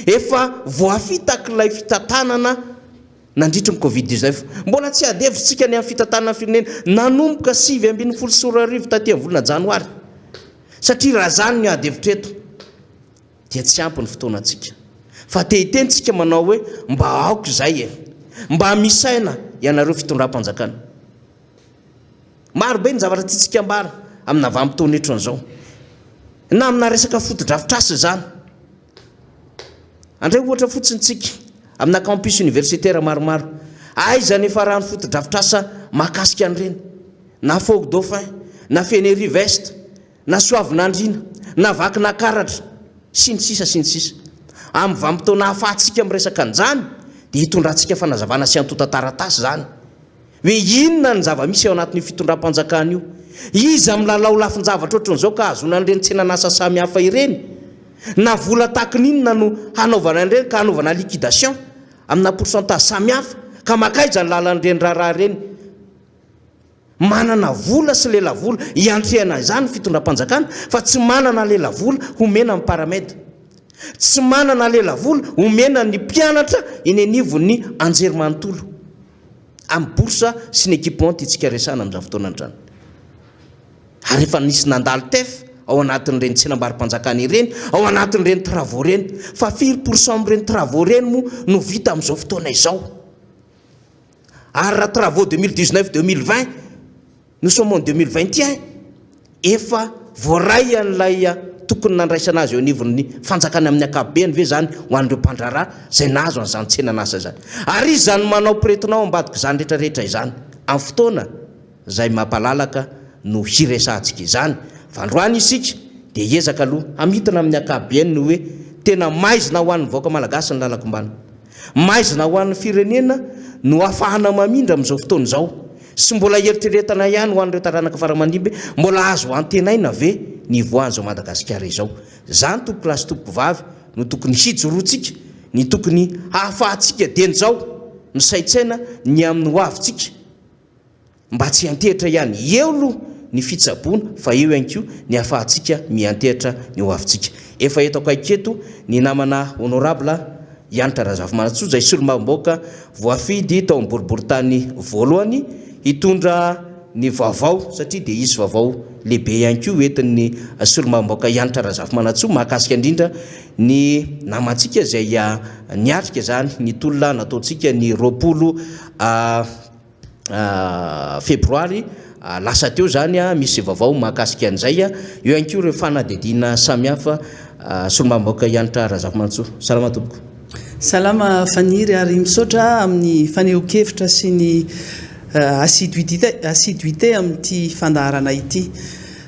efa voafitaky ilay fitantanana nandritry ny Covid-19. Mbola tsy adevitsika ny amin'ny fitantanana firenena nanomboka 7 taty amin'ny volana janoary. Satria raha zany ny adevitra eto dia tsy ampy ny fotoanantsika fa tehitentsika manao hoe mba aoko izay mba misaina ianareo fitondram-panjakana. Maro be ny zavatra tiantsika ambara amina vanim-potoana etran'izao na amina resaka fotodrafitrasa zany. Andray ohatra fotsiny tsika amina campus universitaire maromaro aiza nefa raha ny fotodrafitrasa mahakasika an'ireny na Fog Dauphin na Fenery Veste na Soavinandrina na Vakina Karatra sy ny sisa sy ny sisa. Amin'ny vanim-potoana hafahantsika miresaka an'izany dia hitondrantsika fanazavana sy antota-taratasy zany hoe inona ny zava-misy ao anatin'ny fitondram-panjakana io, iza milalao lafin-javatra ohatran'izao ka azona an'ireny tsenan'asa samy hafa ireny, na vola takin'inona no hanaovana an'ireny ka hanaovana liquidation amina pourcentage samy hafa ka makaiza ny lalan'ireny raharaha ireny. Manana vola sy lela vola iantrehana izany fitondram-panjakana fa tsy manana lela vola homena amin'ny paramède, tsy manana lela vola homena ny mpianatra eny anivon'ny anjerimanontolo amin'ny boursa sy ny équipement tiantsika resana amin'izao fotoana andrany. Ary efa nisy nandalo tef ao anatin'ireny tsenam-barim-panjakana ireny, ao anatin'ireny travaux ireny, fa 4% amin'ireny travaux ireny moa no vita amin'izao fotoana izao. Ary raha travaux 2019-2020 nous sommes en 2021 efa voaray an'ilay tokony nandraisana azy eo anivon'ny fanjakana amin'ny ankapobeny ve zany ho an'ireo mpandrarà izay nahazo an'izany tsenan'asa zany. Ary izy zany manao pretinao ambadika izany rehetrarehetra izany amin'ny fotoana izay mampalalaka no hiresantsika izany. Fa androany isika dia hiezaka aloha hamitana amin'ny ankapobeny hoe tena maizina ho an'ny vahoaka malagasy ny lalakombana, maizina ho an'ny firenena no ahafahana mamindra amin'izao fotoana izao. Sy mbola eritreretana ihany ho an'ireo taranaka faramanimby mbola azo antenaina ve ny voan'izao Madagasikara izao. Zany tompoko lasy tompoko vavy no tokony hijoroantsika, ny tokony hahafahantsika dieny-zao misaintsaina ny amin'ny hoavintsika mba tsy antehitra ihany eo aloha ny fitsaboana fa eo ihany koa ny hahafahantsika miantehitra ny hoavintsika. Efa eto akaiketo ny namana honorable Ianitra Razafy-Manantsoa izay solombavam-bahoaka voafidy tao amin'ny boriboritany voalohany hitondra ny vaovao satria dia izy vaovao lehibe ihany koa oentin'ny solomamboaka Ianitra Razafimantsoa mahakasika indrindra ny namantsika izay niatrika zany ny tolona nataontsika ny 20 febroary lasa teo zany misy vaovao mahakasika an'izay eo ihany koa ireo fanadidina samihafa solomamboaka Ianitra Razafimantsoa. Salama tompoko. Salama faniry ary misaotra amin'ny faneho-kevitra sy ny assiduité amin'ity fandaharana ity.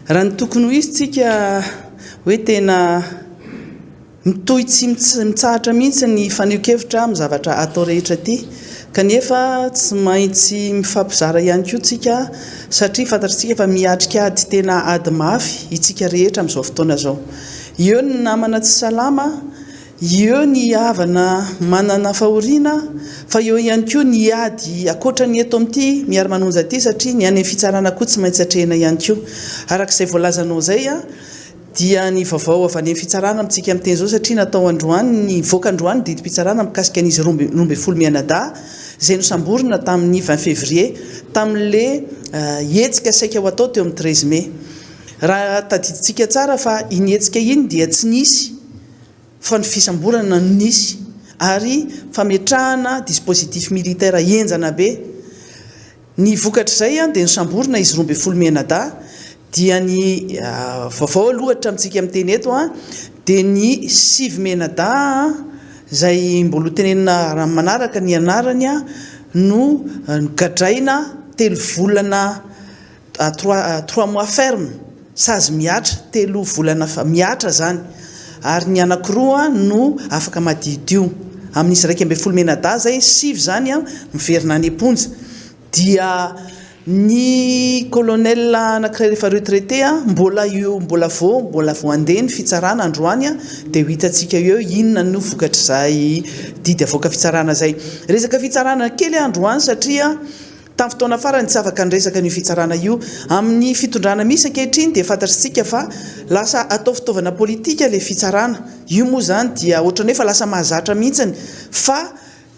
Raha ny tokony ho izy tsika hoe tena mitohy tsy mitsahatra mihitsy ny faneho-kevitra amin'ny zavatra atao rehetra ity, kanefa tsy maintsy mifampizara ihany koa tsika satria fantatritsika fa miatrika ady tena ady mafy itsika rehetra amin'izao fotoana izao. Eo ny namana tsy salama, eo ny havana manana fahoriana, fa eo ihany koa ny ady akoatra ny eto amin'ity miara-manonja ity satria ny any amin'ny fitsarana koa tsy maintsy atrehina ihany koa. Arak'izay voalazanao izay dia ny vaovao avy any amin'ny fitsarana amintsika amin'ny teny izao satria natao androany ny voaka androany didim-pitsarana mikasika an'izy 12 mianadahy izay nosamborina tamin'ny 20 février tamin'le hetsika saika ho atao teo amin'ny 13 mai. Raha tadidintsika tsara fa iny hetsika iny dia tsy nisy fa ny fisamborana no nisy ary fametrahana dispositif militaire enjana be. Ny vokatra izay dia nosamborina izy 12 mianadahy dia ny vaovao lohatra amintsika amin'ny teny eto dia ny 6 mianadahy izay mbola tenenina manaraka ny anarany no gadraina 3 volana 3 mois ferme sazy miatra 3 volana miatra zany, ary ny anankiroa no afaka madidio amin'izy 12 mianadahy zay 7 zany miverina any Amponja. Dia ny colonel anankiray rehefa retraité mbola vao andeha ny fitsarana androany dia ho hitantsika eo inona no vokatra izay didy avoaka fitsarana zay. Resaka fitsarana kely androany satria tamin'ny fotoana farany tsy afaka nyresaka ny fitsarana io amin'ny fitondrana misy ankehitriny dia fantatritsika fa lasa atao fitaovana politika le fitsarana io moa zany dia ohatrany hoe fa lasa mahazatra mihitsiny fa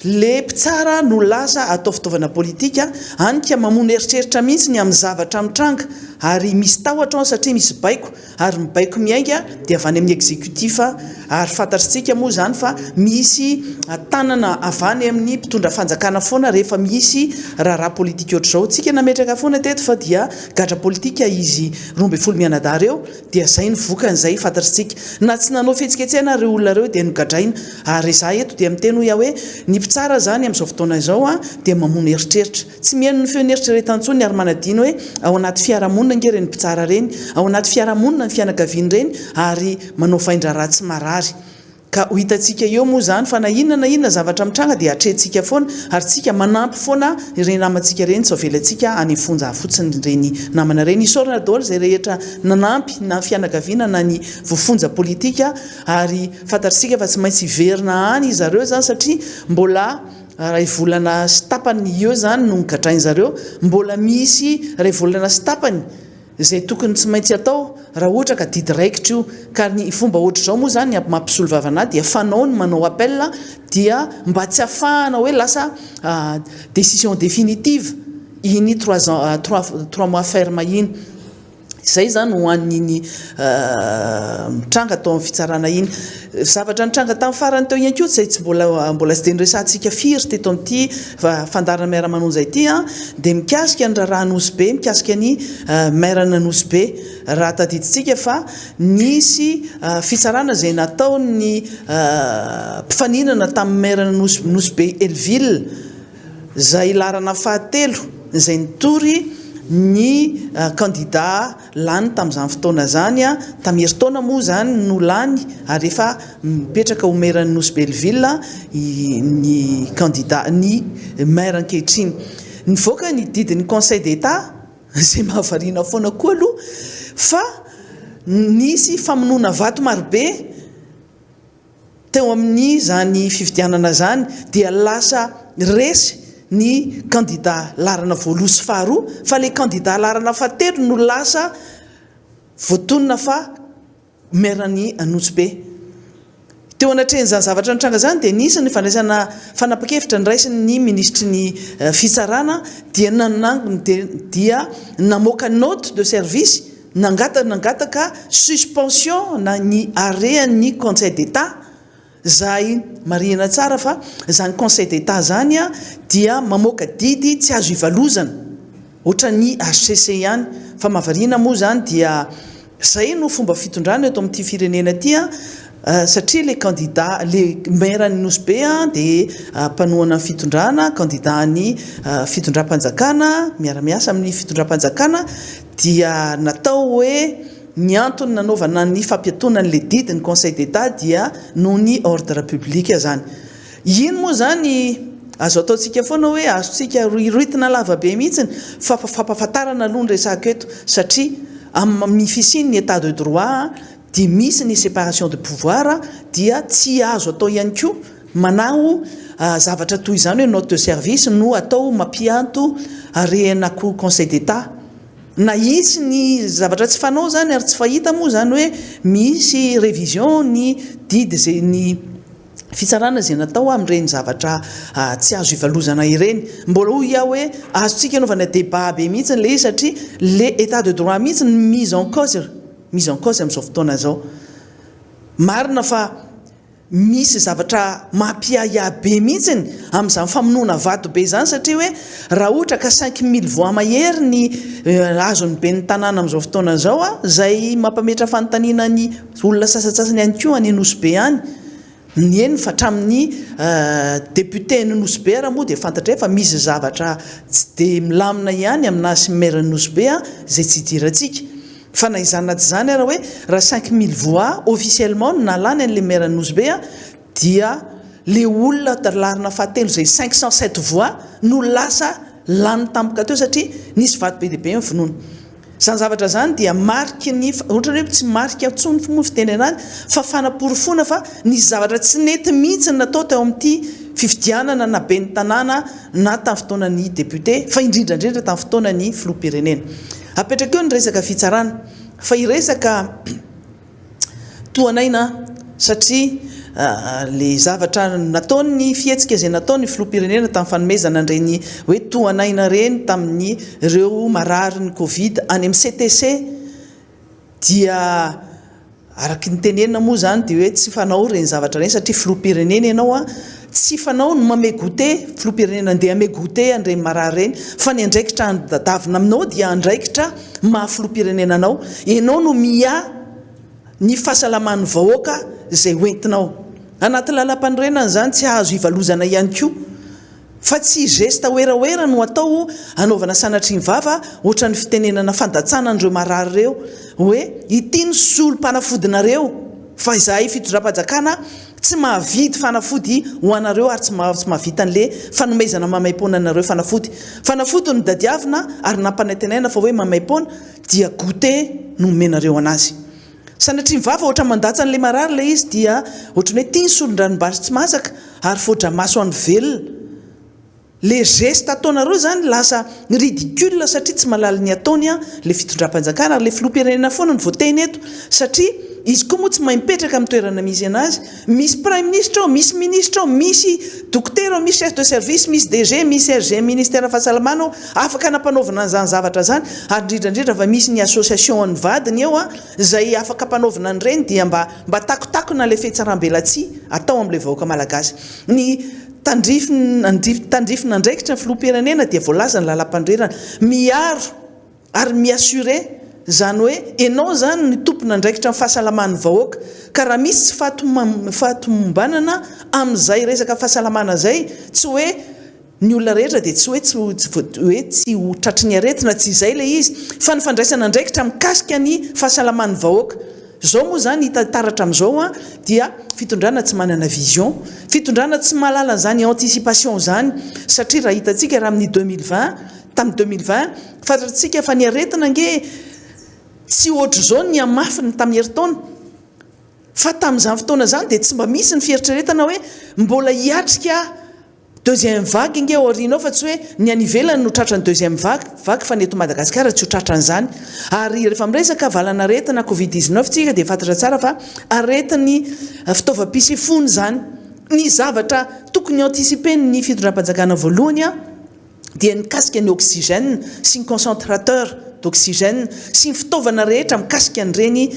le mpitsara no lasa atao fitaovana politika anika mamono eritreritra mihitsy ny amin'ny zavatra mitranga ary misy tahotra satria misy baiko ary mibaiko miainga dia avy any amin'ny exécutif ary fantatritsika moa zany fa misy tanana avany amin'ny mpitondra fanjakana foana rehefa misy raharaha politika ohatr'izao. Tsika nametraka foana teto fa dia gadra politika izy 12 mianadahy reo dia zay ny vokan'izay fantatritsika na tsy nanao fihetsikehtsehana reo olona reo dia nogadraina. Ary za eto dia miteny hoe ny mpitsara zany amin'izao fotoana izao dia mamono eritreritra tsy mihaino ny feon'ny eritrereta antsony ary manadino hoe ao anaty fiarahamonina ngereny mpitsara reny, ao anaty fiarahamonina ny fianakaviany reny ary manao faindra ratsy marary. Ka ho hitantsika eo moa zany fa na inona zavatra mitranga dia atrehintsika foana ary tsika manampy foana ireny namantsika reny tsy avelantsika any fonja fotsiny reny namana reny. Isorana daholo izay rehetra nanampy na fianakaviana na ny voafonja politika ary fantatritsika fa tsy maintsy hiverina any zareo zany satria mbola ray volana sy tapany eo zany no migadrainy zareo, mbola misy ray volana sy tapany izay tokony tsy maintsy atao raha ohatra ka didy raikitra io. Ka ny fomba ohatr'izao moa zany mampisolo vavana dia fanao ny manao appel dia mba tsy ahafahana hoe lasa décision définitive iny 3 mois ferme iny. Izay zany ho an'iny mitranga tao amin'ny fitsarana iny. Zavatra nitranga tamin'ny farany teo ihany koa izay tsy mbola tsy dia niresantsika firy teto amin'ity fandarana miara-manonja ity dia mikasika ny raharaha Nosy-be, mikasika ny mairana Nosy-be. Raha tadidintsika fa nisy fitsarana izay natao ny mpifaninana tamin'ny mairana Nosy-be Elville izay larana fahatelo izay nitory ny candidat lany tamin'izany fotoana zany tamin'herintaona moa zany no lany ary efa mipetraka ho mairany Nosy-be Elville ny candidat ny maire ankehitriny. Nivoaka ny didin'ny conseil d'état izay mahavariana foana koa aloha fa nisy famonoana vato marobe teo amin'ny zany fifidianana zany dia lasa resy ny candidat larana voaloha sy faharoa fa le candidat larana fahatelo no lasa voatonona fa mairany Nosy-be. Teo anatrehan'izany zavatra nitranga zany dia nisy ny fandraisana fanapa-kevitra niraisiny ny ministry ny fitsarana dia nanangony dia namoaka note de service nangataka suspension na ny arehan'ny conseil d'état. Zay marina tsara fa zany conseil d'état zany a dia mamoaka didy tsy azo ivalozana ohatra ny HCC ihany fa mavarina moa zany dia zay no fomba fitondrana eto amin'ity firenena ty a satria le candidat le maire ny Nosbe dia mpanohana fitondrana candidat ny fitondram-panjakana miara-miasa amin'ny fitondram-panjakana dia natao hoe ny antony nanaovana ny fampiatonan'le didiny conseil d'état dia noho ny ordre public zany. Ino moa zany azo ataontsika foana hoe azontsika roiroitina lavabe mihitsiny fampafatarana aloha ny resaka eto satria amin'ny fisiny ny état de droit dia misy ny séparation de pouvoir dia tsy azo atao ihany koa manao zavatra toy izany hoe note de service no atao mampianto arehanako conseil d'état. Na isy ny zavatra tsy fanao zany ary tsy fahita moa zany hoe misy révision ny didy zay ny fitsarana zay natao amin'ireny zavatra tsy azo ivalozana ireny. Mbola ho ia hoe azontsika anaovana débat be mihitsy le satria le état de droit mihitsy ny mise en cause amin'izao fotoana zao. Marina fa misy zavatra mampiaya be mihitsiny amin'izany famonoana vato be zany satria hoe raha ohatra ka 5000 voix mahery ny azony be ny tanàna amin'izao fotoana zao zay mampametra fanontaniana ny olona sasatsasany ihany koa any Nosbe any ny eny fa hatramin'ny député ny Nosbe raha moa dia fantatra fa misy zavatra tsy dia milamina ihany amina sy maire ny Nosbe zay tsy hidirantsika. Fa na izany tsy zany raha hoe raha 5000 voix officiellement nalany an'le maire ny Nosbe dia le olona larina fahatelo zay 507 voix no lasa lany tampoka teo satria nisy vato be dehibe mifinoana. Zany zavatra zany dia mariky ny ohatra hoe tsy mariky atsony moa fiteny anazy fa fanaporofona fa nisy zavatra tsy nety mihitsy natao teo amin'ity fifidianana na be ny tanàna na tamin'ny fotoanan'ny député fa indrindrandrindra tamin'ny fotoanan'ny filoham-pirenena. Apetraka eo ny resaka fitsarana fa iresaka toanaina satria le zavatra nataony fihetsika zay nataony filoham-pirenena tamin'ny fanomezana ireny hoe toanaina reny tamin'ny ireo marary ny Covid any amin'ny CTC dia araky ny tenenina moa zany dia hoe tsy fanao reny zavatra reny satria filoham-pirenena ianao tsy fanao no mame goûté filoham-pirenena andeha ame goûté an'ireny marary reny fa ny andraikitra davina aminao dia andraikitra maha-filoham-pirenena anao ianao no mia ny fahasalaman'ny vahoaka zay hoentinao anaty lalam-panorenana zany tsy azo ivalozana ihany koa fa tsy geste oeraoera no atao anaovana sanatry ny vava ohatra ny fitenenana fandatsana an'ireo marary ireo hoe ity ny solom-panafodinareo fa izahay fitondram-panjakana tsy mahavidy fanafody ho anareo ary tsy mahavita an'le fanomezana mamaim-pona anareo fanafody no dadiavina ary nampanantenaina fa hoe mamaim-pona dia goûté no menareo anazy. Sanatry ny vava ohatra mandatsa an'le marary le izy dia ohatra hoe tia ny solon-dranom-bary tsy masaka ary foadramaso any velona. Le geste ataonareo zany lasa ridicule satria tsy malala ny ataony le fitondram-panjakana ary le filoham-pirenena foana no voateny eto satria izy koa moa tsy mahay mipetraka amin'ny toerana misy anazy misy prime ministre misy ministre misy docteur misy chef de service misy DG misy RG ministère fahasalamana afaka nampanaovana an'izany zavatra zany ary indrindrandrindra fa misy ny association ny vadiny eo zay afaka hampanaovana an'ireny dia mba takotakona le fihetsarambelatsy atao amin'le vahoaka malagasy. Ny tandrifina andraikitra ny filoham-pirenena dia voalaza ny lalam-pandrerana miaro ary miassure zany hoe ianao zany ny tompona andraikitra ny fahasalaman'ny vahoaka ka raha misy tsy fahatomombanana amin'izay resaka fahasalamana zay tsy hoe ny olona rehetra dia tsy hoe tsy ho tratry ny aretina tsy izay le izy fa ny fandraisana andraikitra mikasika ny fahasalaman'ny vahoaka. Zao moa zany hita taratra amin'izao dia fitondrana tsy manana vision, fitondrana tsy mahalala an'izany anticipation zany satria raha hitantsika raha amin'ny 2020 tamin'ny 2020 fantatsika fa ny aretina nge tsy ohatra zao ny amafiny tamin'ny herintaona fa tamin'izany fotoana zany dia tsy mba misy ny fieritreretana hoe mbola hiatrika deuxième vague nge aorianao fa tsy hoe ny any ivelany no tratra ny deuxième vague fa ny eto Madagasikara tsy ho tratra an'izany ary rehefa miresaka valana aretina Covid-19 tsika dia fantatra tsara fa aretiny fitaovam-pisifony zany ny zavatra tokony anticiper ny fitondram-panjakana voalohany dia nikasika ny oxygène sy ny concentrateur d'oxygène sy ny fitaovana rehetra mikasika an'ireny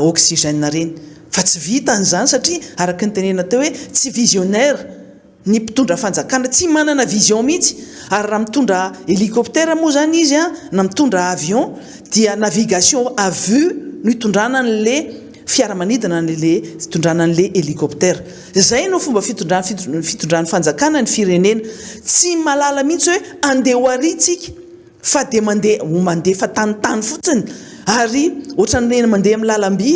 oxygène reny fa tsy vita n'izany satria araka ny tenena teo hoe tsy visionnaire ny mpitondra fanjakana tsy manana vision mihitsy ary raha mitondra hélicoptère moa zany izy na mitondra avion dia navigation à vue no hitondrana an'le fiaramanidina le fitondrana an'le hélicoptère zay no fomba fitondran'ny fanjakana ny firenena tsy malala mihitsy hoe andeha ho aritsika fa dia mandefa tanitany fotsiny ary ohatran'ny mandeha amin'ny lalam-by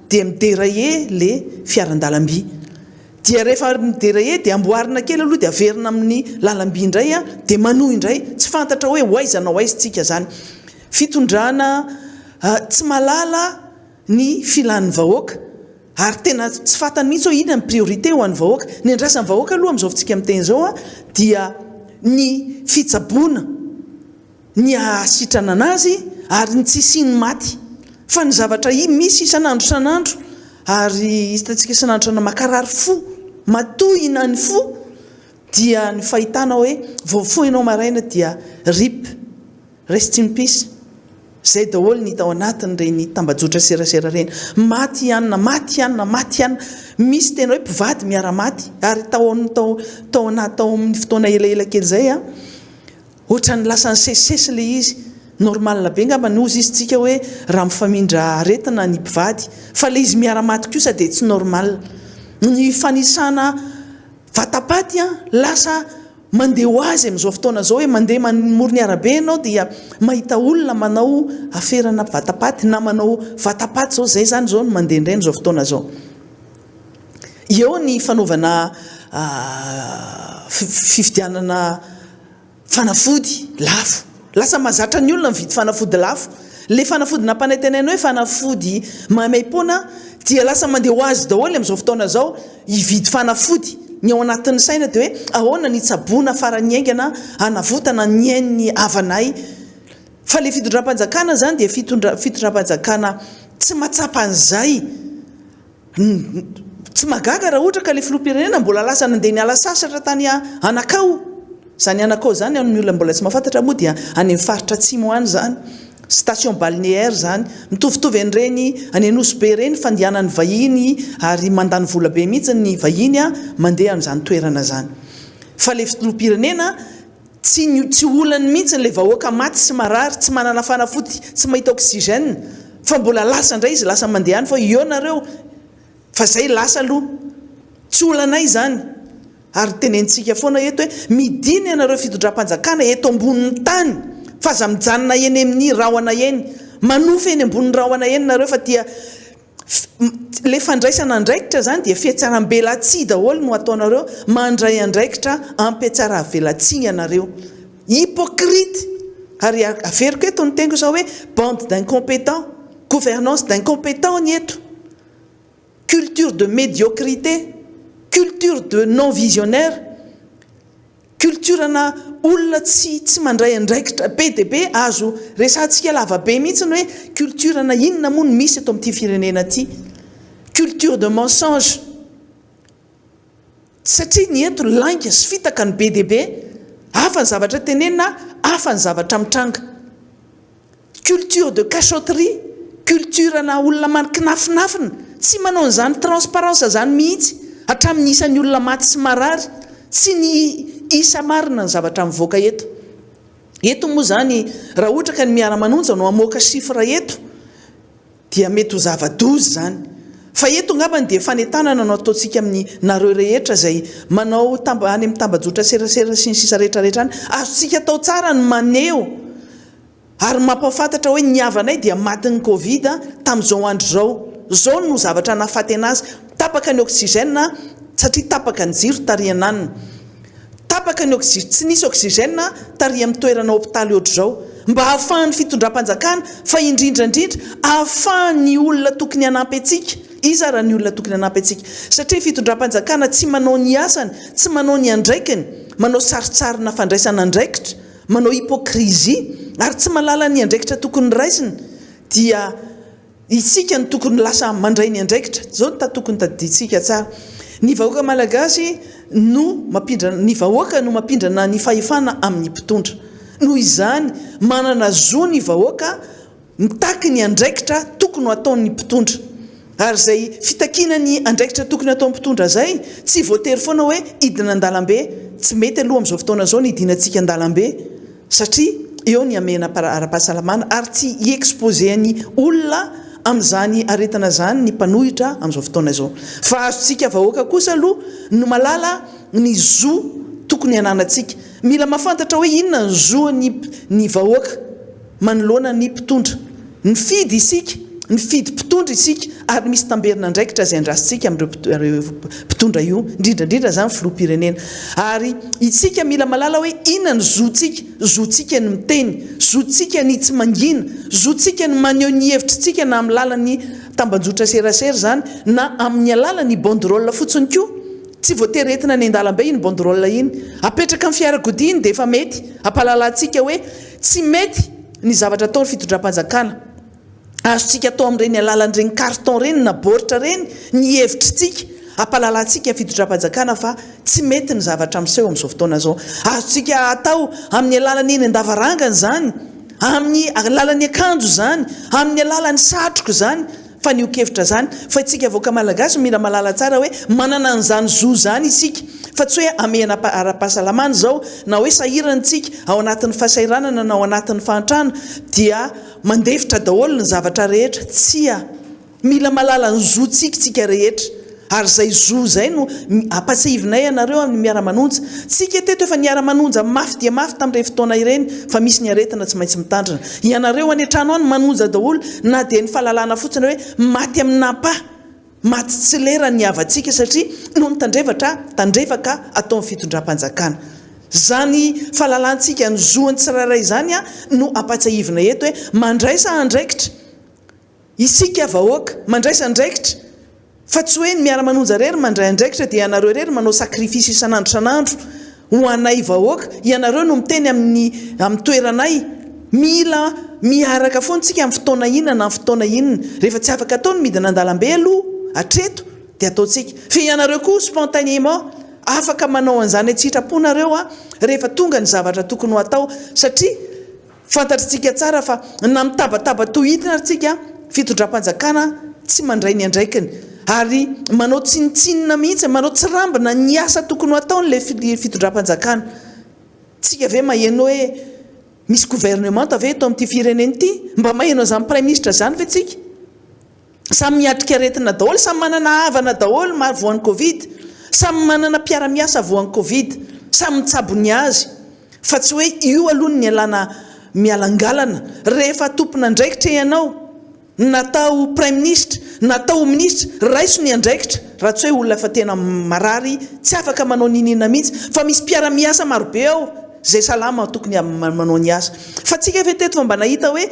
dia mideraye le fiaran-dalam-by dia rehefa mideraye dia amboarina kely aloha dia averina amin'ny lalam-by indray dia manohy indray tsy fantatra hoe hoaiza na hoaizy tsika zany fitondrana tsy malala ny filan'ny vahoaka ary tena tsy fantany mihitsy hoe inona ny priorité ho an'ny vahoaka ny andrasan'ny vahoaka aloha amin'izao fitsika amin'ny teny zao dia ny fitsaboana ny asitrana anazy ary ny tsisiny maty fa ny zavatra misy isan'andro ary hitantsika isan'andro makarary fo matohina ny fo dia ny fahitana hoe vao ianao maraina dia rip rest in peace zay daholo ny tao anatiny reny tambajotra serasera reny maty ihany misy tena hoe mpivady miara-maty ary tao amin'ny fotoana elaela kely zay ohatran'ny lasa ny sesisesy le izy normal be ngamba nozy izy tsika hoe raha mifamindra aretina ny mpivady fa le izy miara-maty kosa dia tsy normal ny fanisana vatapaty lasa mandeha ho azy amin'izao fotoana zao hoe mandeha mamorony arabe ianao dia mahita olona manao aferana vatapaty na manao vatapaty zao zay zany zao no mandeha indray n'izao fotoana zao eo ny fanaovana fividianana fanafody lafo lasa mahazatra ny olona mividy fanafody lafo le fanafody nampanantenana hoe fanafody mahamay-pona dia lasa mandeha ho azy daholo amin'izao fotoana zao hividy fanafody ny ao anatin'ny saina dia hoe ahoana ny tsaboana farany aingana anavotana ny ain'ny havanay fa le fitondram-panjakana zany dia fitondram-panjakana tsy matsapa an'izay tsy magaga raha ohatra ka le filoham-pirenena mbola lasa nandeha ny ala sasatra tany anakao zany anakao zany amin'ny olona mbola tsy mahafantatra moa dia any amin'ny faritra atsimo any zany station balnéaire zany mitovitovy an'ireny any Anosy-be reny fandehanany vahiny ary mandany vola be mihitsy ny vahiny mandeha amin'izany toerana zany fa le filoham-pirenena tsy olany mihitsy le vahoaka maty sy marary tsy manana fanafody tsy mahita oxygène fa mbola lasa indray izy lasa mandeha any fa eo nareo fa zay lasa aloha tsy olanay zany ary tenentsika foana eto hoe midiny ianareo fitondram-panjakana eto ambonin'ny tany fa aza mijanona eny amin'ny rahona eny manofa eny ambonin'ny rahona eny nareo fa dia le fandraisana andraikitra zany dia fiatsaram-belatsia daholo no ataonareo mandray andraikitra ampiatsara avelatsiana nareo hypocrite ary averiko eto ny tengo sao hoe bande d'incompétents gouvernance d'incompétents ny eto culture de médiocrité culture de non visionnaire culture na olona tsy mandray andraikitra be dia be azo resantsika lava be mihitsy ny hoe culture na inona moa no misy eto amin'ity firenena ity culture de mensonge satria ny eto lainga sy fitaka ny be dia be hafa ny zavatra tenenina hafa ny zavatra mitranga culture de cachotterie culture na olona manikinafinafina tsy manao an'izany transparence zany mihitsy hatramin'ny isan'ny olona maty sy marary tsy ny isa marina ny zavatra mivoaka eto moa zany raha ohatra ka ny miara-manonja no amoaka chiffre eto dia mety ho zava-dozy zany fa eto ngambany dia fanetanana no ataontsika amin'ny nareo rehetra zay manao any amin'ny tambajotra serasera sy ny sisa rehetrarehetra any azontsika atao tsara ny maneho ary mampafantatra hoe ny havanay dia matin'ny covid tamin'izao andro zao no zavatra nahafaty anazy tapaka ny oxygène satria tapaka ny jiro tariananina tapaka ny oxygène tsy nisy oxygène tari amin'ny toerana hôpitaly ohatr' zao mba ahafahan'ny fitondram-panjakana fa indrindrandrindra ahafahan'ny olona tokony hanampy antsika iza raha ny olona tokony hanampy antsika satria fitondram-panjakana tsy manao ny asany tsy manao ny andraikiny manao saritsarina fandraisana andraikitra manao hypocrisie ary tsy malala ny andraikitra tokony raisina dia isika ny tokony lasa mandray ny andraikitra zao no tokony tadiditsika tsara ny vahoaka malagasy no mampindrana ny vahoaka no mampindrana ny fahefana amin'ny mpitondra noho izany manana zo ny vahoaka mitaky ny andraikitra tokony ataon'ny mpitondra ary zay fitakina ny andraikitra tokony ataon'ny mpitondra zay tsy voatery foana hoe idina an-dalambe tsy mety aloha amin'izao fotoana zao ny idinantsika an-dalambe satria eo ny amena ara-pahasalamana ary tsy iexposeany olona amin'izany aretana zany ny mpanohitra amin'izao fotoana izao fa azontsika vahoaka kosa aloha no malala ny zo tokony ananantsika mila mahafantatra hoe inona ny zo ny vahoaka manoloana ny mpitondra ny fidy isika ny fidy mpitondra isika ary misy tamberina andraikitra zay andrasitsika amin'ireo mpitondra io indrindrandrindra zany filoha-pirenena ary itsika mila malala hoe inona ny zotsika ny miteny zotsika ny tsy mangina zotsika ny maneho ny hevitritsika na amin'ny lalan'ny tambanjotra serasera zany na amin'ny alalan'ny banderole fotsiny koa tsy voatery entina ny an-dalambe iny banderole iny apetraka amin'ny fiarakodia iny dia efa mety ampahalalantsika hoe tsy mety ny zavatra ataony fitondram-panjakana azontsika atao amin'ireny alalan'ireny carton reny na baoritra reny ny hevitritsika ampahalalantsika fitondram-panjakana fa tsy mety ny zavatra miseho amin'izao fotoana zao azontsika atao amin'ny alalan'eny an-davarangana zany amin'ny alalan'ny akanjo zany amin'ny alalan'ny satroka zany fa niokevitra zany fa itsika voaka malagasy mila malala tsara hoe manana an'izany zo zany isika fa tsy hoe amena ara-pahasalamana zao na hoe sahirantsika ao anatin'ny fahasairanana na ao anatin'ny fahantrana dia mandefitra daholo ny zavatra rehetra tsia mila malala ny zotsika tsika rehetra ary zay zo zay no ampatsivinay anareo amin'ny miara-manonja tsika teto efa niara-manonja mafy dia mafy tamin'ireny fotoana ireny fa misy ny aretina tsy maintsy mitandrina ianareo any an-trano any manonja daholo na dia ny fahalalana fotsiny hoe maty amin'n'ampaha maty tsy lera ny havantsika satria no ny tandrefaka ataon'ny fitondram-panjakana zany fahalalantsika ny zoany tsirairay zany a no ampatsahivina eto hoe mandraisa andraikitra isika vahoaka mandraisa andraikitra fa tsy hoe ny miara-manonja rery mandray andraikitra dia ianareo rery manao sakrifisy isan'andro san'andro ho anay vahoaka ianareo no miteny amin'ny toeranay mila miaraka foantsika amin'ny fotoana inona na amin'ny fotoana inona rehefa tsy afaka ataony midina an-dalambe aloha atreto dia ataontsika fa ianareo koa spontanément afaka manao an'izany atsitraponareo a rehefa tonga ny zavatra tokony ho atao satria fantatritsika tsara fa na mitabataba tohitina tsika fitondram-panjakana tsy mandray ny andraikiny ary manao tsinitsinina mihitsy manao tsirambina ny asa tokony ho ataony le fitondram-panjakana tsika ve maheno hoe misy gouvernement ve eto amin'ity fireneny ity mba maheno an'izany prime ministre zany ve tsika samy miatrika aretina daholo samy manana havana daholo voan'ny covid samy manana mpiara-miasa voan'ny covid samy mitsabony azy fa tsy hoe io aloha ny alana mialangalana rehefa tompona andraikitra ianao natao prime ministre natao ministre raiso ny andraikitra raha tsy hoe olona fa tena marary tsy afaka manao ninina mihitsy fa misy mpiara-miasa marobe ao zay salama tokony manao ny asa fa tsika efa teto fa mba nahita hoe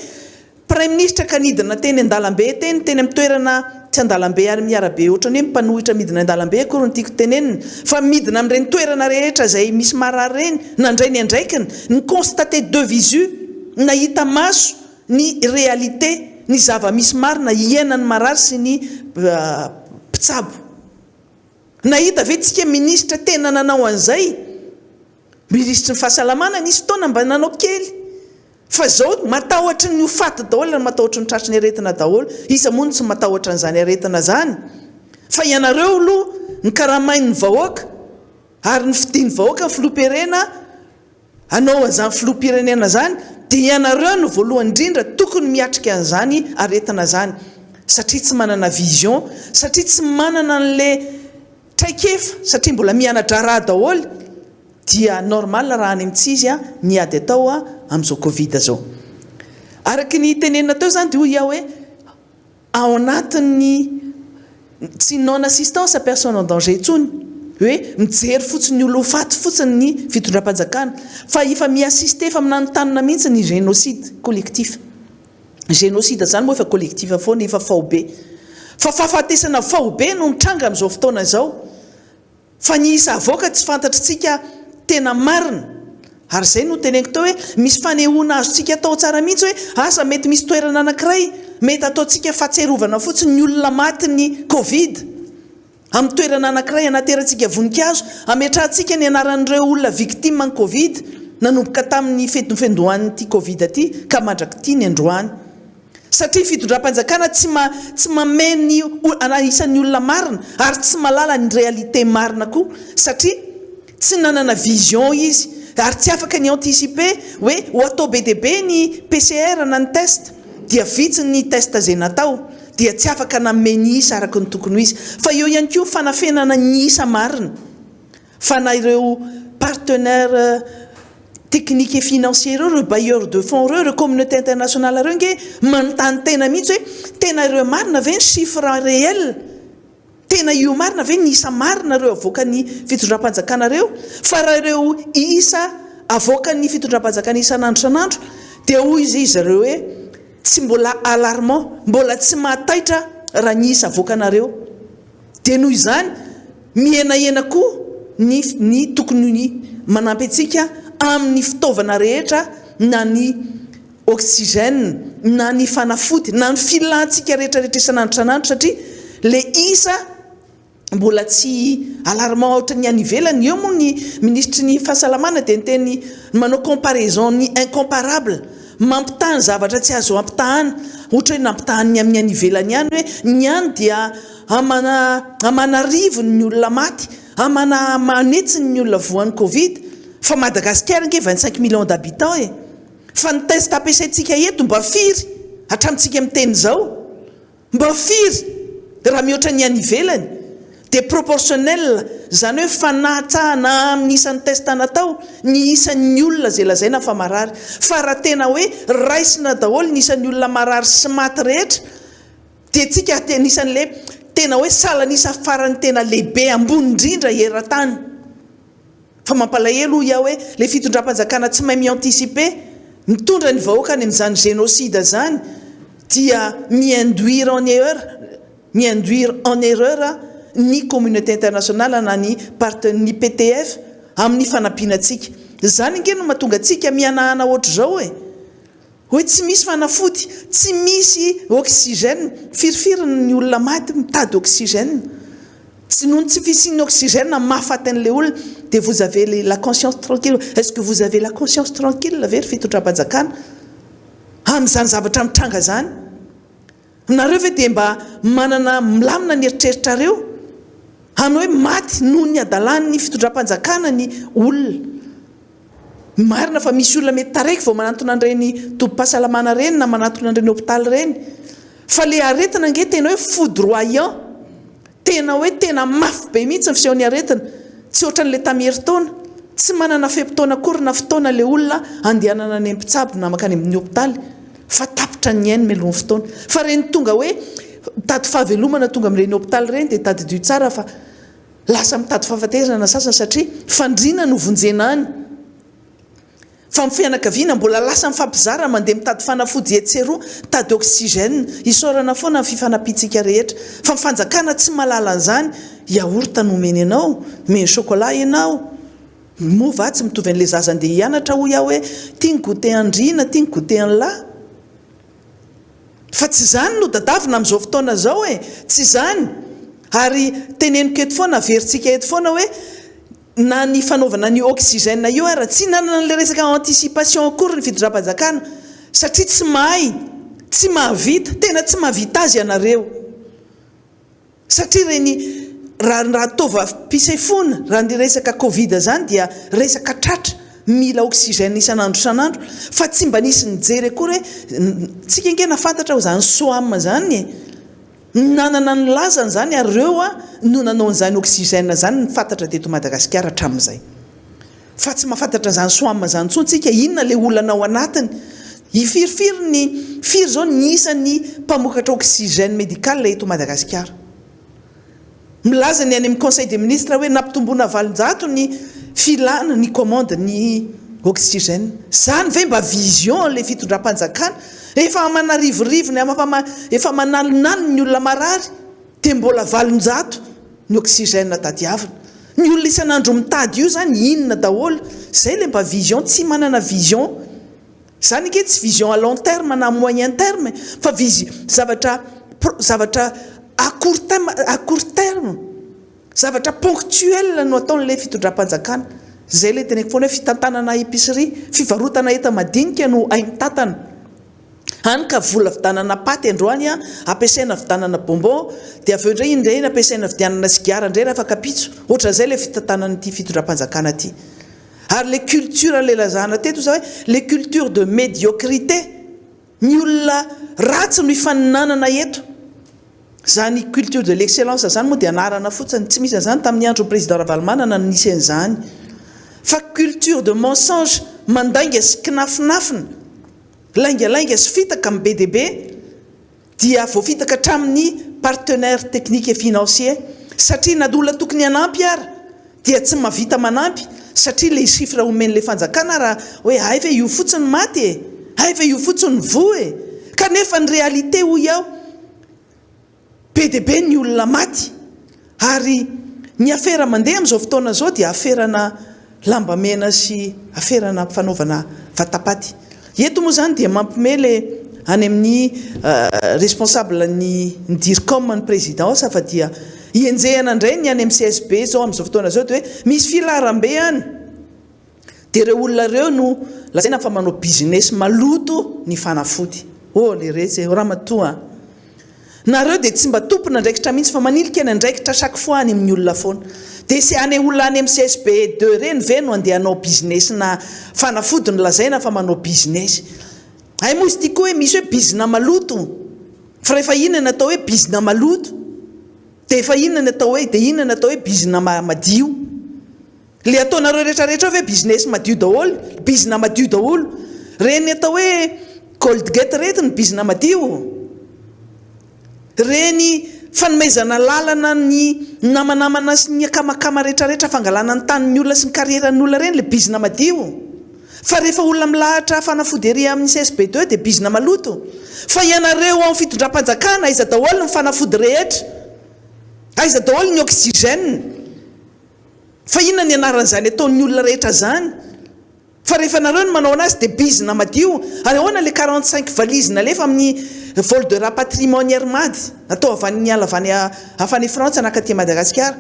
prime ministre ka nidina teny an-dalambe teny amin'ny toerana tsy an-dalambe ary miarabe ohatrany hoe mpanohitra midina an-dalambe akory ny tiako tenenina fa midina amin'ireny toerana rehetra zay misy marary reny nandray ny andraikiny ny constaté de visu nahita maso ny réalité ny zava-misy marina iainany marary sy ny mpitsabo nahita ve tsika ministra tena nanao an'izay ministra ny fahasalamana nisy fotoana mba nanao kely fa zao matahotra ny hofaty daholo ary matahotra ny tratry ny aretina daholo isa moa tsy matahotra n'izany aretina zany fa ianareo aloha ny karamain'ny vahoaka ary ny fidiany vahoaka ny filoha-pirenena anao an'izany filoha-pirenena zany dia ianareo no voalohany indrindra tokony miatrika an'izany aretina zany satria tsy manana vision satria tsy manana an'le traikefa satria mbola mianatra raha daholo dia normal raha any amintsy izy a ny ady atao a amin'izao covid zao araky ny tenenina teo zany dia hoy iaho hoe ao anatin'ny tsy non assistance à personne en danger intsony hoe mijery fotsiny ny olofaty fotsiny ny fitondram-panjakana fa efa miassiste efa minanotanina mihitsy ny génocide collectif génocide zany moa efa collectif foana efa faobe fa fahafatesana faobe no mitranga amin'izao fotoana zao fa ny isa avoaka tsy fantatritsika tena marina ary zay no teneniko teo hoe misy fanehoana azotsika atao tsara mihitsy hoe asa mety misy toerana anankiray mety ataontsika fahatserovana fotsiny ny olona maty ny covid amin'ny toerana anankiray anaterantsika voninkazo ametrahantsika ny anaran'ireo olona victime ny covid nanomboka tamin'ny fendohan'ity covid ty ka mandraky ty ny androany satria fitondram-panjakana tsy mameny isan'ny olona marina ary tsy malala ny réalité marina koa satria tsy nanana vision izy ary tsy afaka ny anticiper hoe ho atao be dia be ny PCR na ny test dia vitsy ny test zay natao dia tsy afaka nameny ny isa araka ny tokony ho izy fa eo ihany koa fanafenana ny isa marina fa na ireo partenaire technique et financier ireo bailleur de fonds ireo communauté internationale ireo nge manontany tena mihitsy hoe tena ireo marina ve ny chiffre réel tena io marina ve ny isa marina ireo avoaka ny fitondram-panjakana ireo fa raha ireo isa avoaka ny fitondram-panjakana isan'andro san'andro dia hoy izy ireo hoe tsy mbola alarmant mbola tsy mahataitra raha ny isa avoakanareo dia noho izany mienahena koa ny tokony ny manampy antsika amin'ny fitaovana rehetra na ny oxygène na ny fanafody na ny filantsika rehetrarehetra isan'andro san'andro satria le isa mbola tsy alarmant ohatra ny any ivelany eo moa ny ministry ny fahasalamana dia nyteny manao comparaison ny incomparable mampitahany zavatra tsy azo ampitahana ohatra hoe nampitahany amin'ny any ivelany ihany hoe ny any dia amana rivony ny olona maty amana manetsiny ny olona voan'ny covid fa Madagasikara nge 25 millions d'habitants fa ny test ampiasaintsika eto mba firy hatramintsika miteny zao mba firy raha mihoatra ny any ivelany dia proportionnel zany hoe fanatsahana amin'ny isan'ny test natao ny isan'ny olona zay lazaina fa marary fa raha tena hoe raisina daholo ny isan'ny olona marary sy maty rehetra dia tsika nisan'le tena hoe salanisa farany tena lehibe ambony indrindra eran-tany fa mampalahelo iaho hoe le fitondram-panjakana tsy mahay mianticiper mitondra ny vahoaka any amin'izany génocide zany dia miinduire en erreur ny communauté internationale na ny ny PTF amin'ny fanampianatsika zany nge no mahatonga atsika mianahana ohatra zao hoe tsy misy fanafody tsy misy oxygène firifiriny ny olona maty mitady oxygène tsy noho tsy fisiany oxygène mahafatan'le olona dia vous avez la conscience tranquille est-ce que vous avez la conscience tranquille very fitondram-panjakana amin'izany zavatra mitranga zany nareo ve dia mba manana milamina ny eritreritrareo amin'ny hoe maty noho ny adalan'ny fitondram-panjakana ny olona marina fa misy olona mety taraiky vao manatona an'ireny tompom-pahasalamana reny na manatona an'ireny hôpitaly reny fa le aretina nge tena hoe foudroyant tena hoe tena mafy be mihitsy ny fisehoan'ny aretina tsy ohatran'le tamin'herintaona tsy manana fehim-potoana akory na fotoana le olona andehanana any am-pitsabo na makany amin'ny hôpitaly fa tapitra ny ainy melohany fotoana fa reny tonga hoe tady fahavelomana tonga amin'ireny hôpitaly reny dia tady dio tsara fa lasa mitady fahafatezana sasany satria fandriana no vonjena any fa amin'ny fianakaviana mbola lasa mifampizara mandeha mitady fanafody etseroa tady oxygène isorana foana ny fifanapitsika rehetra fa mifanjakana tsy malala an'izany yaourta no meny anao meny chocolat ianao mova tsy mitovy an'le zaza andeha hianatra ho iaho hoe tia ny goûté andriana tia ny goûté an'lahy fa tsy zany no dadavina amin'izao fotoana zao tsy zany ary teneniko eto foana averintsika eto foana hoe na ny fanaovana ny oxygène io raha tsy nanana n'le resaka anticipation akory ny fitondram-panjakana satria tsy mahay tsy mahavita tena tsy mahavita azy ianareo satria reny raha tova pisefona raha ny resaka covid zany dia resaka tratra mila oxygène isan'andro isan'andro fa tsy mba nisy nijery akory hoe tsika nge nafantatra ho zany soam zany nanana ny lazany zany ary reo no nanao n'izany oxygène zany nifantatra teto Madagasikara hatramin'izay fa tsy mahafantatra zany soam zany tsontsika inona le olana ao anatiny ifirifiry ny firy zao ny isan'ny mpamokatra oxygène médical eto Madagasikara milaza ny any amin'ny conseil des ministres hoe nampitomboana 20 ny filana ny commande ny oxygène zany ve mba vision le fitondram-panjakana efa manarivorivony efa manalonalony ny olona marary dia mbola 20 ny oxygène tadiavina ny olona isan'andro mitady io zany inona daholo zay le mba vision tsy manana vision zany ke tsy vision à long terme na moyen terme fa zavatra à court terme zavatra ponctuel no ataon'le fitondram-panjakana zay le teneko foana hoe fitantanana épicerie fivarotana enta madinika no ay mitantana hany ka vola vidanana paty androany a ampiasaina vidanana bonbon dia aveo indray indray ampiasaina vidanana sigara indray rehefa kapitso ohatra zay le fitantanana ity fitondram-panjakana ity ary le culture le lazana teto za hoe le culture de médiocrité ny olona ratsy no ifaninanana eto zany culture de l'excellence zany moa dia anarana fotsiny tsy misy zany tamin'ny andro président Ravalomanana no nisy an'izany fa culture de mensonge mandainga sy kinafinafina laingalainga sy fitaka amin'ny BDB dia voafitaka hatramin'ny partenaire technique et financier satria na olona tokony hanampy ary dia tsy mahavita manampy satria le chiffre omen'le fanjakana raha hoe hay ve io fotsiny maty e hay ve io fotsiny vo e kanefa ny réalité hoy ao BDB ny olona maty ary ny afera mandeha amin'izao fotoana zao dia aferana lambamena sy aferana fanaovana vatapaty eto moa zany dia mampimele any amin'ny responsable ny DIRCOM ny président fa dia ienjehana indray ny any amin'ny CSB zao amin'izao fotoana zao dia hoe misy filaram-be any dia ireo olona ireo no lazaina fa manao business maloto ny fanafody le retsy ramatoa nareo dia tsy mba tompona ndraikitra mihitsy fa manilika ny ndraikitra chaque fois any amin'ny olona foana dia sy any olona any amin'ny CSB 2 reny ve no andeha hanao business na fanafody no lazaina fa manao business ay moa izy tia koa hoe misy hoe bizina maloto fa rehefa inona natao hoe bizina maloto dia efa inona natao hoe dia inona natao hoe bizina madio le ataonareo rehetrarehetra hoe business madio daholo bizina madio daholo reny atao hoe Colgate rety ny bizina madio reny fanomezana lalana ny namanamana sy ny akamakama rehetrarehetra fangalana ny tanin'ny olona sy ny karieran'ny olona reny le bizina madio fa rehefa olona milahatra fanafody ery amin'ny CSB2 dia bizina maloto fa ianareo ao fitondram-panjakana aiza daholo ny fanafody rehetra aiza daholo ny oxygène fa inona ny anaran'izany ataon'ny olona rehetra zany fa rehefa nareo no manao anazy dia bizina madio ary ahoana le 45 valizina lefa amin'ny vol de rapatriement mady atao avany alavany afany France nakaty Madagasikara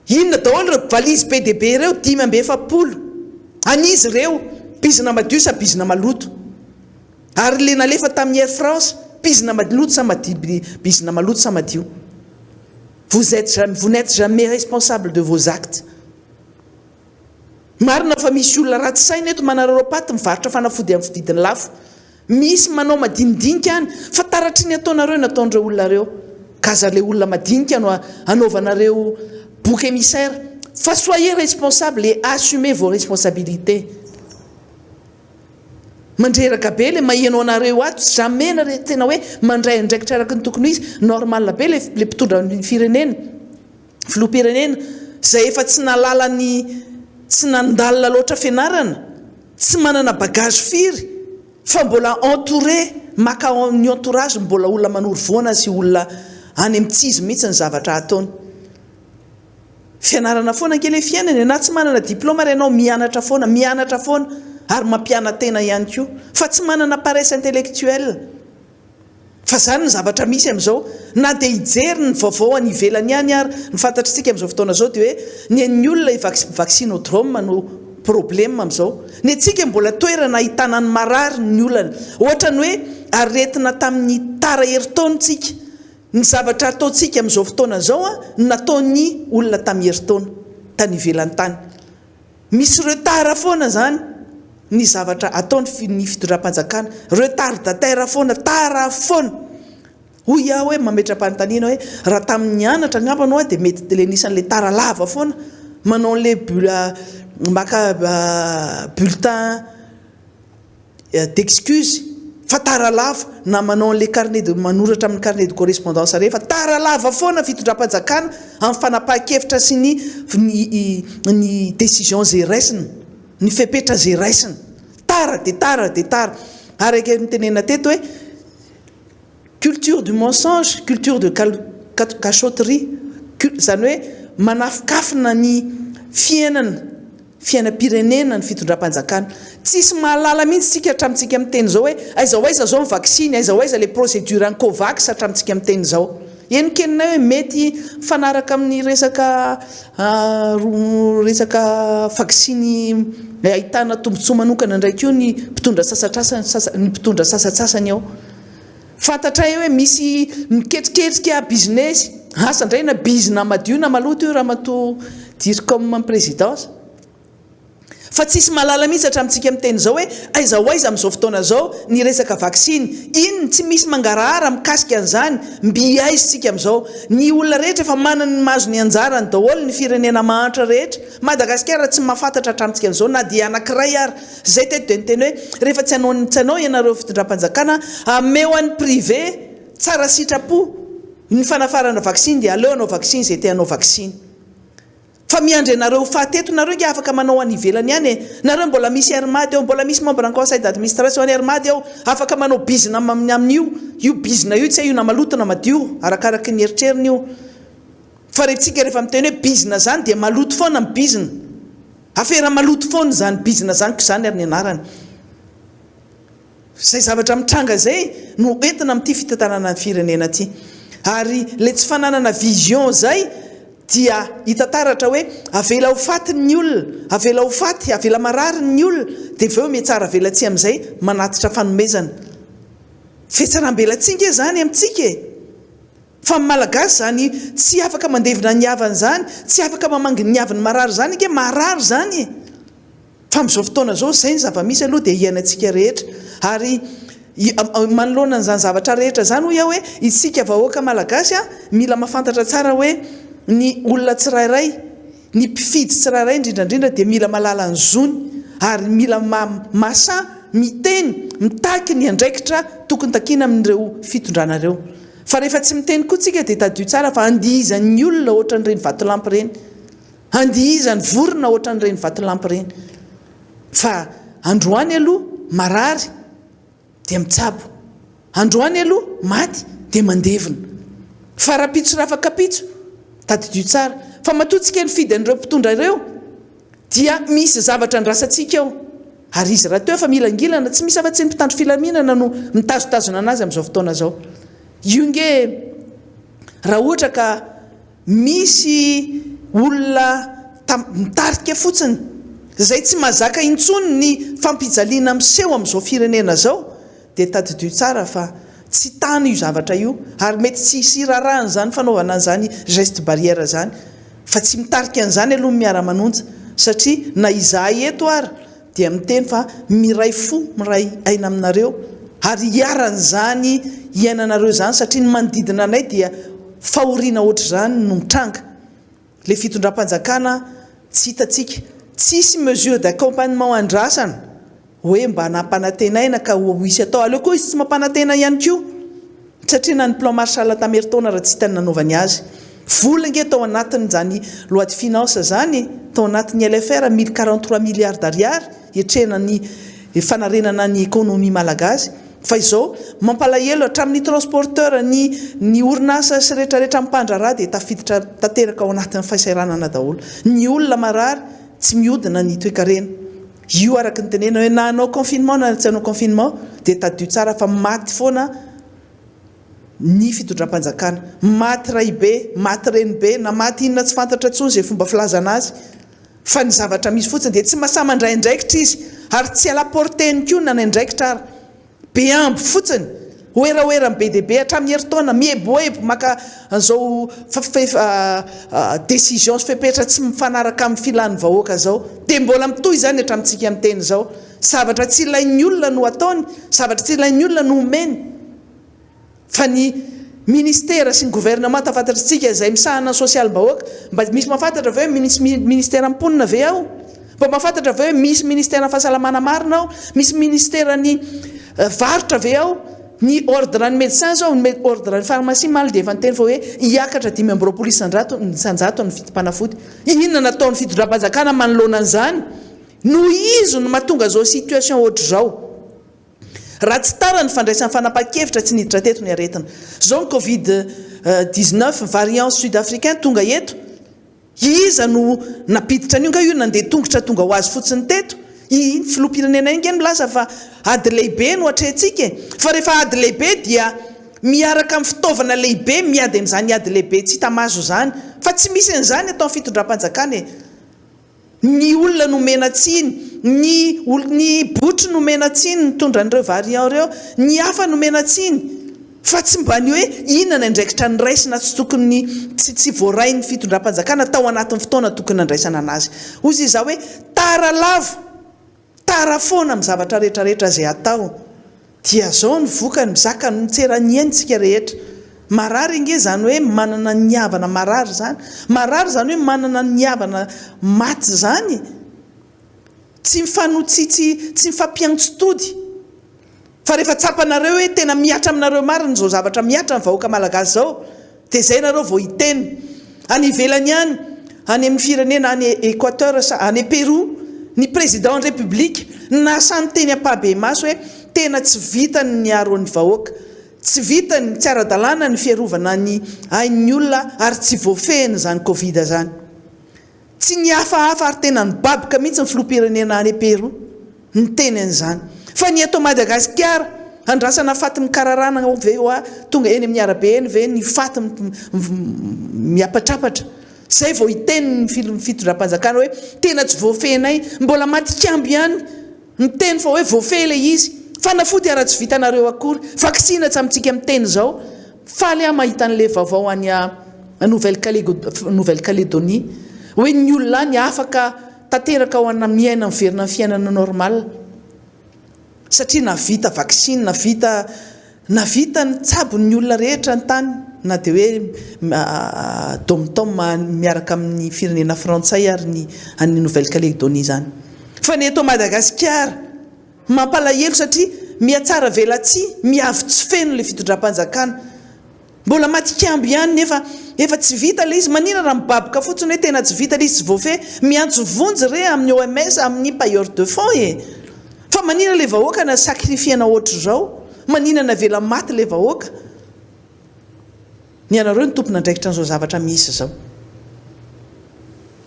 inona daholo reo valizy PDB reo 570 anizy ireo bizina madio sa bizina maloto ary le nalefa tamin'ny Air France bizina maloto sa bizina maloto sa madio vous n'êtes jamais responsable de vos actes marina fa misy olona ratsy saina eto manareo paty mivarotra fanafody amin'ny vidiny lafo misy manao madinidinika any fa taratry ny ataonareo nataon'ireo olona reo kaza le olona madinika no anaovanareo bouc émissaire fa soyez responsable et assumez vos responsabilités mandreraka be le mahianao anareo ato jamais na tena hoe mandray andraikitra araka ny tokony izy normal be le mpitondra ny firenena filoham-pirenena zay efa tsy nalalany tsy nandalina loatra fianarana tsy manana bagage firy fa mbola entouré maka ny entourage mbola olona manory voana sy olona any amin'tsizy mihitsy ny zavatra ataony fianarana foana kely fiainana na tsy manana diplôma ary ianao mianatra foana ary mampiana tena ihany koa fa tsy manana paresse intellectuelle fa zany ny zavatra misy amin'izao na dia hijery ny vaovao any ivelany ihany ary ny fantatritsika amin'izao fotoana zao dia hoe ny olona vaccinodrome no problème amin'izao ny antsika mbola toerana ahitana ny marary ny olana ohatra ny hoe aretina tamin'ny tara herintaonantsika ny zavatra ataontsika amin'izao fotoana zao nataon'ny olona tamin'ny herintaona tany ivelany tany misy retard foana zany ny zavatra ataony fitondram-panjakana retardataire foana tara foana hoy aho hoe mametram-panontaniana hoe raha tamin'ny anatra angamba anao dia mety le nisan'le tara lava foana manao le maka bulletin d'excuse fa tara lava na manao le carnet de manoratra amin'ny carnet de correspondance rehefa tara lava foana fitondram-panjakana amin'ny fanapahan-kevitra sy ny décision zay raisina ny fepetra zay raisina tara de tara ary mitenena teto hoe culture du mensonge culture de cachotterie zany hoe manafikafina ny fiainam-pirenena ny fitondram-panjakana tsisy mahalala mihitsy tsika hatramintsika amin'ny teny zao hoe aiza zao ny vaccine aiza le procédure any COVAX hatramintsika amin'ny teny zao Enikenina hoe mety fanaraka amin'ny resaka vaksiny ahitana tombontsoa manokana ndraiky io ny mpitondra sasatsasany ao. Fantatra hoe misy miketriketrika business asa indray na bizina madio na maloto io raha mato dire comme présidence. Fa tsisy malala mihitsy hatramintsika amin'ny teny zao hoe aiza amin'izao fotoana zao ny resaka vaksiny inony tsy misy mangarahara mikasika an'izany mbi aizy tsika amin'izao. Ny olona rehetra efa manana ny mahazo ny anjarany daholo ny firenena mahantra rehetra. Madagasikara tsy mahafantatra hatramintsika amin'izao na dia anankiray ary. Zay teto ny teny hoe rehefa tsy anao ianareo fitondram-panjakana ameo an'ny privé tsara sitrapo ny fanafarana vaksiny dia aleo anao vaksiny zay te anao vaksiny. Fa miandry anareo fahateto nareo nge afaka manao any ivelany ihany nareo mbola misy armady ao, mbola misy membre en conseil d'administration ny armady ao, afaka manao bizina amin'io bizina io tsy io na maloto na madio arakaraky ny eritreriny io. Fa rehefa rehefa miteny hoe bizina zany dia maloto foana amin'ny bizina, afera maloto foana zany bizina zany ko zany ary ny anarany. Zay zavatra mitranga zay no entina amin'ity fitantanana ny firenena ty. Ary le tsy fananana vision zay dia hitataratra hoe avela ho faty ny olona, avela ho faty, avela marary ny olona, dia veo metsara avela tsy amin'izay manatitra fanomezana. Fetsaram-belatsinge zany amintsika. Fa malagasy zany tsy afaka mandevina ny havany zany, tsy afaka mamanginy ny havany marary zany, nge marary zany. Fa amin'izao fotoana zao zay ny zava-misy aloha dia hiainantsika rehetra. Ary manoloana n'izany zavatra rehetra zany hoy hoe isika vahoaka malagasy mila mahafantatra tsara hoe ny olona tsirairay, ny mpifidy tsirairay indrindrandrindra dia mila malala ny zony ary mila masa miteny mitaky ny andraikitra tokony takina amin'ireo fitondranareo. Fa rehefa tsy miteny koa tsika dia tadio tsara fa andihizan'ny olona ohatran'ireny vatolampy ireny, andihizan'ny vorona ohatran'ireny vatolampy ireny. Fa androany aloha marary dia mitsabo, androany aloha maty dia mandevina. Fa rapitso rafakapitso tadidio tsara. Fa matotsika ny fidy an'ireo mpitondra ireo dia misy zavatra ndrasantsika ao. Ary izy raha teo efa mila angilana, tsy misy afa-tsy ny mpitandro filaminana no mitazotazona anazy amin'izao fotoana zao. Io nge raha ohatra ka misy olona mitarika fotsiny zay tsy mahazaka intsony ny fampijaliana miseho amin'izao firenena zao dia tadidio tsara fa tsy tany io zavatra io, ary mety tsy hisy rarahany zany fanaovana an'izany geste barrière zany. Fa tsy mitarika an'izany aloha miara-manonja, satria na izahay eto ary dia miteny fa miray fo miray aina aminareo ary hiaran'izany iainanareo zany, satria ny manodidina anay dia fahoriana ohatr' zany no mitranga. Le fitondram-panjakana tsy hitatsika, tsisy mesure d'accompagnement andrasana hoe mba nampanantenaina ka hoisy atao. Aleo koa izy tsy mampanantena ihany koa, satria na ny plan Marshall tameritaona raha tsy hitany nanaovany azy. Vola nge tao anatin'izany loi de finance zany, tao anatin'ny LFR 1043 milliards d'ariary hiatrehana ny fanarenana ny économie malagasy. Fa izao mampalahelo hatramin'ny transporteur ny orinasa sy rehetrarehetra mipandrarà dia tafiditra tanteraka ao anatin'ny fahasahiranana daholo. Ny olona marary tsy mihodina ny toe-karena. Io araka ny tenena hoe na anao confinement na tsy anao confinement dia tadio tsara fa maty foana ny fitondram-panjakana. Maty raibe, maty renibe, na maty inona tsy fantatra tsony zay fomba filazana azy. Fa ny zavatra misy fotsiny dia tsy masama ndraindraikitra izy, ary tsy alaporteny koa na ndraindraikitra ary. Be amby fotsiny, oeraoerany be dia be hatramin'ny heritaona mieboebo maka an'izao décision sy fepetra tsy mifanaraka amin'ny filan'ny vahoaka zao. Dia mbola mitohy zany hatramintsika amin'ny teny zao. Zavatra tsy ilain'ny olona no ataony, zavatra tsy ilain'ny olona no omeny. Fa ny ministera sy ny gouvernement tafantatritsika izay misahana sosialim-bahoaka, mba misy mahafantatra ve misy ministera amponina ve ao? Mba mahafantatra ve misy ministera fahasalamana marina ao? Misy ministera ny varotra ve ao? Ny ordre ny médecin zao, ny ordre ny pharmacie maly dia efa niteny fa hoe hiakatra 5 isanjato ny fitim-panafody. Inona nataon'ny fitondram-panjakana manoloana an'izany? No izo no mahatonga zao situation ohatra zao. Raha tsy tara ny fandraisan'ny fanapahan-kevitra tsy niditra teto ny aretina. Zao ny Covid-19 variant sud-africain tonga eto. Iza no napiditra an'io nga io nandeha tongotra tonga ho azy fotsiny teto. I filoham-pirenena inge milaza fa ady lehibe no atrehantsika. Fa rehefa ady lehibe dia miaraka amin'ny fitaovana lehibe miady amin'izany ady lehibe tsy tamazo zany fa tsy misy an'izany atao amin'ny fitondram-panjakana ny olona nomena tsiny ny botry nomena tsiny nitondra an'ireo variant ireo ny hafa nomena tsiny fa tsy mba ny hoe inona indraikitra niraisina tsy tokony tsy voarainy fitondram-panjakana tao anatin'ny fotoana tokony andraisana anazy ozy iza hoe tara lavo tara foana amin'ny zavatra rehetrarehetra izay atao dia zao ny vokany mizaka nitserany iaintsika rehetra marary inge zany hoe manana ny havana marary zany hoe manana ny havana maty zany tsy mifampiantsotody fa rehefa tsapanareo hoe tena miatra aminareo mariny zao zavatra miatra ny vahoaka malagasy zao dia zay nareo vao hiteny any ivelany any amin'ny firenena any Équateur any Pérou ny président de république nasany teny ampabe maso hoe tena tsy vitany ny aroan'ny vahoaka tsy vitany tsy ara-dalàna ny fiarovana ny ain'ny olona ary tsy voafehiny zany Covid zany tsy ny hafahafa ary tena ny babika mihitsy ny filoham-pirenena any Pérou ny teny an'izany fa ny eto Madagasikara andrasana faty mikararana ve oa tonga eny amin'ny arabe eny ve ny faty miapatrapatra zay vao hiteny ny fitondram-panjakana hoe tena tsy voafehinay mbola matikamby ihany miteny fa hoe voafehy le izy fanafody ara-tsy vitanareo akory vaksina tsy amintsika miteny zao faly aho mahita an'le vaovao any Nouvelle-Calédonie hoe ny olona ny afaka tanteraka ao ana miaina miverina fiainana normal satria navita vaksiny navita ny tsabon'ny olona rehetra ny tany na dia hoe dom-tom miaraka amin'ny firenena frantsay ary ny Nouvelle-Calédonie zany fa ny eto Madagasikara mampalahelo satria miatsara velatsy miavy tsy feno le fitondram-panjakana mbola matikamby ihany nefa efa tsy vita le izy manina raha mibabika fotsiny hoe tena tsy vita le izy tsy voafehy miantso vonjy re amin'ny OMS amin'ny bailleur de fonds fa manina le vahoaka na sakrifiana ohatr' zao manina na vela maty le vahoaka ny anareo ny tompona andraikitra n'izao zavatra misy zao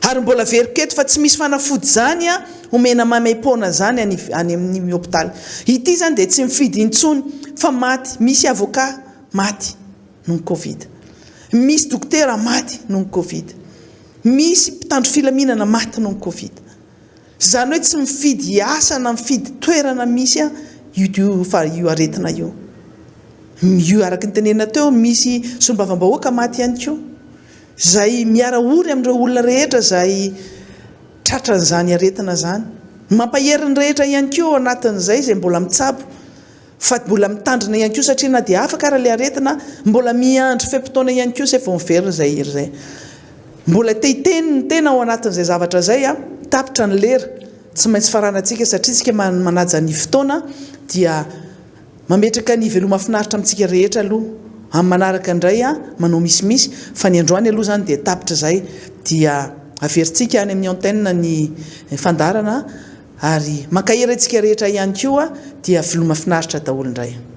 ary mbola veriketo fa tsy misy fanafody zany omena mamay-pona zany any amin'ny hôpitaly ity zany dia tsy mifidy intsony fa maty misy avocat maty noho ny Covid misy dokotera maty noho ny Covid misy mpitandro filaminana maty noho ny Covid zany hoe tsy mifidy asa na mifidy toerana misy io aretina io araka ny tenena teo misy solombavam-bahoaka maty ihany koa zay miara ory amin'ireo olona rehetra zay tratran'izany aretina zany mampaheriny rehetra ihany koa anatin'izay zay mbola mitsabo fa mbola mitandrina ihany koa satria na dia afaka ara le aretina mbola miandry feim-potoana ihany koa zay vao miverina zay hery zay mbola tehiteny ny tena ao anatin'izay zavatra zay tapitra ny lera tsy maintsy faranantsika satria tsika manaja ny fotoana dia mametraka ny veloma finaritra amintsika rehetra aloha amin'ny manaraka indray manao misimisy fa ny androany aloha zany dia tapitra zay dia averintsika any amin'ny antenne ny fandarana ary makahery antsika rehetra ihany koa dia veloma finaritra daholo indray